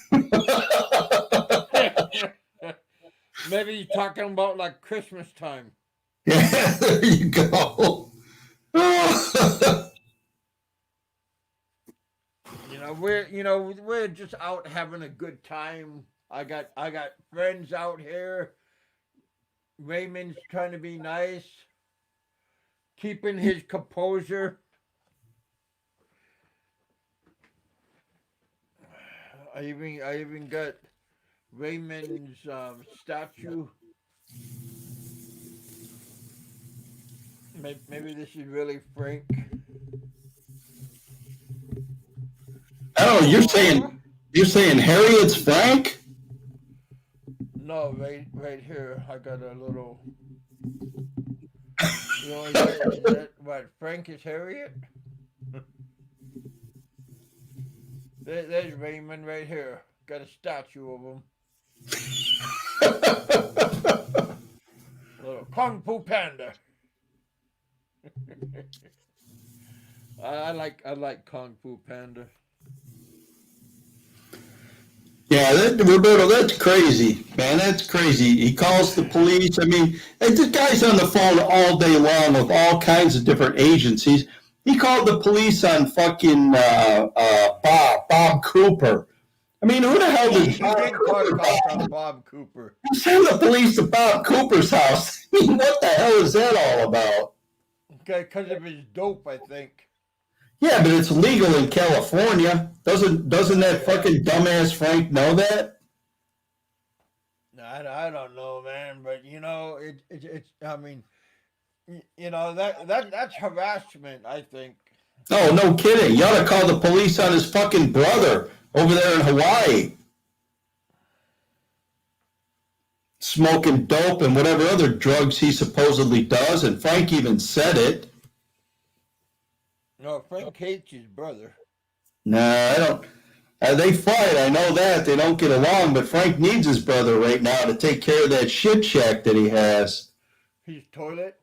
Maybe you're talking about like Christmas time. Yeah, there you go. We're just out having a good time. I got friends out here. Raymond's trying to be nice, keeping his composure. I even got Raymond's statue. Maybe this is really Frank. Oh, you're saying Harriet's Frank? No, right here. I got a little. Is that what Frank is Harriet? There's Raymond right here. Got a statue of him. Little Kung Fu Panda. I like Kung Fu Panda. Yeah, Roberto, that's crazy, man. That's crazy. He calls the police. I mean, this guy's on the phone all day long with all kinds of different agencies. He called the police on fucking Bob Cooper. I mean, who the hell did Bob Cooper? Who sent the police to Bob Cooper's house? I mean, what the hell is that all about? Okay, because of his dope, I think. Yeah, but it's legal in California. Doesn't that fucking dumbass Frank know that? No, I don't know, man. But you know, it's. I mean, you know that's harassment. I think. Oh, no kidding. You ought to call the police on his fucking brother over there in Hawaii. Smoking dope and whatever other drugs he supposedly does, and Frank even said it. No, Frank hates his brother. No, I don't. They fight, I know that. They don't get along, but Frank needs his brother right now to take care of that shit shack that he has. His toilet?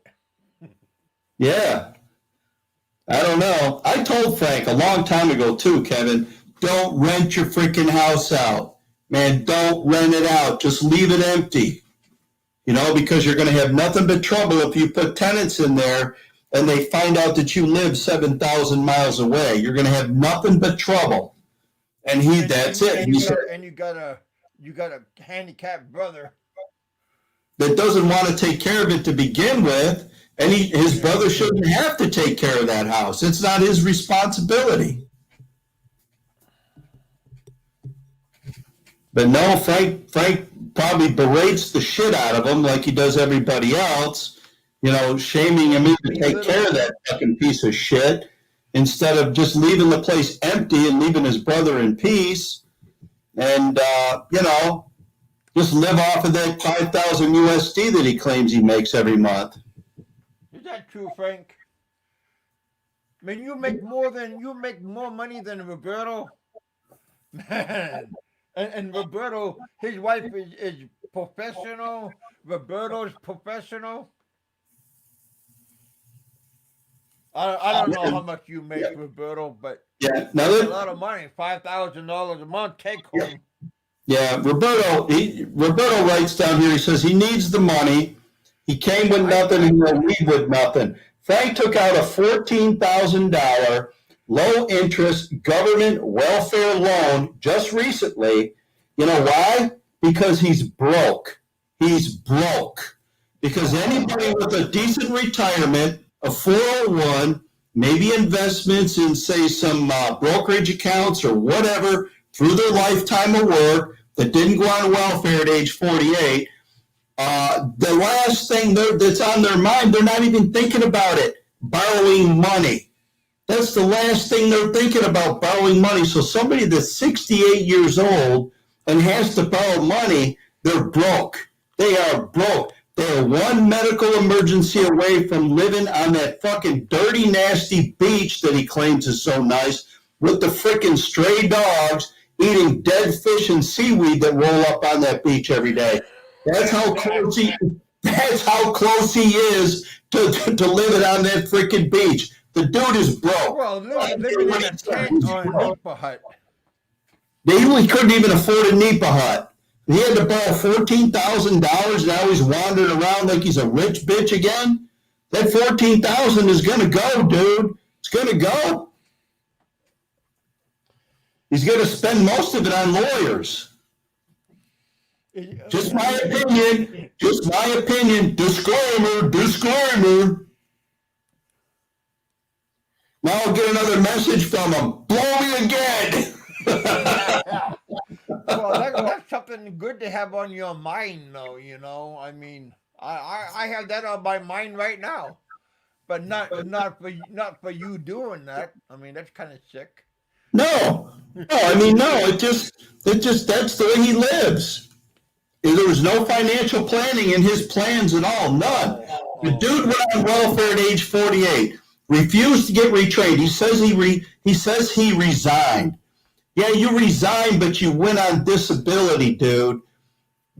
Yeah. I don't know. I told Frank a long time ago too, Kevin, don't rent your freaking house out. Man, don't rent it out. Just leave it empty. You know, because you're going to have nothing but trouble if you put tenants in there and they find out that you live 7,000 miles away. You're going to have nothing but trouble. And that's it. And you got a handicapped brother that doesn't want to take care of it to begin with. And his brother shouldn't have to take care of that house. It's not his responsibility. But no, Frank probably berates the shit out of him like he does everybody else, you know, shaming him to take care of that fucking piece of shit instead of just leaving the place empty and leaving his brother in peace and, you know, just live off of that 5,000 USD that he claims he makes every month. Is that true, Frank? I mean, you make more money than Roberto, man. And Roberto, his wife is professional. Roberto's professional. I don't know how much you make, Roberto, but Yeah. Now that's a that, lot of money. $5,000 a month take home. yeah, Roberto writes down here. He says he needs the money. He came with nothing and he'll leave with nothing. Frank took out a $14,000 low interest government welfare loan just recently. You know why? Because he's broke. He's broke. Because anybody with a decent retirement, a 401, maybe investments in, say, some brokerage accounts or whatever through their lifetime of work that didn't go on welfare at age 48, the last thing that's on their mind, they're not even thinking about it, borrowing money. That's the last thing they're thinking about, borrowing money. So somebody that's 68 years old and has to borrow money, they're broke. They are broke. They're one medical emergency away from living on that fucking dirty, nasty beach that he claims is so nice with the frickin' stray dogs eating dead fish and seaweed that roll up on that beach every day. That's how close he is to living on that freaking beach. The dude is broke. Well, living in a tent or a Nipa hut. He couldn't even afford a Nipa hut. He had to borrow $14,000. Now he's wandering around like he's a rich bitch again. That $14,000 is gonna go, dude. It's gonna go. He's gonna spend most of it on lawyers. Just my opinion. Just my opinion. Disclaimer. Now I'll get another message from him. Blow me again. Well, that's something good to have on your mind, though. You know, I mean, I have that on my mind right now, but not for you doing that. I mean, that's kind of sick. No. It just that's the way he lives. There was no financial planning in his plans at all. None. The dude went on welfare at age 48. Refused to get retrained. He says he resigned. Yeah, you resigned, but you went on disability, dude.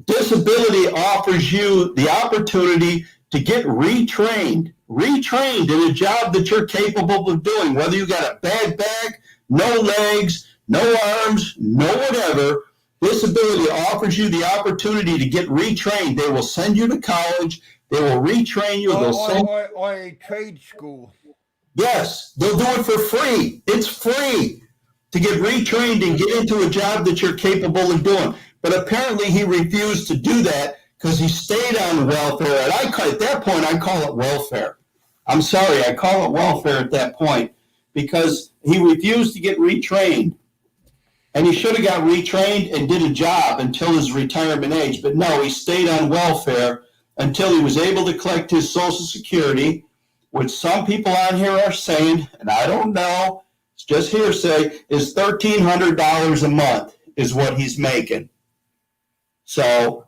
Disability offers you the opportunity to get retrained in a job that you're capable of doing, whether you got a bad back, no legs, no arms, no whatever. Disability offers you the opportunity to get retrained. They will send you to college. They will retrain you. Or a trade school. Yes, they'll do it for free. It's free to get retrained and get into a job that you're capable of doing. But apparently he refused to do that because he stayed on welfare. And at that point, I call it welfare. I'm sorry, I call it welfare at that point because he refused to get retrained. And he should have got retrained and did a job until his retirement age. But no, he stayed on welfare until he was able to collect his Social Security, which some people on here are saying, and I don't know, it's just hearsay, is $1,300 a month is what he's making. So,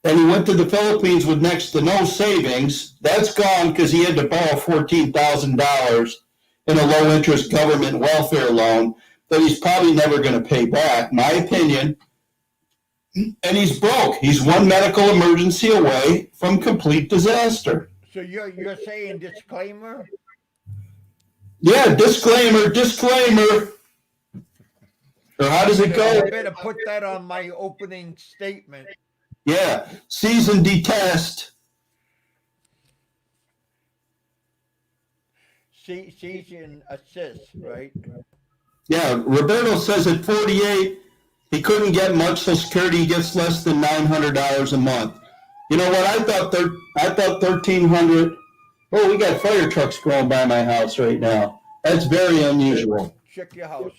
and he went to the Philippines with next to no savings. That's gone because he had to borrow $14,000 in a low-interest government welfare loan that he's probably never going to pay back, my opinion. And he's broke. He's one medical emergency away from complete disaster. So you're saying disclaimer? Yeah, disclaimer. Or how does it go? I better put that on my opening statement. Yeah, cease and detest. Cease and assist, right? Yeah, Roberto says at 48, he couldn't get much Social Security. He gets less than $900 a month. You know what? I thought $1,300. Oh, we got fire trucks going by my house right now. That's very unusual. Check your house.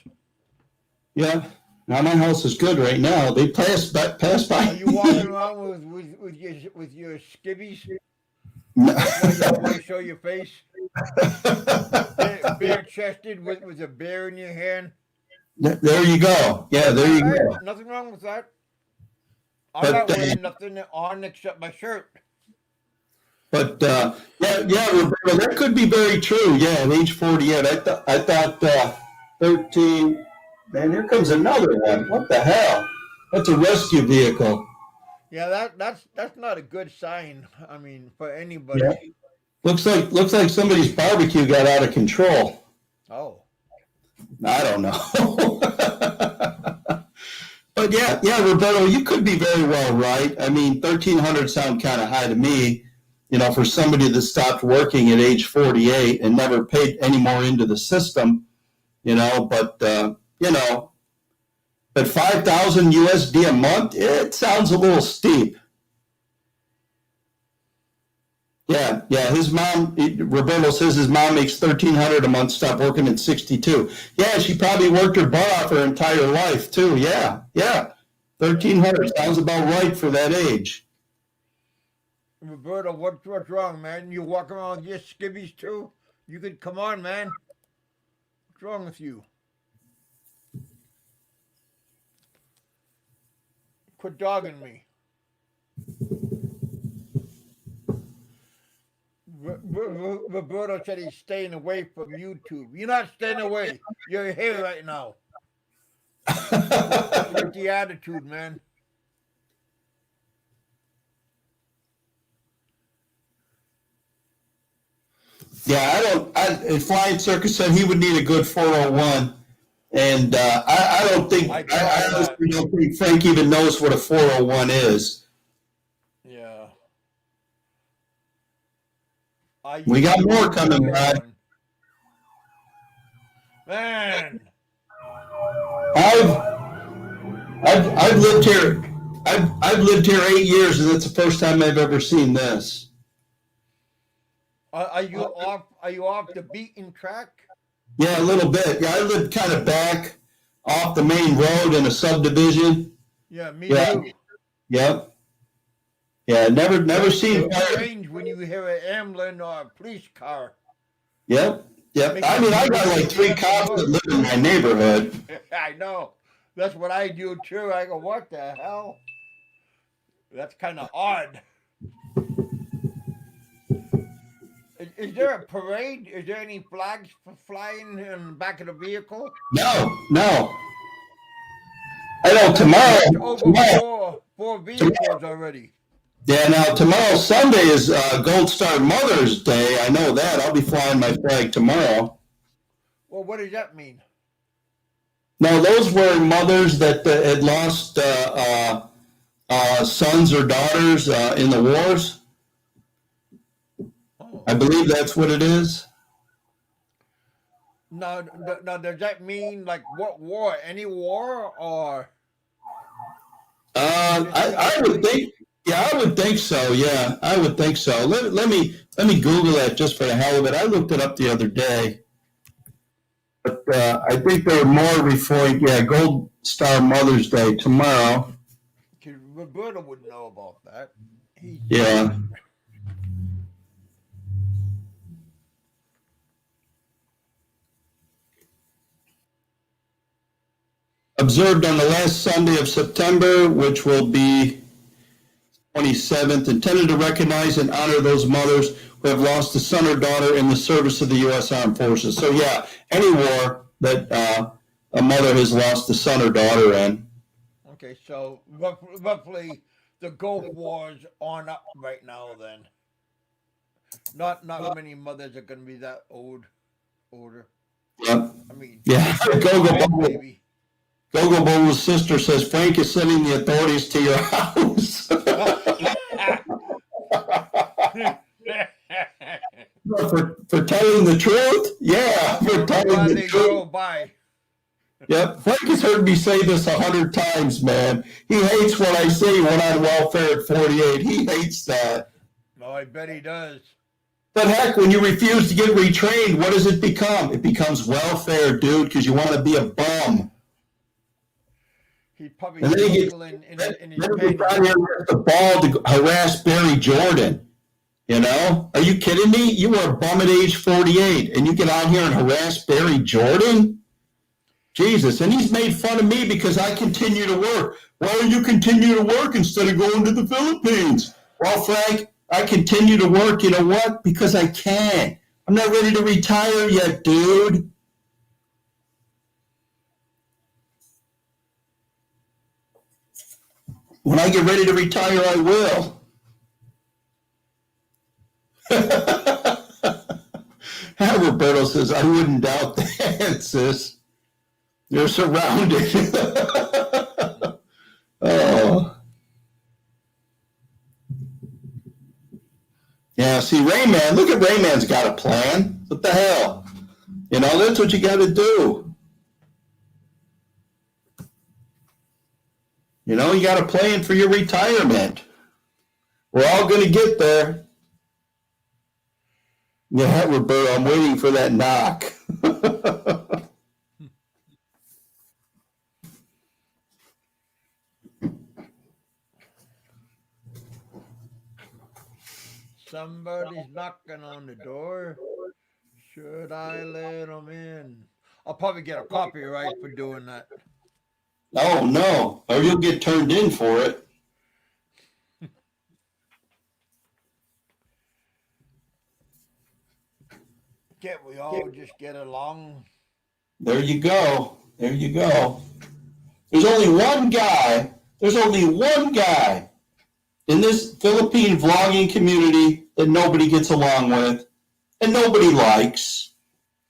Yeah, now my house is good right now. They pass by. Are you walking around with your skivvies? While you show your face? Bare chested with a bear in your hand? There you go. Yeah, there you go. Nothing wrong with that. I'm not wearing nothing on except my shirt. But Roberto, that could be very true. Yeah, at age 48, I thought 13. Man, here comes another one. What the hell? That's a rescue vehicle. Yeah, that's not a good sign. I mean, for anybody. Yeah. Looks like somebody's barbecue got out of control. Oh. I don't know. But yeah, Roberto, you could be very well right. I mean, 1,300 sound kind of high to me. You know, for somebody that stopped working at age 48 and never paid any more into the system, you know, but 5,000 USD a month, it sounds a little steep. Yeah, his mom, Roberto says his mom makes 1,300 a month, stopped working at 62. Yeah, she probably worked her butt off her entire life too. Yeah. 1,300 sounds about right for that age. Roberto, what's wrong, man? You walk around with your skivvies too? You could come on, man. What's wrong with you? Quit dogging me. Roberto said he's staying away from YouTube. You're not staying away. You're here right now. Get the attitude, man. Yeah, Flying Circus said he would need a good 401. And I don't think, I honestly don't think Frank even knows what a 401 is. Yeah. We got more coming, Brad. Man. I've lived here. I've lived here 8 years, and it's the first time I've ever seen this. Are you off? Are you off the beaten track? Yeah, a little bit. Yeah, I lived kind of back off the main road in a subdivision. Yeah, me too. Yep. Yeah, never seen. It's strange when you hear an ambulance or a police car. Yep. I mean, I got like 3 cops that live in my neighborhood. I know. That's what I do too. I go, what the hell? That's kind of odd. Is there a parade? Is there any flags flying in the back of the vehicle? No. I know tomorrow. Four vehicles already. Yeah, now tomorrow, Sunday, is Gold Star Mother's Day. I know that. I'll be flying my flag tomorrow. Well, what does that mean? No, those were mothers that had lost sons or daughters in the wars. I believe that's what it is. Now, does that mean like what war? Any war or? I would think. Yeah, I would think so. Yeah, I would think so. Let me Google that just for the hell of it. I looked it up the other day, but I think they were more referring. Yeah, Gold Star Mother's Day tomorrow. Roberto would know about that. Yeah. Observed on the last Sunday of September, which will be 27th, intended to recognize and honor those mothers who have lost a son or daughter in the service of the U.S. Armed Forces. So yeah, any war that a mother has lost a son or daughter in. Okay, so roughly the Gulf War's on up right now then. Not many mothers are going to be that older. Yeah. I mean, yeah. Gogo Bubble's sister says Frank is sending the authorities to your house. for telling the truth? Yeah, for telling the truth. Yep, Frank has heard me say this 100 times, man. He hates when I say when on welfare at 48. He hates that. No, I bet he does. But heck, when you refuse to get retrained, what does it become? It becomes welfare, dude, because you want to be a bum. He probably and then he gets the ball to harass Barry Jordan. You know? Are you kidding me? You were a bum at age 48, and you get out here and harass Barry Jordan? Jesus, and he's made fun of me because I continue to work. Why do you continue to work instead of going to the Philippines? Well, Frank, I continue to work. You know what? Because I can. I'm not ready to retire yet, dude. When I get ready to retire, I will. Roberto says, I wouldn't doubt that, sis. You're surrounded. Oh. Yeah, see, Rayman, look at Rayman's got a plan. What the hell? You know, that's what you got to do. You know, you got a plan for your retirement. We're all going to get there. Yeah, Roberto, I'm waiting for that knock. Somebody's knocking on the door. Should I let them in? I'll probably get a copyright for doing that. Oh, no. Or you'll get turned in for it. Can't we all just get along? There you go. There you go. There's only one guy in this Philippine vlogging community that nobody gets along with, and nobody likes,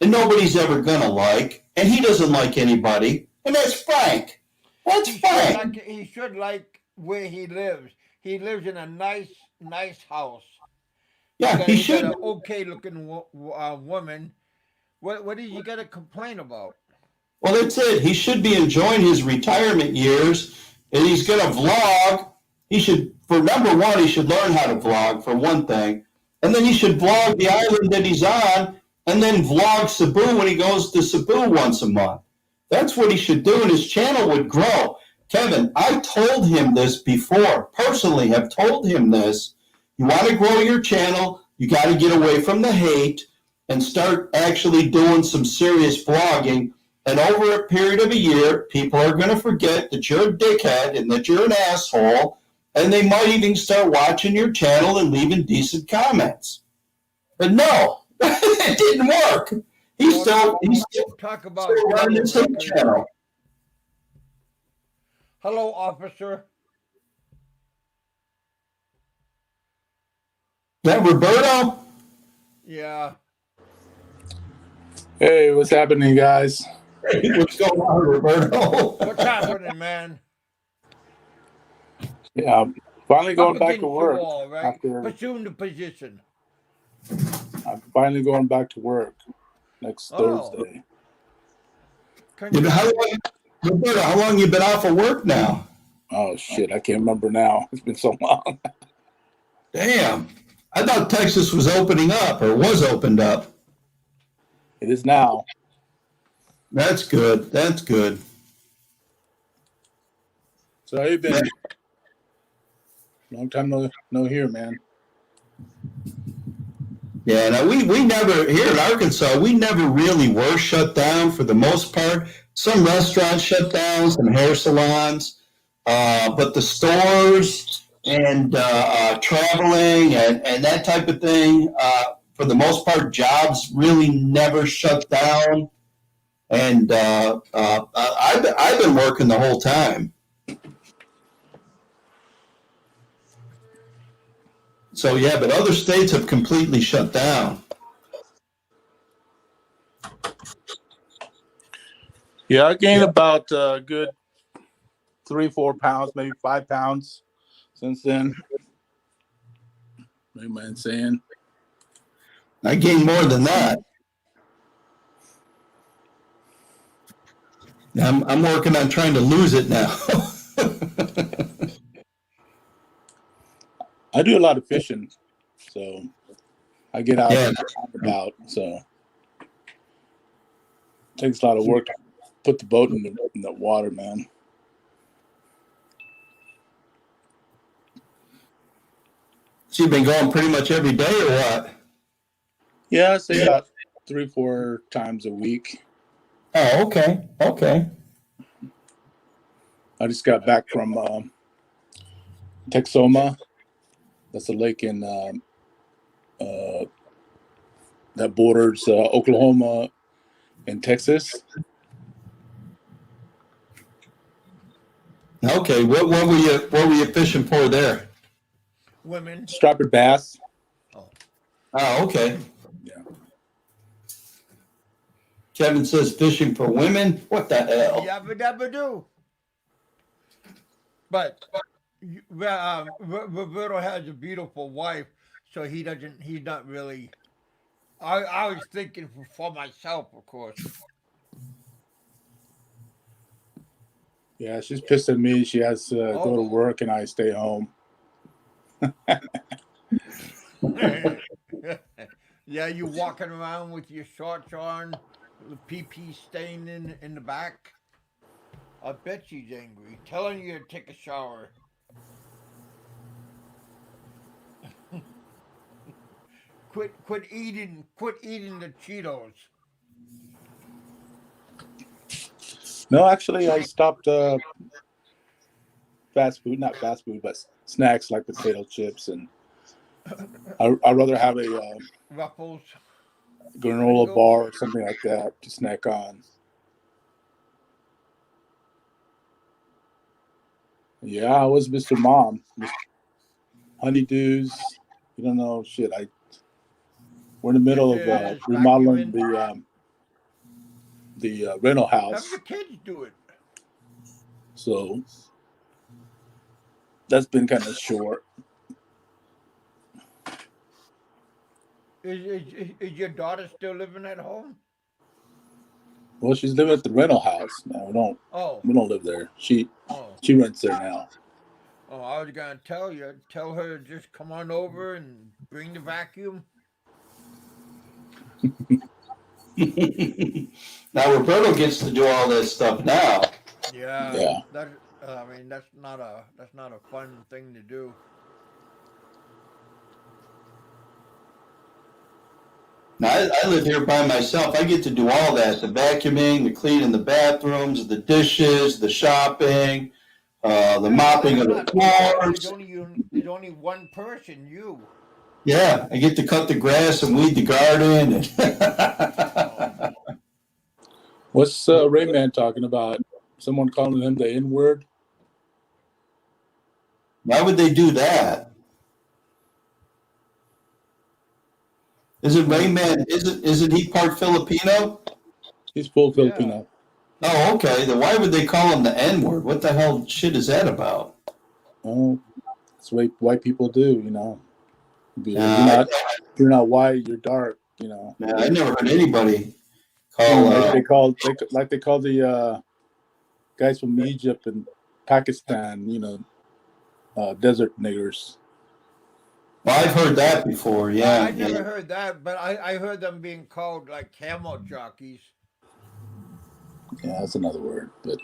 and nobody's ever gonna like, and he doesn't like anybody, and that's Frank. That's Frank. He should like where he lives. He lives in a nice house. Yeah, he should. Got an okay-looking woman. What do you got to complain about? Well, that's it. He should be enjoying his retirement years, and he's going to vlog. He should, for number one, he should learn how to vlog, for one thing. And then he should vlog the island that he's on, and then vlog Cebu when he goes to Cebu once a month. That's what he should do, and his channel would grow. Kevin, I told him this before, personally have told him this. You want to grow your channel, you got to get away from the hate and start actually doing some serious vlogging. And over a period of a year, people are going to forget that you're a dickhead and that you're an asshole, and they might even start watching your channel and leaving decent comments. But no, it didn't work. He's still talk about running his channel. Hello, officer. Is that Roberto? Yeah. Hey, what's happening, guys? Hey, what's going on, Roberto? What's happening, man? Yeah, I'm finally going Up back against to the work. wall, right? After Assume the position. I'm finally going back to work next Thursday. Roberto, how long you been off of work now? Oh shit, I can't remember now. It's been so long. Damn. I thought Texas was opening up or was opened up. It is now. That's good. That's good. So how you been? Long time no here, man. Yeah, now we never, here in Arkansas, we never really were shut down for the most part. Some restaurants shut down, some hair salons, but the stores and traveling and that type of thing, for the most part, jobs really never shut down. And I've been working the whole time. So, yeah, but other states have completely shut down. Yeah, I gained about a good 3-4 pounds, maybe 5 pounds since then. What am I saying? I gained more than that. I'm working on trying to lose it now. I do a lot of fishing, so I get out and about. So it takes a lot of work to put the boat in the water, man. So you've been going pretty much every day or what? Yeah, I say about 3-4 times a week. Oh, okay. Okay. I just got back from Texoma. That's a lake in that borders Oklahoma and Texas. Okay, what were you fishing for there? Women. Striped bass. Oh. Oh, okay. Yeah. Kevin says fishing for women. What the hell? Yabba dabba do. But Roberto has a beautiful wife, so he doesn't. He's not really. I was thinking for myself, of course. Yeah, she's pissed at me. She has to go to work and I stay home. Yeah, you walking around with your shorts on, the pee stain in the back. I bet she's angry. Telling you to take a shower. Quit eating the Cheetos. No, actually, I stopped fast food, not fast food, but snacks like potato chips, and I'd rather have a Ruffles. granola bar or something like that to snack on. Yeah, I was Mr. Mom. Honeydews. You don't know shit. We're in the middle of remodeling the rental house. Have the kids do it. So that's been kind of short. Is your daughter still living at home? Well, she's living at the rental house now. We don't live there. She rents there now. Oh, I was gonna tell her to just come on over and bring the vacuum. Now Roberto gets to do all this stuff now. Yeah. That's not a fun thing to do. Now I live here by myself. I get to do all that: the vacuuming, the cleaning the bathrooms, the dishes, the shopping, the mopping of the floors. There's only one person, you. Yeah, I get to cut the grass and weed the garden. What's Rayman talking about? Someone calling him the N-word? Why would they do that? Isn't Rayman? Isn't he part Filipino? He's full Filipino. Oh, okay. Then why would they call him the N-word? What the hell shit is that about? Oh, that's what white people do, you know. You're not white, you're dark, you know. Man, I never heard anybody call. They call the guys from Egypt and Pakistan, you know, desert niggers. Well, I've heard that before. Yeah, I never heard that, but I heard them being called like camel jockeys. Yeah, that's another word, but.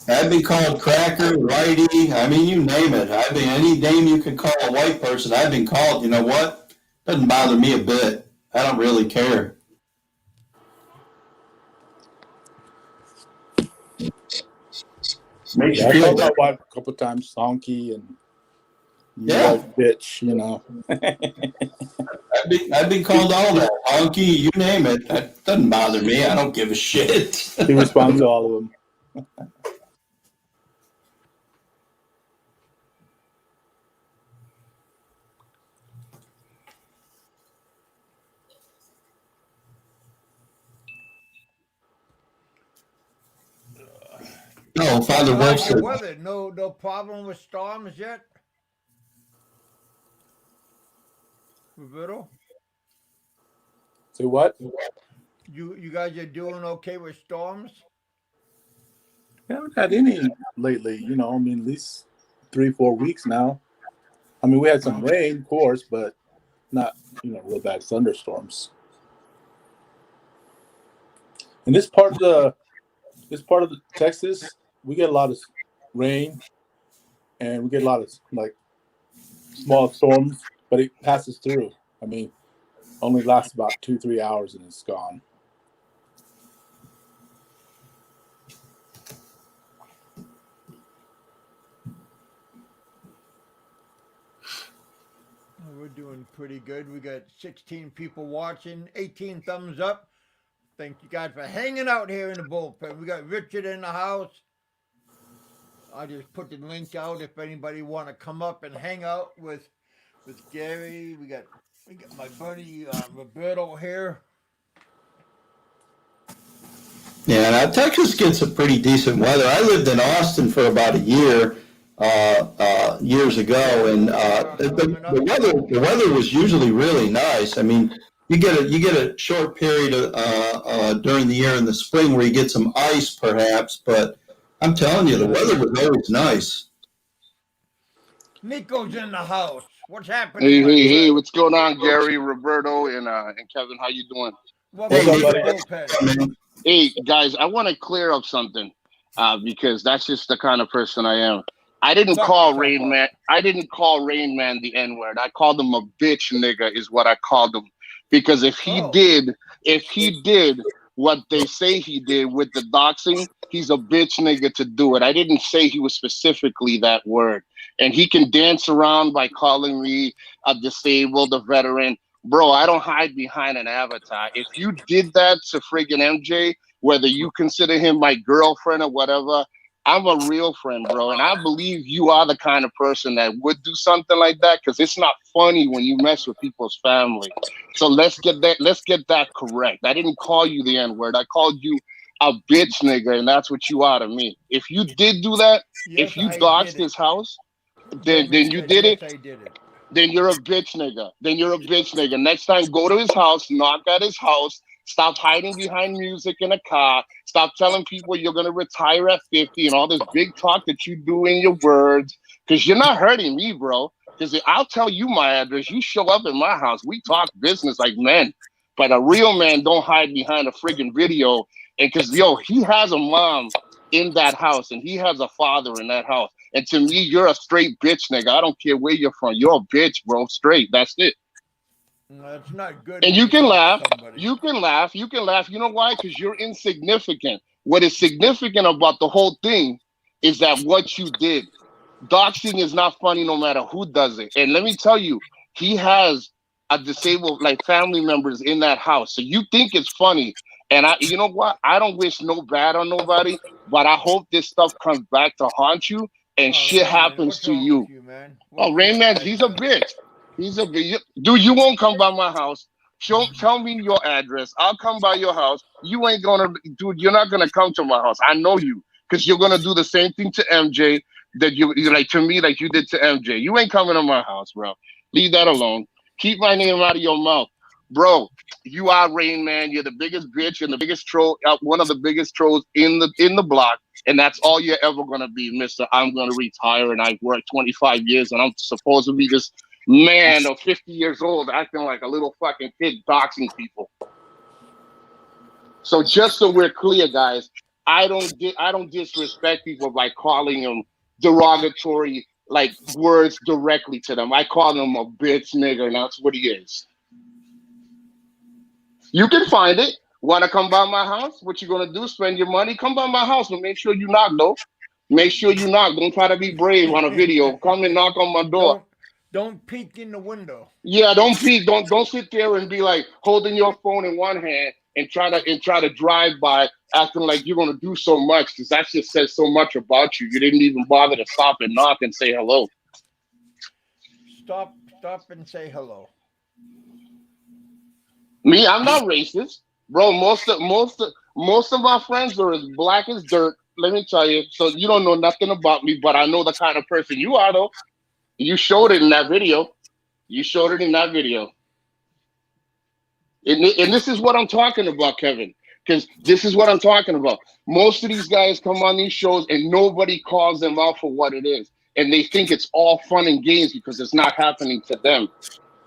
I've been called cracker, righty. I mean, you name it. I've been any name you can call a white person. I've been called. You know what? Doesn't bother me a bit. I don't really care. I called my wife a couple times honky and white bitch. You know. I've been called all that. Honky, you name it. That doesn't bother me. I don't give a shit. He responds to all of them. No, Father Wolf said. No problem with storms yet? Roberto? Say what? You guys are doing okay with storms? We haven't had any lately, you know. I mean, at least 3-4 weeks now. I mean, we had some rain, of course, but not, real bad thunderstorms. In this part of Texas, we get a lot of rain, and we get a lot of small storms, but it passes through. I mean, only lasts about 2-3 hours and it's gone. We're doing pretty good. We got 16 people watching, 18 thumbs up. Thank you guys for hanging out here in the bullpen. We got Richard in the house. I just put the link out if anybody want to come up and hang out with Gary. We got my buddy Roberto here. Yeah, now Texas gets a pretty decent weather. I lived in Austin for about a year, years ago, and the weather was usually really nice. I mean, you get a short period during the year in the spring where you get some ice, perhaps, but I'm telling you, the weather was always nice. Nico's in the house. What's happening? Hey, what's going on, Gary, Roberto, and Kevin? How you doing? Welcome Hey, to the bullpen. Hey, guys, I want to clear up something because that's just the kind of person I am. I didn't call Rain Man. I didn't call Rain Man the N-word. I called him a bitch nigga is what I called him. Because if he did what they say he did with the doxing, he's a bitch nigga to do it. I didn't say he was specifically that word. And he can dance around by calling me a disabled, a veteran. Bro, I don't hide behind an avatar. If you did that to friggin' MJ, whether you consider him my girlfriend or whatever, I'm a real friend, bro. And I believe you are the kind of person that would do something like that because it's not funny when you mess with people's family. So let's get that correct. I didn't call you the N-word. I called you a bitch nigga, and that's what you are to me. If you did do that, if you doxed his house, then you did it. I did it. Then you're a bitch nigga. Then you're a bitch nigga. Next time, go to his house, knock at his house. Stop hiding behind music in a car. Stop telling people you're going to retire at 50 and all this big talk that you do in your words. Because you're not hurting me, bro. Because I'll tell you my address. You show up in my house. We talk business like men. But a real man don't hide behind a friggin' video. And because, he has a mom in that house. And he has a father in that house. And to me, you're a straight bitch, nigga. I don't care where you're from. You're a bitch, bro. Straight. That's it. No, it's not good. And you can laugh. You can laugh. You can laugh. You know why? Because you're insignificant. What is significant about the whole thing is that what you did. Doxing is not funny no matter who does it. And let me tell you, he has a disabled family members in that house. So you think it's funny. And you know what? I don't wish no bad on nobody, but I hope this stuff comes back to haunt you and shit happens to you. Rain Man, he's a bitch. He's a bitch. Dude, you won't come by my house. Tell me your address. I'll come by your house. You ain't gonna, dude, you're not gonna come to my house. I know you, because you're gonna do the same thing to MJ that you like to me, like you did to MJ. You ain't coming to my house, bro. Leave that alone. Keep my name out of your mouth. Bro, you are Rain Man. You're the biggest bitch and the biggest troll, one of the biggest trolls in the block. And that's all you're ever gonna be, Mr. I'm gonna retire and I've worked 25 years and I'm supposed to be this man of 50 years old acting like a little fucking kid doxing people. So just so we're clear, guys, I don't disrespect people by calling them derogatory words directly to them. I call them a bitch nigger, and that's what he is. You can find it. Want to come by my house? What you gonna do? Spend your money? Come by my house, but make sure you knock, though. Make sure you knock. Don't try to be brave on a video. Come and knock on my door. Don't peek in the window. Yeah, don't peek. Don't sit there and be like holding your phone in one hand and try to drive by acting like you're gonna do so much, because that just says so much about you. You didn't even bother to stop and knock and say hello. Stop and say hello. Me, I'm not racist, bro. Most of my friends are as black as dirt. Let me tell you. So you don't know nothing about me, but I know the kind of person you are, though. You showed it in that video. And this is what I'm talking about, Kevin. Because this is what I'm talking about. Most of these guys come on these shows and nobody calls them out for what it is. And they think it's all fun and games because it's not happening to them.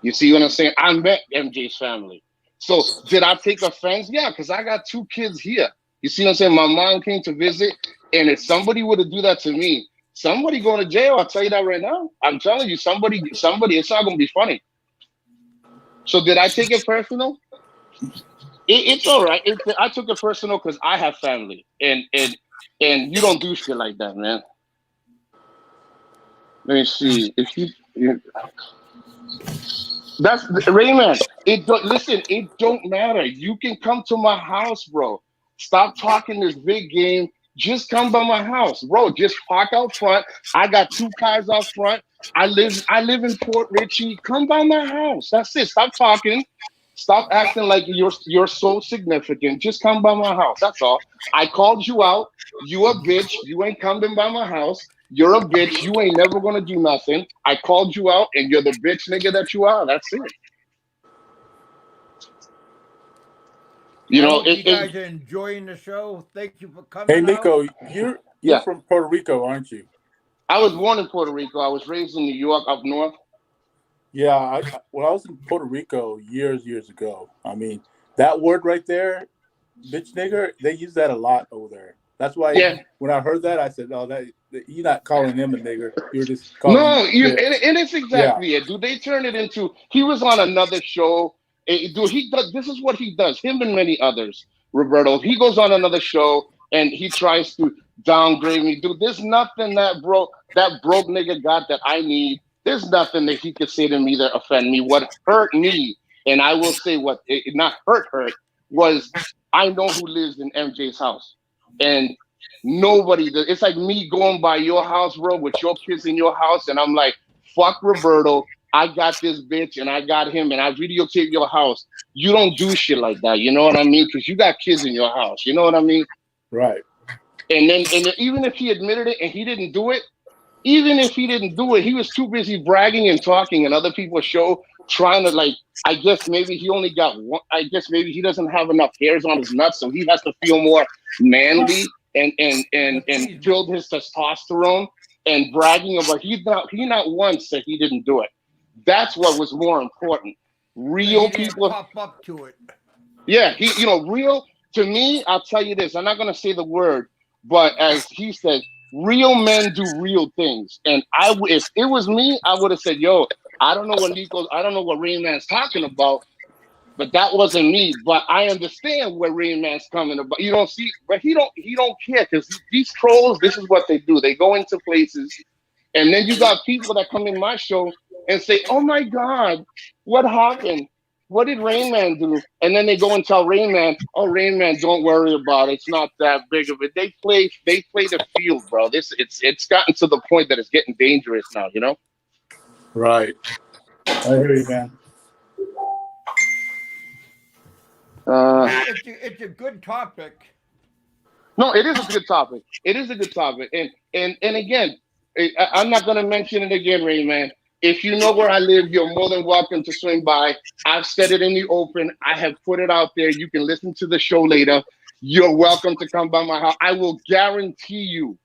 You see what I'm saying? I met MJ's family. So did I take offense? Yeah, because I got 2 kids here. You see what I'm saying? My mom came to visit. And if somebody were to do that to me, somebody going to jail. I'll tell you that right now. I'm telling you, somebody, it's not going to be funny. So did I take it personal? It's all right. I took it personal because I have family. And you don't do shit like that, man. Let me see. That's Rayman. Listen. It don't matter. You can come to my house, bro. Stop talking this big game. Just come by my house, bro. Just park out front. I got 2 cars out front. I live in Port Richey. Come by my house. That's it. Stop talking. Stop acting like you're so significant. Just come by my house. That's all. I called you out. You a bitch. You ain't coming by my house. You're a bitch. You ain't never gonna do nothing. I called you out, and you're the bitch nigga that you are. That's it. You I know, hope you guys are enjoying the show. Thank you for coming. Hey, Nico, out. you're Yeah. from Puerto Rico, aren't you? I was born in Puerto Rico. I was raised in New York, up north. Yeah. When I was in Puerto Rico years ago, I mean, that word right there, bitch nigger, they use that a lot over there. That's why Yeah. when I heard that, I said, "Oh, that you're not calling him a nigger. You're just calling." No, him and it's exactly it, dude. They turn it into. He was on another show, dude. He does. This is what he does. Him and many others, Roberto. He goes on another show and he tries to downgrade me, dude. There's nothing that broke nigga got that I need. There's nothing that he could say to me that offend me. What hurt me, and I will say what it not hurt was I know who lives in MJ's house, and nobody does. It's like me going by your house, bro, with your kids in your house, and I'm like, fuck Roberto. I got this bitch, and I got him, and I videotape your house. You don't do shit like that. You know what I mean? Because you got kids in your house. You know what I mean? right. And then even if he admitted it and he didn't do it, even if he didn't do it, he was too busy bragging and talking in other people's show, trying to like. I guess maybe he only got one. I guess maybe he doesn't have enough hairs on his nuts, so he has to feel more manly and build his testosterone and bragging about he not once said he didn't do it. That's what was more important. Real He didn't people pop up to it. Yeah, real to me, I'll tell you this. I'm not gonna say the word, but as he said, real men do real things. And if it was me, I would have said, yo, I don't know what Rain Man's talking about, but that wasn't me. But I understand where Rain Man's coming about. You don't see, but he don't care because these trolls, this is what they do. They go into places, and then you got people that come in my show and say, oh my God, what happened? What did Rain Man do? And then they go and tell Rain Man, oh, Rain Man, don't worry about it. It's not that big of it. They play the field, bro. It's gotten to the point that it's getting dangerous now, you know? Right. I hear you, man. It's a good topic. No, it is a good topic. It is a good topic. And again, I'm not gonna mention it again, Rain Man. If you know where I live, you're more than welcome to swing by. I've said it in the open. I have put it out there. You can listen to the show later. You're welcome to come by my house. I will guarantee you,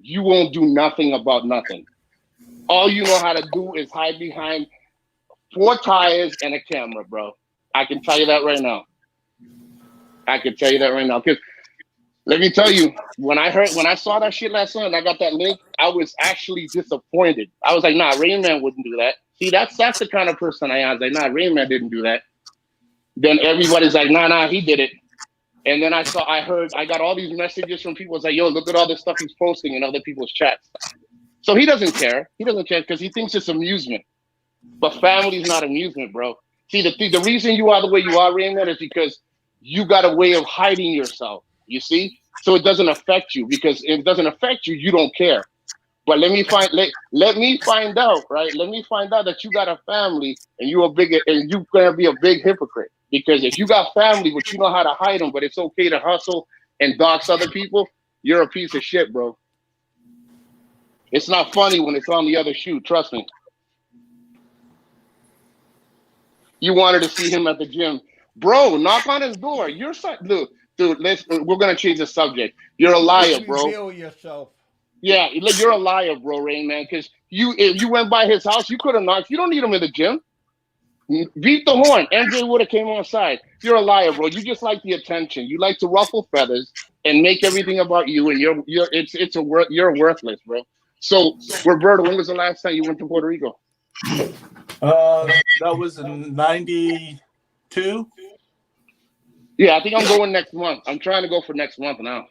you won't do nothing about nothing. All you know how to do is hide behind 4 tires and a camera, bro. I can tell you that right now. Because let me tell you, when I saw that shit last night and I got that link, I was actually disappointed. I was like, nah, Rain Man wouldn't do that. See, that's the kind of person I am. I was like, nah, Rain Man didn't do that. Then everybody's like, nah, he did it. And then I got all these messages from people. It's like, yo, look at all the stuff he's posting in other people's chats. So he doesn't care. He doesn't care because he thinks it's amusement. But family's not amusement, bro. See, the reason you are the way you are, Rain Man, is because you got a way of hiding yourself. You see? So it doesn't affect you, because if it doesn't affect you, you don't care. But let me find out, right? Let me find out that you got a family and you're gonna be a big hypocrite. Because if you got family, but you know how to hide them, but it's okay to hustle and dox other people, you're a piece of shit, bro. It's not funny when it's on the other shoe, trust me. You wanted to see him at the gym. Bro, knock on his door. Dude, we're gonna change the subject. You're a liar, bro. Reveal yourself. Yeah, you're a liar, bro, Rain Man. Because if you went by his house, you could have knocked. You don't need him in the gym. Beat the horn. MJ would have came on side. You're a liar, bro. You just like the attention. You like to ruffle feathers and make everything about you. And you're worthless, bro. So, Roberto, when was the last time you went to Puerto Rico? That was in 92. Yeah, I think I'm going next month. I'm trying to go for next month now.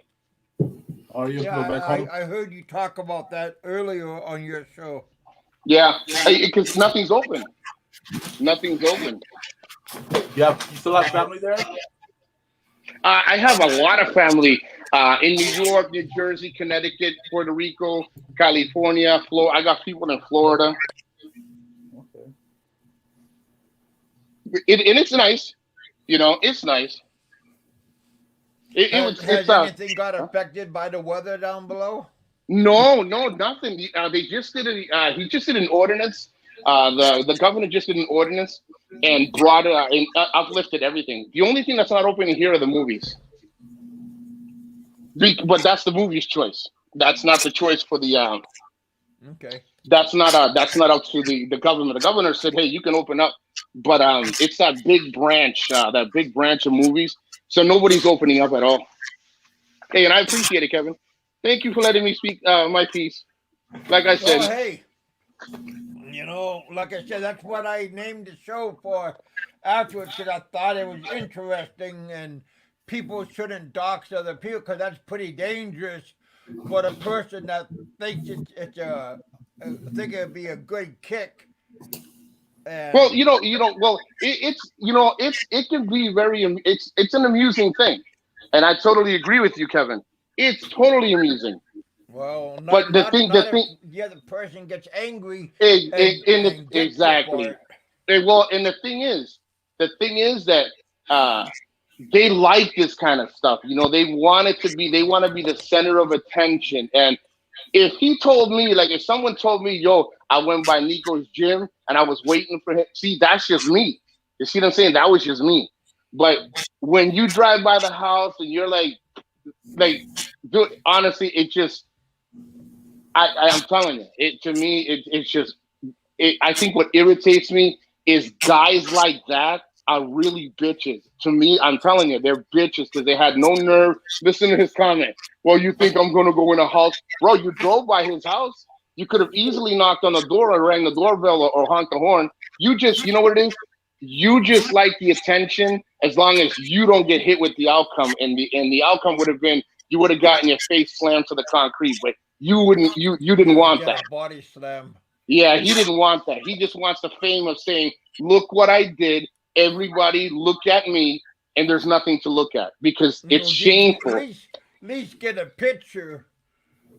Or you Yeah, go back home? I heard you talk about that earlier on your show. Yeah, because nothing's open. Nothing's open. You still have family there? I have a lot of family in New York, New Jersey, Connecticut, Puerto Rico, California, Florida. I got people in Florida. Okay. And it's nice. You know, it's nice. Has anything got affected by the weather down below? No, nothing. They just did he just did an ordinance. The governor just did an ordinance and brought and uplifted everything. The only thing that's not open here are the movies. But that's the movie's choice. That's not the choice for the. Okay. That's not up to the government. The governor said, "Hey, you can open up," but it's that big branch of movies. So nobody's opening up at all. Hey, and I appreciate it, Kevin. Thank you for letting me speak my piece. Like I said, Well, hey, you know, like I said, that's what I named the show for afterwards because I thought it was interesting and people shouldn't dox other people because that's pretty dangerous for the person that thinks think it'd be a good kick. And well, it can be it's an amusing thing, and I totally agree with you, Kevin. It's totally amusing. well, But the thing, the other person gets angry. Exactly. Well, and the thing is that they like this kind of stuff. You know, they want to be the center of attention. And if he told me, like, if someone told me, yo, I went by Nico's gym and I was waiting for him, see, that's just me. You see what I'm saying? That was just me. But when you drive by the house and you're like, dude, honestly, it just, I'm telling you, it's just, I think what irritates me is guys like that are really bitches. To me, I'm telling you, they're bitches because they had no nerve. Listen to his comment. Well, you think I'm going to go in a house? Bro, you drove by his house. You could have easily knocked on the door or rang the doorbell or honked the horn. You know what it is? You just like the attention as long as you don't get hit with the outcome. And the outcome would have been you would have gotten your face slammed to the concrete, but you didn't want that. A body slam. Yeah, he didn't want that. He just wants the fame of saying, look what I did. Everybody look at me, and there's nothing to look at because it's shameful. At least get a picture,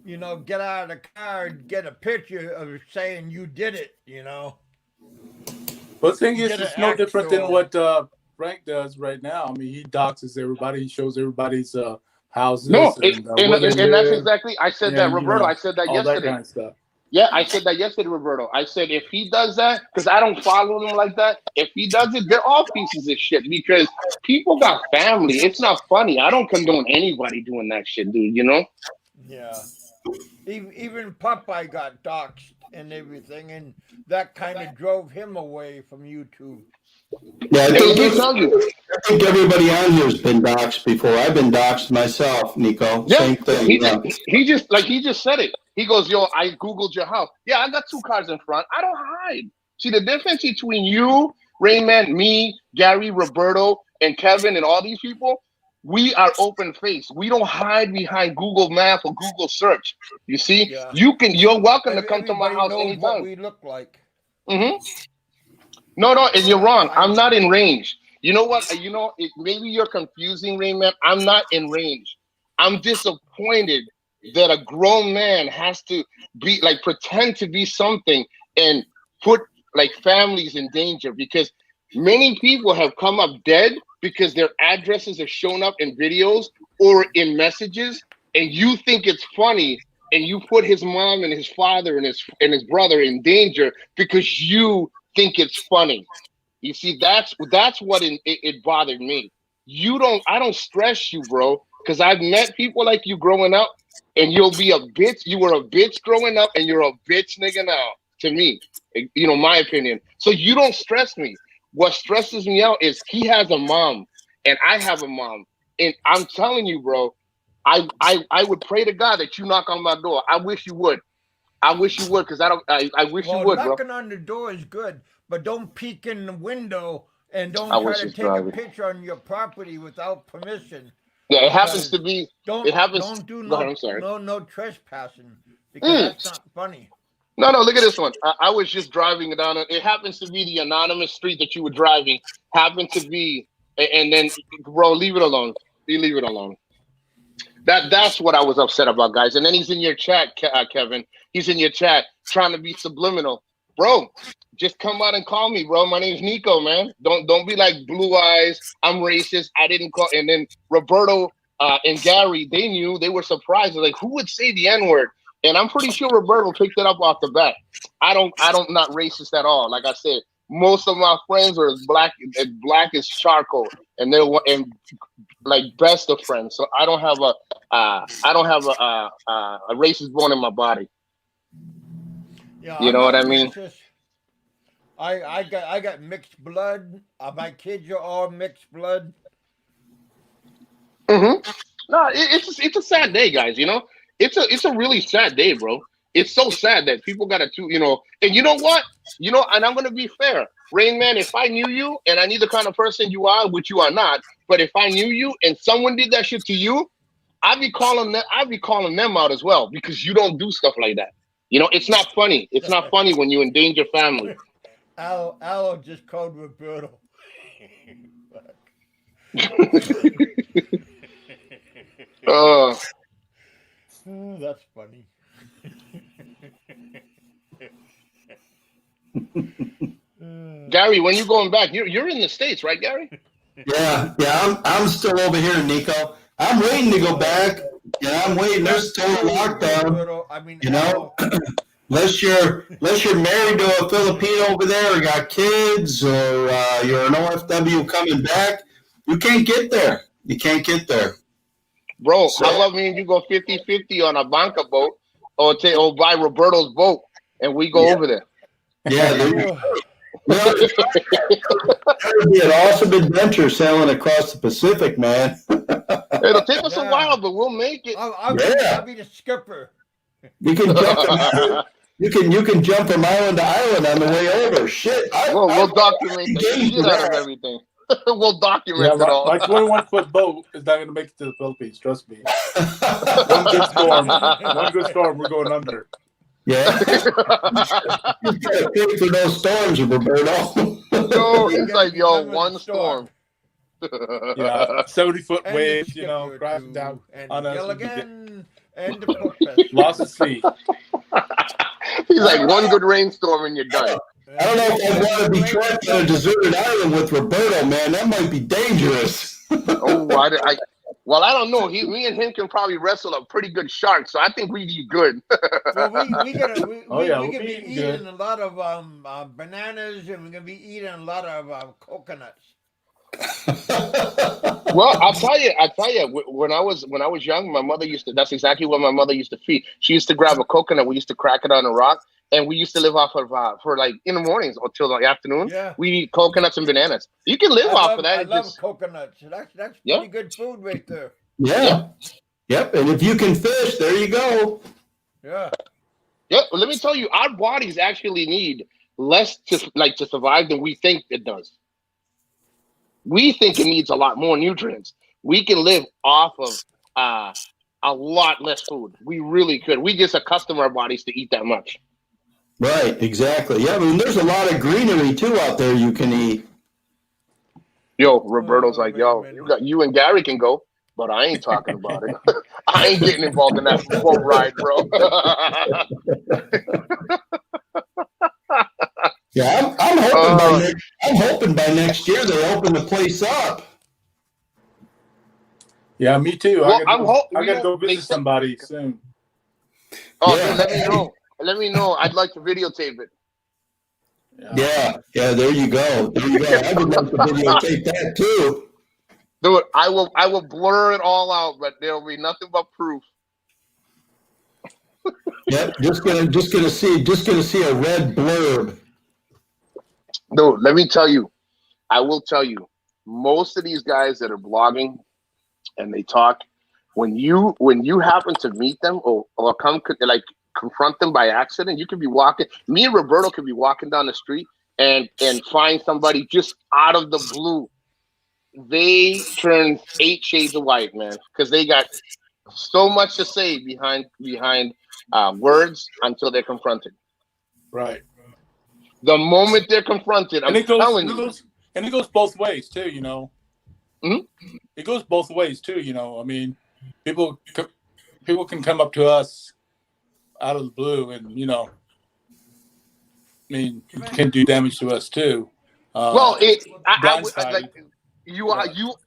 you know, get out of the car and get a picture of saying you did it, you know. But the thing is, Get it's an no different than actual- what Frank does right now. I mean, he doxes everybody. He shows everybody's houses. No, and and that's exactly. I said that, Roberto. I said that all yesterday. that kind of stuff. Yeah, I said that yesterday, Roberto. I said if he does that, because I don't follow him like that. If he does it, they're all pieces of shit because people got family. It's not funny. I don't condone anybody doing that shit, dude. You know? Yeah. Even Popeye got doxxed and everything, and that kind of drove him away from YouTube. Yeah, Hey, let me tell you. I think everybody on here has been doxxed before. I've been doxxed myself, Nico. Yeah, Same thing. he just said it. He goes, yo, I Googled your house. Yeah, I got 2 cars in front. I don't hide. See, the difference between you, Rayman, me, Gary, Roberto, and Kevin, and all these people, we are open face. We don't hide behind Google Maps or Google Search. You see? Yeah. You're welcome to come to my Everybody house knows anytime. what we look like. Mm-hmm. No, and you're wrong. I'm not in range. You know what? Maybe you're confusing, Rayman. I'm not in range. I'm disappointed that a grown man has to be like pretend to be something and put like families in danger because many people have come up dead because their addresses are shown up in videos or in messages, and you think it's funny, and you put his mom and his father and his brother in danger because you think it's funny. You see, that's what it bothered me. I don't stress you, bro, because I've met people like you growing up, and you'll be a bitch. You were a bitch growing up, and you're a bitch nigga now. To me, you know, my opinion. So you don't stress me. What stresses me out is he has a mom, and I have a mom, and I'm telling you, bro, I would pray to God that you knock on my door. I wish you would. I wish you would, because I wish you would, bro. Knocking on the door is good, but don't peek in the window and don't I try was to just take driving. a picture on your property without permission. Yeah, it happens to be. Don't It happens. Don't do Go ahead, I'm sorry. no trespassing because that's not funny. No, no, look at this one. I was just driving down. It happens to be the anonymous street that you were driving. Happened to be, and then, bro, leave it alone. You leave it alone. That's what I was upset about, guys. And then he's in your chat, Kevin. He's in your chat trying to be subliminal, bro. Just come out and call me, bro. My name's Nico, man. Don't be like Blue Eyes. I'm racist. I didn't call. And then Roberto and Gary, they knew. They were surprised. They're like, who would say the N-word? And I'm pretty sure Roberto picked it up off the bat. I don't not racist at all. Like I said, most of my friends are as black as charcoal, and they're like best of friends. So I don't have a racist bone in my body. Yeah, You know what I mean? Racist. I got mixed blood. My kids are all mixed blood. Mm-hmm. No, it's a sad day, guys. You know, it's a really sad day, bro. It's so sad that people got to, you know, and you know what? You know, and I'm going to be fair. Rain Man, if I knew you, and I knew the kind of person you are, which you are not, but if I knew you and someone did that shit to you, I'd be calling them out as well, because you don't do stuff like that. You know, it's not funny. It's not funny when you endanger family. Al just called Roberto. Oh, that's funny. Gary, when you going back? You're in the States, right, Gary? Yeah. I'm still over here, Nico. I'm waiting to go back. Yeah, I'm waiting. There's still a lockdown. I mean, You know, unless you're married to a Filipino over there, or got kids, or you're an OFW coming back, you can't get there. You can't get there. Bro, how about me and you go 50-50 on a banca boat, or buy Roberto's boat, and we go over there? Yeah, that would be an awesome adventure sailing across the Pacific, man. It'll take us a while, but we'll make it. I'll be the skipper. You can jump. You can jump from island to island on the way over. Shit, We'll document the shit out of everything. We'll document it all. My 21-foot boat is not going to make it to the Philippines. Trust me. One good storm, we're going under. Yeah. You gotta pay for those storms, Roberto. No, he's like, yo, one storm. Yeah, 70-foot And waves, the you know, skipper crashing too, down and on us. yell again, and the protest. Lost at sea. He's like, one good rainstorm and you're done. I don't know if I want to be trapped on a deserted island with Roberto, man. That might be dangerous. Oh, well, I don't know. Me and him can probably wrestle a pretty good shark, so I think we'd be good. Well, we could be we'll be eating good. a lot of bananas, and we're gonna be eating a lot of coconuts. Well, I'll tell you. When I was young, my mother used to. That's exactly what my mother used to feed. She used to grab a coconut. We used to crack it on a rock, and we used to live off of for like in the mornings until the afternoon. Yeah. We eat coconuts and bananas. You can live off of that. I It love just coconuts. That's Yeah. pretty good food right there. Yeah. Yep. And if you can fish, there you go. Yeah. yeah. Well, let me tell you, our bodies actually need less to survive than we think it does. We think it needs a lot more nutrients. We can live off of a lot less food. We really could. We just accustom our bodies to eat that much. Right. Exactly. Yeah. I mean, there's a lot of greenery too out there you can eat. Yo, Roberto's like, man, yo, man. you and Gary can go, but I ain't talking about it. I ain't getting involved in that boat ride, bro. Yeah, I'm hoping by next year they open the place up. Yeah, me too. Well, I gotta go they visit said- somebody soon. Oh, Yeah. dude, let me know. Let me know. I'd like to videotape it. Yeah. There you go. I would like to videotape that too. Dude, I will blur it all out, but there'll be nothing but proof. Yep. Just gonna see a red blurb. Dude, let me tell you. I will tell you. Most of these guys that are blogging and they talk, when you happen to meet them or confront them by accident, you could be walking. Me and Roberto could be walking down the street and find somebody just out of the blue. They turn 8 shades of white, man, because they got so much to say behind words until they're confronted. Right. The moment they're confronted, I'm telling you. And it goes both ways too, you know. Mhm. It goes both ways too, you know. I mean, people can come up to us out of the blue, and you know, I mean, can do damage to us too. Well, blindsided. like you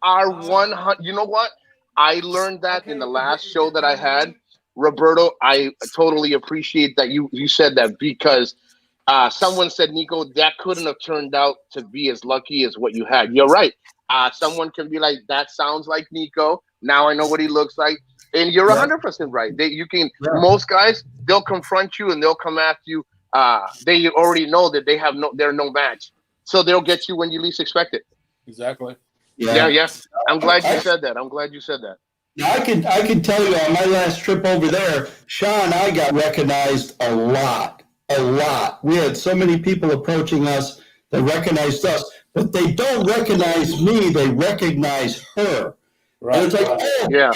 are 100. You know what? I learned that in the last show that I had, Roberto. I totally appreciate that you said that, because someone said, Nico, that couldn't have turned out to be as lucky as what you had. You're right. Someone can be like, that sounds like Nico. Now I know what he looks like. And you're 100% right. Most guys, they'll confront you and they'll come after you. They already know that they're no match. So they'll get you when you least expect it. Exactly. Yeah. I'm glad you said that. Now, I can tell you on my last trip over there, Sean and I got recognized a lot. We had so many people approaching us that recognized us, but they don't recognize me. They recognize her. Right. And it's like, oh, Yeah.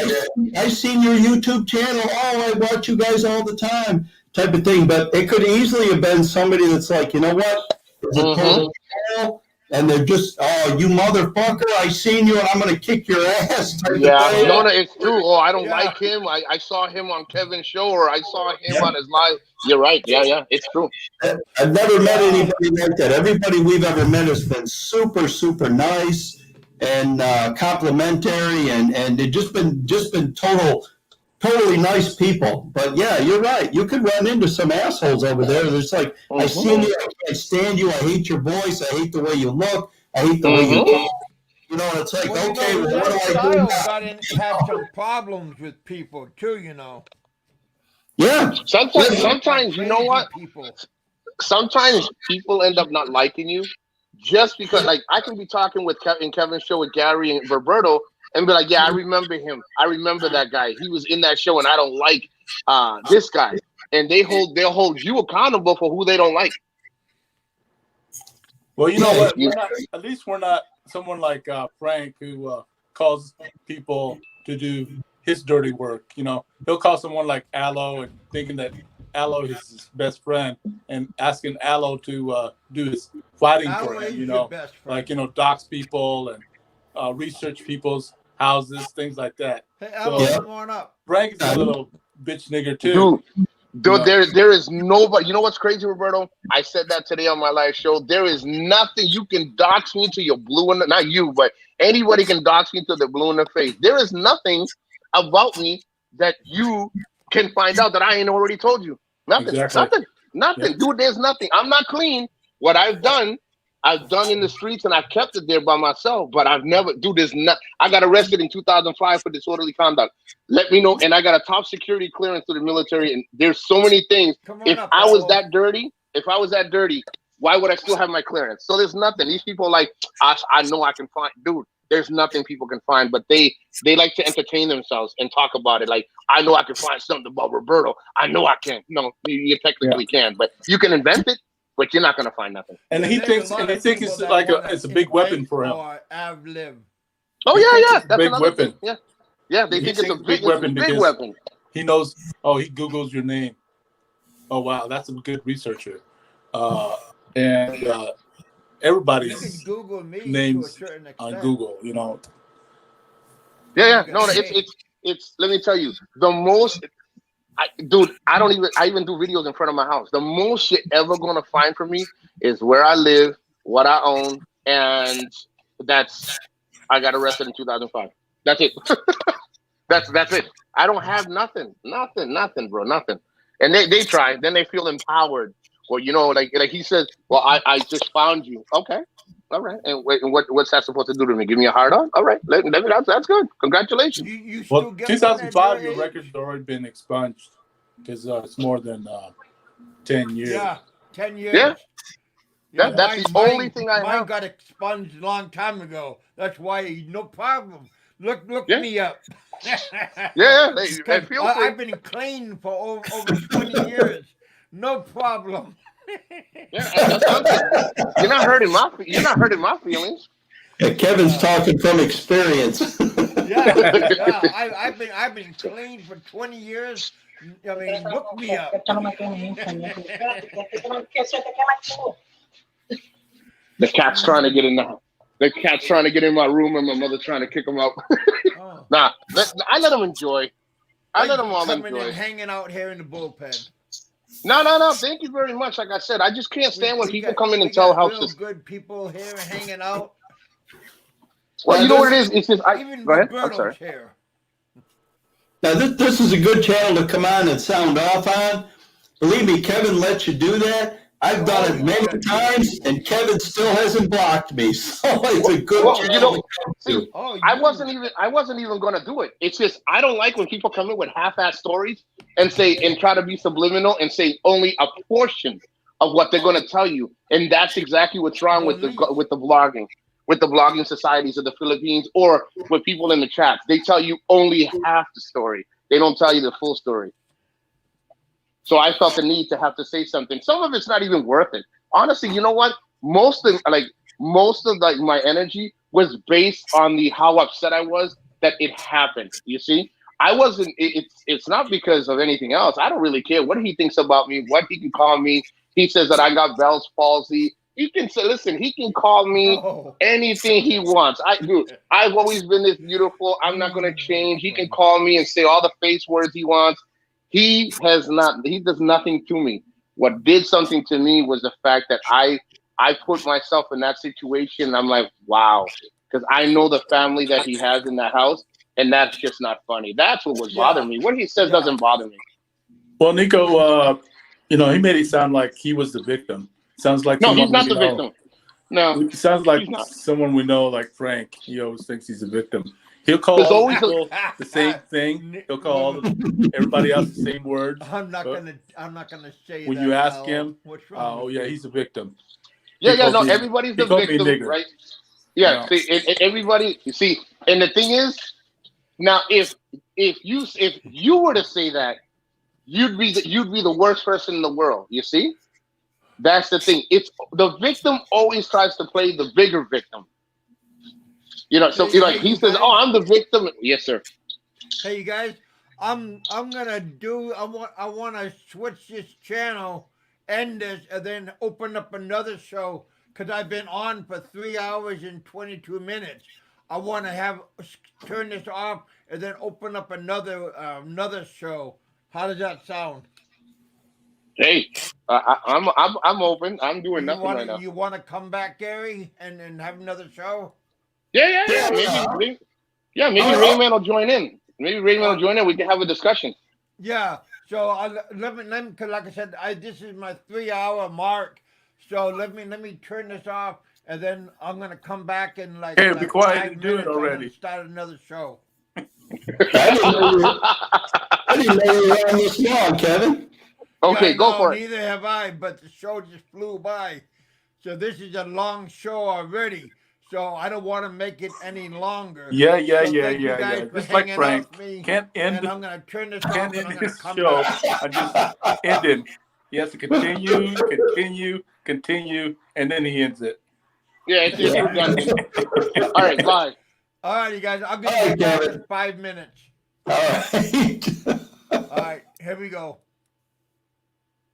I've seen your YouTube channel. Oh, I watch you guys all the time, type of thing. But it could easily have been somebody that's like, you know what? It's a total channel, and they're just, oh, you motherfucker, I seen you, and I'm going to kick your ass. Type of thing. No, it's true. Oh, I don't like him. I saw him on Kevin's show, or I saw him on his live. You're right. Yeah, it's true. I've never met anybody like that. Everybody we've ever met has been super, super nice and complimentary, and they've just been totally nice people. But yeah, you're right. You could run into some assholes over there. There's like, I see you, I can't stand you, I hate your voice, I hate the way you look, I hate the way you talk. You know, it's like, what do I do now? Have some problems with people too, you know. Yeah. Sometimes you know what? Sometimes people end up not liking you just because, like, I can be talking in Kevin's show with Gary and Roberto and be like, yeah, I remember him. I remember that guy. He was in that show, and I don't like this guy. And they'll hold you accountable for who they don't like. Well, you know what? At least we're not someone like Frank, who calls people to do his dirty work. You know, he'll call someone like Aloe and thinking that Aloe is his best friend, and asking Aloe to do his fighting for him. You know, like, you know, dox people and research people's houses, things like that. Hey, Aloe, come on up. Frank is a little bitch nigger too. Dude, there is nobody. You know what's crazy, Roberto? I said that today on my live show. There is nothing you can dox me to your blue in the, not you, but anybody can dox me to the blue in the face. There is nothing about me that you can find out that I ain't already told you. Nothing. Exactly. Nothing. Yeah. Dude, there's nothing. I'm not clean. What I've done in the streets, and I kept it there by myself, but I've never, dude, there's not. I got arrested in 2005 for disorderly conduct. Let me know. And I got a top security clearance to the military, and there's so many things. If I was that dirty, why would I still have my clearance? So there's nothing. These people like, I know I can find, dude, there's nothing people can find, but they like to entertain themselves and talk about it. Like, I know I can find something about Roberto. I know I can. No, you technically can, but you can invent it. But you're not gonna find nothing. And he thinks it's like it's a big weapon for him. Oh yeah, that's big weapon. Thing. Yeah. They think it's a big weapon. Big weapon. He knows. Oh, he Googles your name. Oh wow, that's a good researcher. And everybody's names on Google. You know. Yeah. No, it's. Let me tell you, the most. Dude, I even do videos in front of my house. The most you're ever gonna find from me is where I live, what I own, and I got arrested in 2005. That's it. that's it. I don't have nothing, bro, nothing. And they try, then they feel empowered. Well, you know, like he says, well, I just found you. Okay, all right. And what's that supposed to do to me? Give me a hard on? All right, that's good. Congratulations. You well, 2005, your record's already been expunged because it's more than 10 years. Yeah, 10 years. Yeah. That's the only thing I have. Mine got expunged a long time ago. That's why, no problem. Look me up. Yeah, feel free. I've been clean for over 20 years. No problem. Yeah, you're not hurting my feelings. Yeah, Kevin's talking from experience. Yeah. I've been clean for 20 years. I mean, look me up. The cat's trying to get in the cat's trying to get in my room, and my mother's trying to kick him out. Oh. Nah, I let him enjoy. I let them all coming enjoy. and hanging out here in the bullpen. No. Thank you very much. Like I said, I just can't stand when people come in and we tell got how. real good people here hanging out. Well, you know what it is. It's just Even go ahead. I'm Roberto's sorry. here. Now, this is a good channel to come on and sound off on. Believe me, Kevin lets you do that. I've done it many times, and Kevin still hasn't blocked me. So it's a good Well, channel you know, to come see, to. Oh, I wasn't even gonna do it. It's just I don't like when people come in with half-ass stories and try to be subliminal and say only a portion of what they're gonna tell you, and that's exactly what's wrong with the blogging societies of the Philippines or with people in the chats. They tell you only half the story. They don't tell you the full story. So I felt the need to have to say something. Some of it's not even worth it. Honestly, you know what? Most of my energy was based on how upset I was that it happened. You see, I wasn't. It's not because of anything else. I don't really care what he thinks about me, what he can call me. He says that I got Bell's palsy. He can say, listen, he can call me anything he wants. I've always been this beautiful. I'm not going to change. He can call me and say all the face words he wants. He does nothing to me. What did something to me was the fact that I put myself in that situation. I'm like, wow, because I know the family that he has in that house, and that's just not funny. That's what was bothering me. What he says doesn't bother me. Well, Nico, he made it sound like he was the victim. Sounds like no, he's not the victim. No, it sounds like he's not. someone we know, like Frank. He always thinks he's a victim. He'll call There's all always people the same thing. He'll call everybody else the same words. I'm not gonna say when that you ask now. him, What's wrong oh with yeah, you? he's a victim. Everybody's the victim, nigger. right? Yeah, No. see, everybody. You see, and the thing is, now if you were to say that, you'd be the worst person in the world. You see, that's the thing. It's the victim always tries to play the bigger victim. So he says, "Oh, I'm the victim." Yes, sir. Hey, you guys, I want to switch this channel, end this, and then open up another show because I've been on for 3 hours and 22 minutes. I want to turn this off and then open up another show. How does that sound? Hey, I'm open. I'm doing nothing right now. You want to come back, Gary, and have another show? Yeah. Maybe Rayman will join in. Maybe Rayman will join in. We can have a discussion. Yeah. So let me, cause like I said, this is my 3 hour mark. So let me turn this off, and then I'm gonna come back and Hey, be quiet 5 and do it minutes, I'm gonna already. start another show. I didn't know you were on this long, Kevin. Okay, Yeah, go for it. Neither have I, but the show just flew by. So this is a long show already. So I don't want to make it any longer. Yeah. Thank you guys for Just like hanging Frank, out with me. can't end And I'm gonna turn this off. can't And end I'm gonna his come show. back. I just ended. He has to continue, and then he ends it. Yeah, it's done. All right, bye. All right, you guys. I'll be All right, back Kevin. in 5 minutes. All right. All right, here we go.